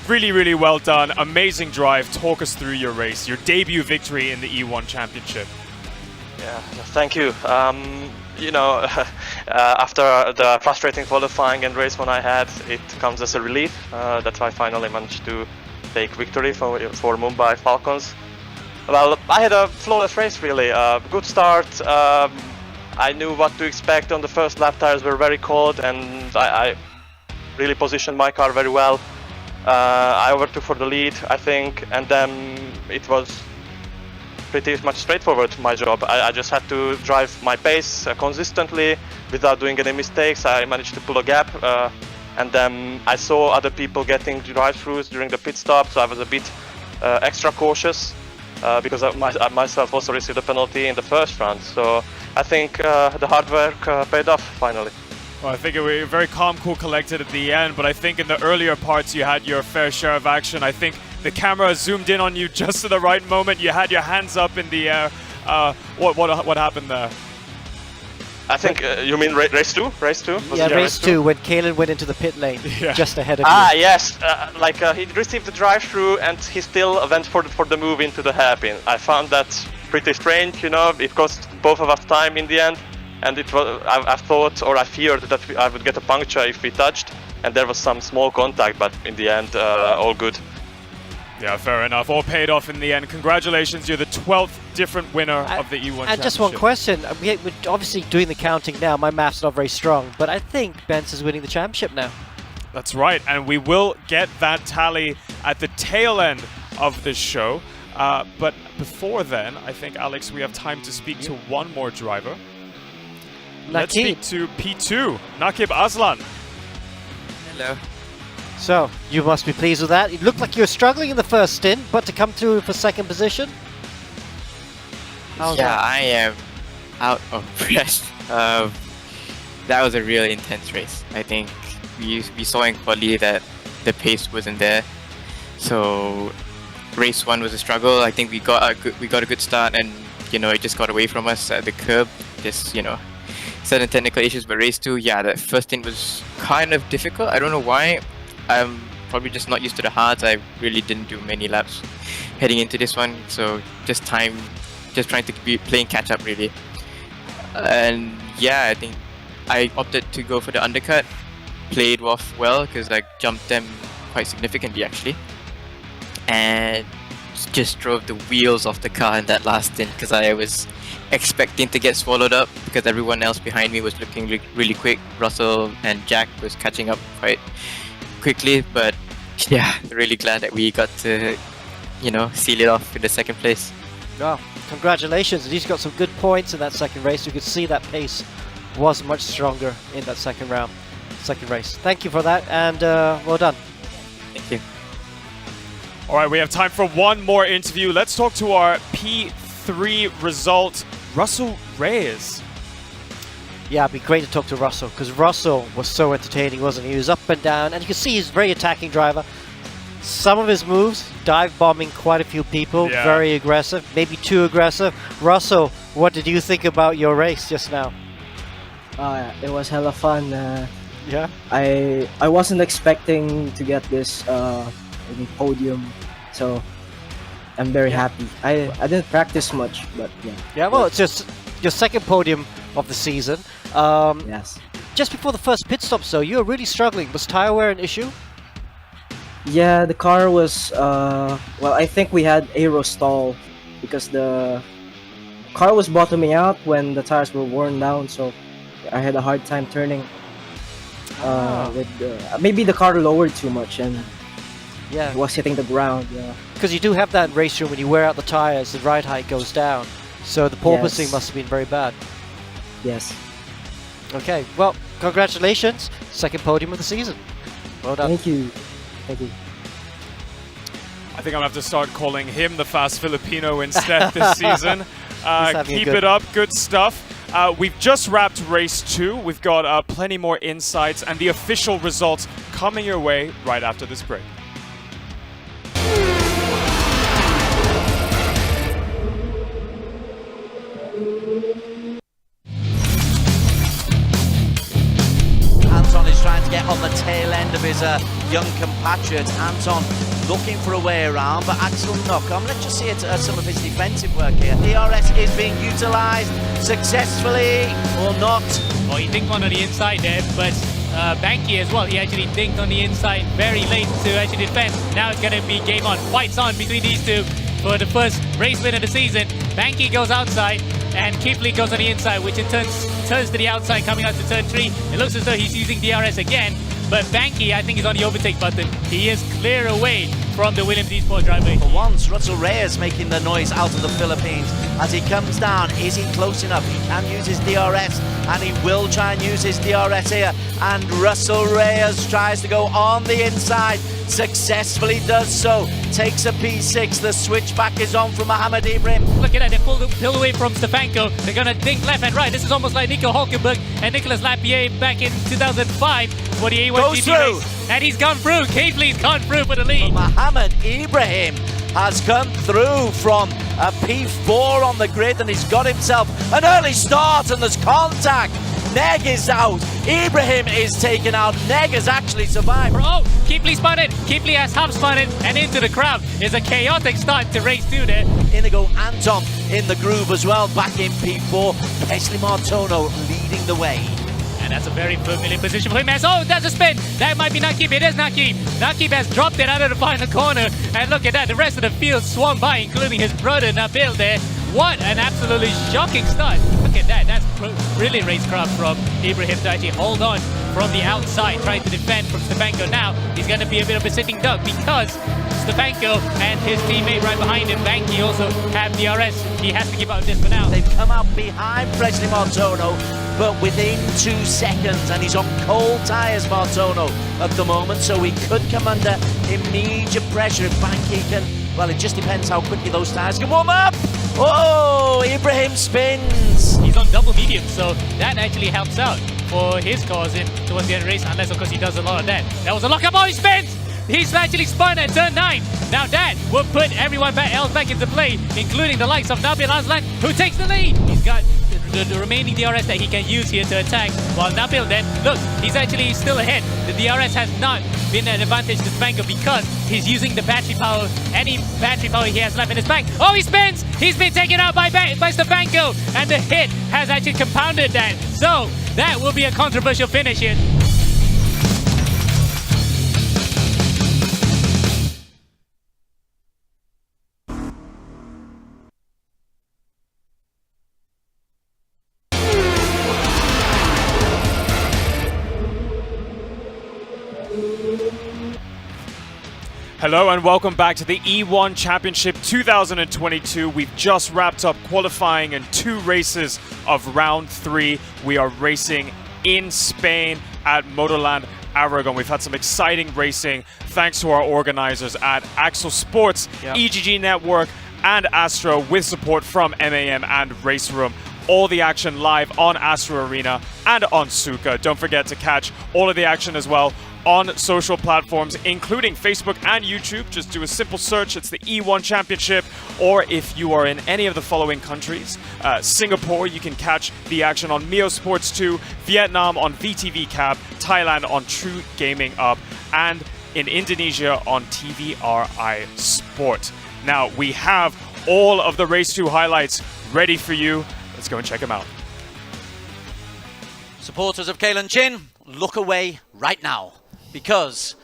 really, really well done. Amazing drive. Talk us through your race, your debut victory in the E1 Championship. Yeah, thank you. You know, after the frustrating qualifying and race one I had, it comes as a relief that I finally managed to take victory for Mumbai Falcons. Well, I had a flawless race really. Good start. I knew what to expect on the first lap. Tires were very cold and I really positioned my car very well. I overtook for the lead, I think, and then it was pretty much straightforward, my job. I just had to drive my pace consistently without doing any mistakes. I managed to pull a gap. And then I saw other people getting drive-throughs during the pit stop, so I was a bit extra cautious because I myself also received a penalty in the first round. So I think the hard work paid off finally. Well, I think you were very calm, cool, collected at the end, but I think in the earlier parts you had your fair share of action. I think the camera zoomed in on you just at the right moment. You had your hands up in the air. What happened there? I think you mean race 2? Race 2? Yeah, race 2 when Kalen went into the pit lane just ahead of you. Yes. He received the drive-through and he still went for the move into the hairpin. I found that pretty strange, you know. It cost both of us time in the end, and it was. I thought, or I feared that I would get a puncture if we touched, and there was some small contact, but in the end, all good. Yeah, fair enough. All paid off in the end. Congratulations, you're the 12th different winner of the E1 And Championship. just one question. We're obviously doing the counting now. My math's not very strong, but I think Benz is winning the championship now. That's right, and we will get that tally at the tail end of this show. But before then, I think, Alex, we have time to speak to one more driver. Let's speak to P2, Nakib Aslan. Hello. So, you must be pleased with that. It looked like you were struggling in the first stint, but to come through for second position? How's that? I am out of breath. That was a really intense race. I think we saw in quali that the pace wasn't there. So race 1 was a struggle. I think we got a good start, and it just got away from us at the curb. Just certain technical issues. But race 2, yeah, that first stint was kind of difficult. I don't know why. I'm probably just not used to the hards. I really didn't do many laps heading into this one, so just trying to be playing catch up really. And yeah, I think I opted to go for the undercut. Played off well because I jumped them quite significantly actually, and just drove the wheels off the car in that last stint because I was expecting to get swallowed up because everyone else behind me was looking really quick. Russell and Jack was catching up quite quickly, but yeah, really glad that we got to seal it off with the second place. Oh, congratulations. He's got some good points in that second race. You could see that pace was much stronger in that second race. Thank you for that, and well done. Thank you. All right, we have time for one more interview. Let's talk to our P3 result, Russell Reyes. Yeah, it'd be great to talk to Russell, because Russell was so entertaining, wasn't he? He was up and down, and you can see he's a very attacking driver. Some of his moves, dive bombing quite a few people, very aggressive, maybe too aggressive. Russell, what did you think about your race just now? It was hella fun. Yeah? I wasn't expecting to get this podium, so I'm very happy. I didn't practice much, but yeah. Yeah, well, it's just your second podium of the season. Yes. Just before the first pit stops, though, you were really struggling. Was tire wear an issue? Yeah, the car was, well, I think we had aero stall because the car was bottoming out when the tires were worn down, so I had a hard time turning. Maybe the car lowered too much and it was hitting the ground. Yeah. Because you do have that in RaceRoom when you wear out the tires, the ride height goes down. So the porpoising must have been very bad. Yes. Okay, well, congratulations. Second podium of the season. Well done. Thank you. Thank you. I think I'm going to have to start calling him the fast Filipino instead this season. Keep it up. Good stuff. We've just wrapped race 2. We've got plenty more insights and the official results coming your way right after this break. Anton is trying to get on the tail end of his young compatriot. Anton looking for a way around, but Axel Knockham, let's just see some of his defensive work here. DRS is being utilised successfully or not. Oh, he dinked one on the inside there, but Banky as well, he actually dinked on the inside very late to actually defend. Now it's going to be game on. Fights on between these two for the first race win of the season. Banky goes outside and Kipley goes on the inside, which in turn turns to the outside coming out to turn 3. It looks as though he's using DRS again, but Banky, I think, is on the overtake button. He is clear away from the Williams eSport driver. For once, Russell Reyes making the noise out of the Philippines. As he comes down, is he close enough? He can use his DRS, and he will try and use his DRS here. And Russell Reyes tries to go on the inside, successfully does so. Takes a P6, the switchback is on from Mohamed Ibrahim. Look at that, they pulled away from Stefanko. They're gonna dink left and right. This is almost like Nico Hulkenberg and Nicolas Lapierre back in 2005 for the A1 GP race. And he's gone through. Kipley's gone through for the lead. Mohamed Ibrahim has come through from a P4 on the grid, and he's got himself an early start, and there's contact. Neg is out. Ibrahim is taken out. Neg has actually survived. Oh, Keepley spun it. Keepley has half spun it, and into the crowd. It's a chaotic start to race 2 there. Inigo Anton in the groove as well, back in P4. Presley Martono leading the way. And that's a very familiar position for him. Oh, that's a spin. That might be Nakib. It is Nakib. Nakib has dropped it out of the final corner. And look at that. The rest of the field swung by, including his brother Nabil there. What an absolutely shocking start. Look at that. That's brilliant racecraft from Ibrahim to actually hold on from the outside, trying to defend from Stefanko. Now, he's going to be a bit of a sitting duck because Stefanko and his teammate right behind him, Banky, also have DRS. He has to give up this for now. They've come out behind Presley Martono, but within 2 seconds, and he's on cold tyres, Martono, at the moment, so he could come under immediate pressure if Banky can. Well, it just depends how quickly those tyres can warm up. Oh, Ibrahim spins. He's on double medium, so that actually helps out for his cause towards the end of the race, unless of course he does a lot of that. That was a lockup. Oh, he spins! He's actually spun at turn 9. Now that will put everyone else back into play, including the likes of Nabil Aslan, who takes the lead. He's got the remaining DRS that he can use here to attack, while Nabil then, look, he's actually still ahead. The DRS has not been an advantage to Stefanko because he's using the battery power, any battery power he has left in his bank. Oh, he spins! He's been taken out by Stefanko, and the hit has actually compounded that. So, that will be a controversial finish here. Hello and welcome back to the E1 Championship 2022. We've just wrapped up qualifying in 2 races of round 3. We are racing in Spain at Motorland Aragón. We've had some exciting racing thanks to our organizers at Axel Sports, EGG Network, and Astro, with support from MAM and RaceRoom. All the action live on Astro Arena and on Suka. Don't forget to catch all of the action as well on social platforms, including Facebook and YouTube. Just do a simple search. It's the E1 Championship. Or if you are in any of the following countries, Singapore, you can catch the action on Mio Sports 2, Vietnam on VTV Cap, Thailand on True Gaming Up, and in Indonesia on TVRI Sport. Now, we have all of the Race 2 highlights ready for you. Let's go and check them out. Supporters of Kalen Chin, look away right now, because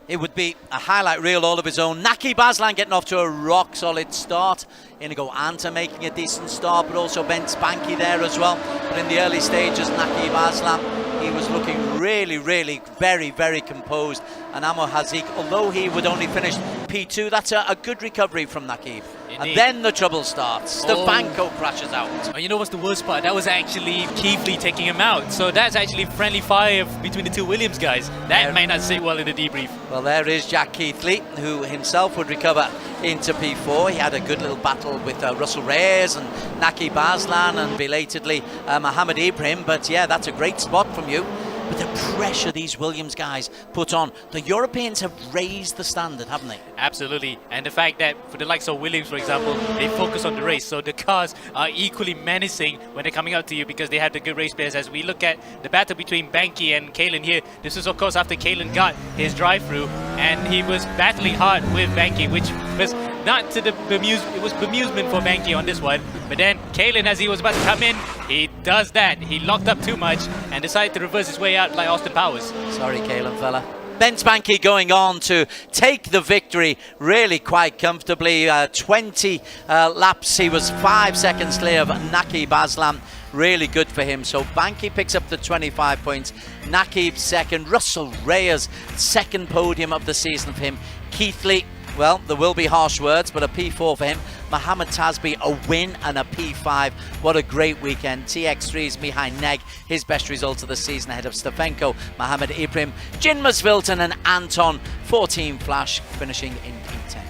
it would be a highlight reel all of his own. Nakib Aslan getting off to a rock-solid start. Inigo Anta making a decent start, but also Ben Spanky there as well. But in the early stages, Nakib Aslan, he was looking really, very, very composed. And Amo Hazik, although he would only finish P2, that's a good recovery from Nakib. Indeed. And then the trouble starts. Stefanko crashes out. Oh, you know what's the worst part? That was actually Keepley taking him out. So that's actually friendly fire between the 2 Williams guys. That might not sit well in the debrief. Well, there is Jack Keithley, who himself would recover into P4. He had a good little battle with Russell Reyes and Nakib Aslan and belatedly Mohammed Ibrahim. But yeah, that's a great spot from you. But the pressure these Williams guys put on, the Europeans have raised the standard, haven't they? Absolutely. And the fact that for the likes of Williams, for example, they focus on the race. So the cars are equally menacing when they're coming out to you because they have the good race players. As we look at the battle between Banky and Kalen here, this is of course after Kalen got his drive-through and he was battling hard with Banky, which was not to the it was bemusement for Banky on this one. But then Kalen, as he was about to come in, he does that. He locked up too much and decided to reverse his way out like Austin Powers. Sorry, Kalen fella. Ben Spanky going on to take the victory really quite comfortably. 20 laps, he was 5 seconds clear of Nakib Aslan. Really good for him. So Banky picks up the 25 points. Nakib second. Russell Reyes, second podium of the season for him. Keithley, well, there will be harsh words, but a P4 for him. Mohammed Tasby, a win and a P5. What a great weekend. TX3's Mihai Neg, his best result of the season ahead of Stefanko, Mohammed Ibrahim, Jin Masvilton and Anton. 14 Flash finishing in P10.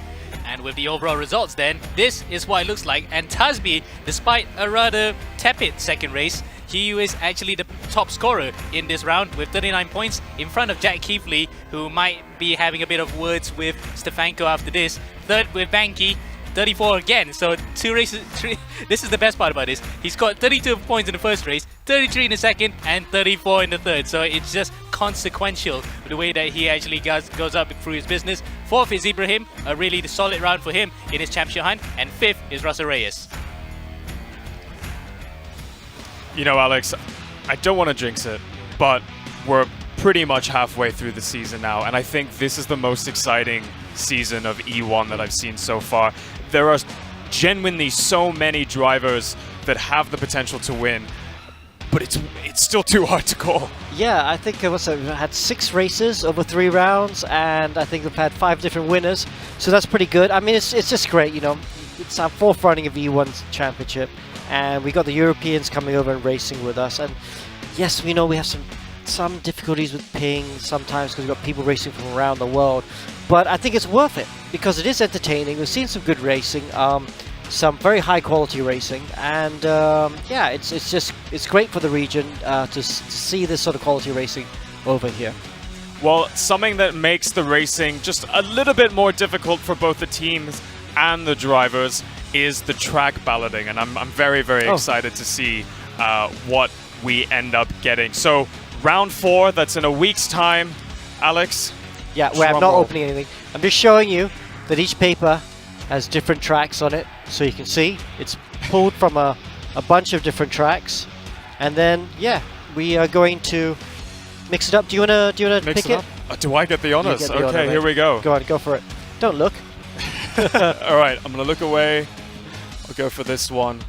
And with the overall results then, this is what it looks like. And Tasby, despite a rather tepid second race, he is actually the top scorer in this round with 39 points in front of Jack Keepley, who might be having a bit of words with Stefanko after this. Third with Banky, 34 again. So 2 races, 3. This is the best part about this. He scored 32 points in the first race, 33 in the second, and 34 in the third. So it's just consequential the way that he actually goes up through his business. 4th is Ibrahim, a really solid round for him in his championship hunt, and 5th is Russell Reyes. You know, Alex, I don't want to jinx it, but we're pretty much halfway through the season now, and I think this is the most exciting season of E1 that I've seen so far. There are genuinely so many drivers that have the potential to win, but it's still too hard to call. Yeah, I think we've had 6 races over 3 rounds, and I think we've had 5 different winners, so that's pretty good. I mean, it's just great, you know. It's our 4th running of E1 championship, and we got the Europeans coming over and racing with us. And yes, we know we have some difficulties with ping sometimes because we've got people racing from around the world, but I think it's worth it because it is entertaining. We've seen some good racing, some very high quality racing, and yeah, it's great for the region to see this sort of quality racing over here. Well, something that makes the racing just a little bit more difficult for both the teams and the drivers is the track balloting, and I'm very, very excited to see what we end up getting. So round 4, that's in a week's time. Alex? Yeah, well, I'm not opening anything. I'm just showing you that each paper has different tracks on it, so you can see it's pulled from a bunch of different tracks, and then yeah, we are going to mix it up. Do you wanna pick it? Do I get the honors? Get the okay, honor, here we go. Go on, go for it. Don't look. All right, I'm gonna look away. I'll go for this one.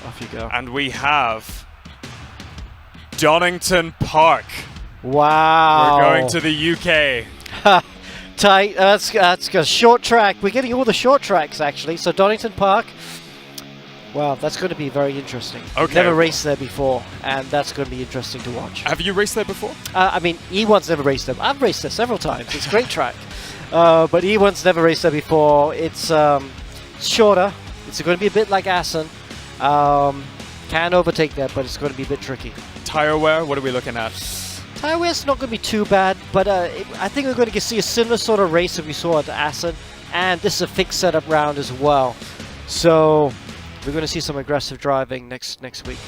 Off you go. And we have Donington Park. Wow. We're going to the UK. Tight. That's a short track. We're getting all the short tracks actually. So Donington Park. Wow, that's going to be very interesting. Okay. Never raced there before, and that's going to be interesting to watch. Have you raced there before? I mean, E1's never raced there. I've raced there several times. It's a great track. But E1's never raced there before. It's shorter. It's going to be a bit like Assen. Can overtake that, but it's going to be a bit tricky. Tire wear, what are we looking at? Tire wear's not going to be too bad, but I think we're going to see a similar sort of race that we saw at Assen, and this is a fixed setup round as well. So we're going to see some aggressive driving next week.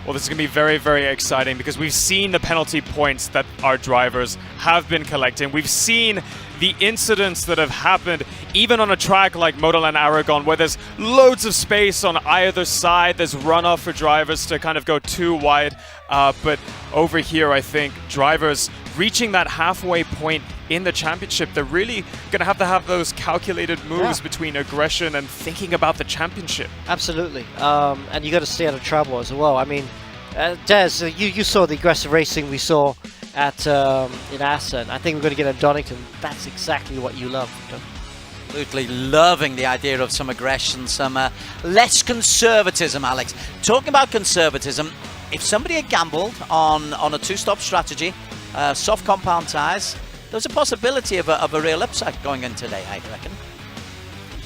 Well, this is going to be very, very exciting because we've seen the penalty points that our drivers have been collecting. We've seen the incidents that have happened even on a track like Motorland Aragón, where there's loads of space on either side. There's runoff for drivers to kind of go too wide. But over here, I think drivers reaching that halfway point in the championship, they're really going to have those calculated moves between aggression and thinking about the championship. Absolutely. And you got to stay out of trouble as well. I mean, Des, you saw the aggressive racing we saw at in Assen. I think we're going to get at Donington. That's exactly what you love. Absolutely loving the idea of some aggression, some less conservatism, Alex. Talking about conservatism, if somebody had gambled on a 2-stop strategy, soft compound tyres, there's a possibility of a real upset going in today, I reckon.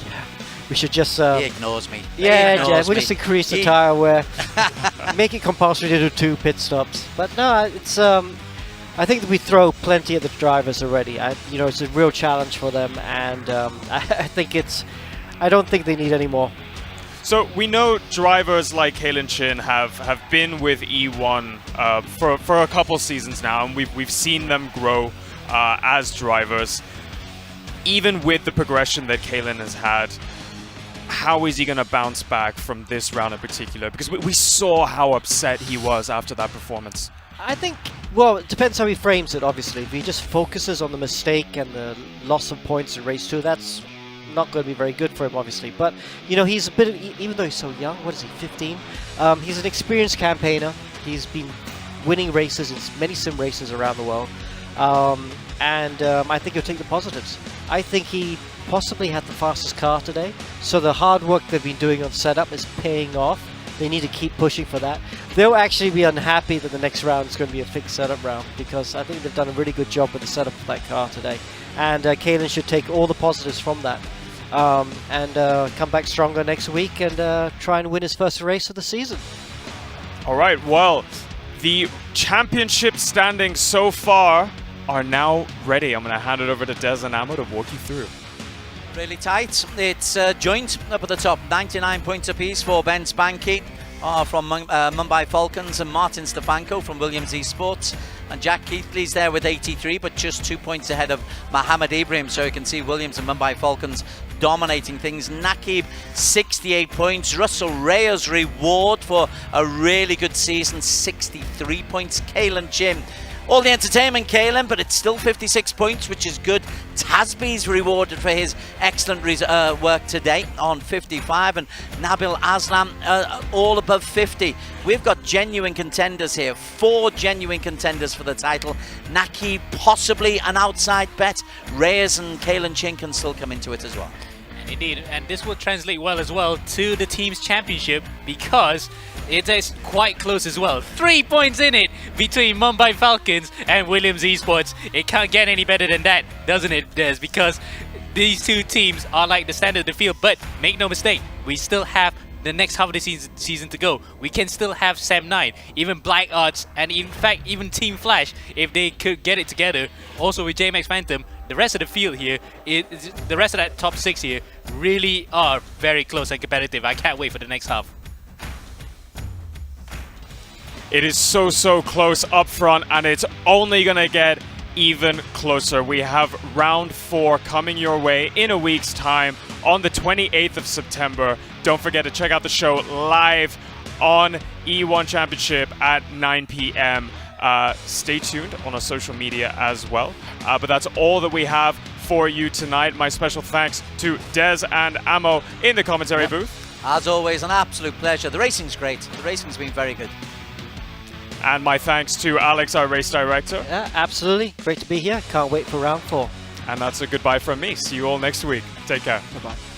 Yeah, we should just... he ignores me. Yeah, Jeff, we just increase the tyre wear, make it compulsory to do 2 pit stops. But no, it's... I think that we throw plenty at the drivers already. You know, it's a real challenge for them, and I think I don't think they need any more. So we know drivers like Kalen Chin have been with E1 for a couple seasons now, and we've seen them grow as drivers. Even with the progression that Kalen has had, how is he going to bounce back from this round in particular? Because we saw how upset he was after that performance. I think, well, it depends how he frames it, obviously. If he just focuses on the mistake and the loss of points in race 2, that's not going to be very good for him, obviously. But, you know, he's a bit, even though he's so young, what is he, 15? He's an experienced campaigner. He's been winning races in many sim races around the world. I think he'll take the positives. I think he possibly had the fastest car today. So the hard work they've been doing on setup is paying off. They need to keep pushing for that. They'll actually be unhappy that the next round is going to be a fixed setup round, because I think they've done a really good job with the setup of that car today. And Kalen should take all the positives from that and come back stronger next week and try and win his first race of the season. All right, well, the championship standings so far are now ready. I'm going to hand it over to Des and Amo to walk you through. Really tight. It's joint up at the top. 99 points apiece for Ben Spanky from Mumbai Falcons and Martin Stefanko from Williams Esports. And Jack Keithley's there with 83, but just 2 points ahead of Mohammed Ibrahim. So you can see Williams and Mumbai Falcons dominating things. Nakib, 68 points. Russell Reyes reward for a really good season, 63 points. Kalen Chin, all the entertainment, Kalen, but it's still 56 points, which is good. Tasby's rewarded for his excellent work today on 55, and Nabil Aslam all above 50. We've got genuine contenders here, 4 genuine contenders for the title. Naki possibly an outside bet. Reyes and Kalen Chin can still come into it as well. Indeed, and this will translate well as well to the team's championship because it is quite close as well. 3 points in it between Mumbai Falcons and Williams Esports. It can't get any better than that, doesn't it, Des? Because these two teams are like the standard of the field. But make no mistake, we still have the next half of the season to go. We can still have Sam 9, even Black Arts, and in fact even Team Flash if they could get it together. Also with JMax Phantom, the rest of the field here, the rest of that top 6 here really are very close and competitive. I can't wait for the next half. It is so close up front, and it's only gonna get even closer. We have round 4 coming your way in a week's time on the 28th of September. Don't forget to check out the show live on E1 Championship at 9 p.m. Stay tuned on our social media as well. But that's all that we have for you tonight. My special thanks to Des and Amo in the commentary booth. As always, an absolute pleasure. The racing's great. The racing's been very good. And my thanks to Alex, our race director. Yeah, absolutely. Great to be here. Can't wait for round 4. And that's a goodbye from me. See you all next week. Take care. Bye-bye.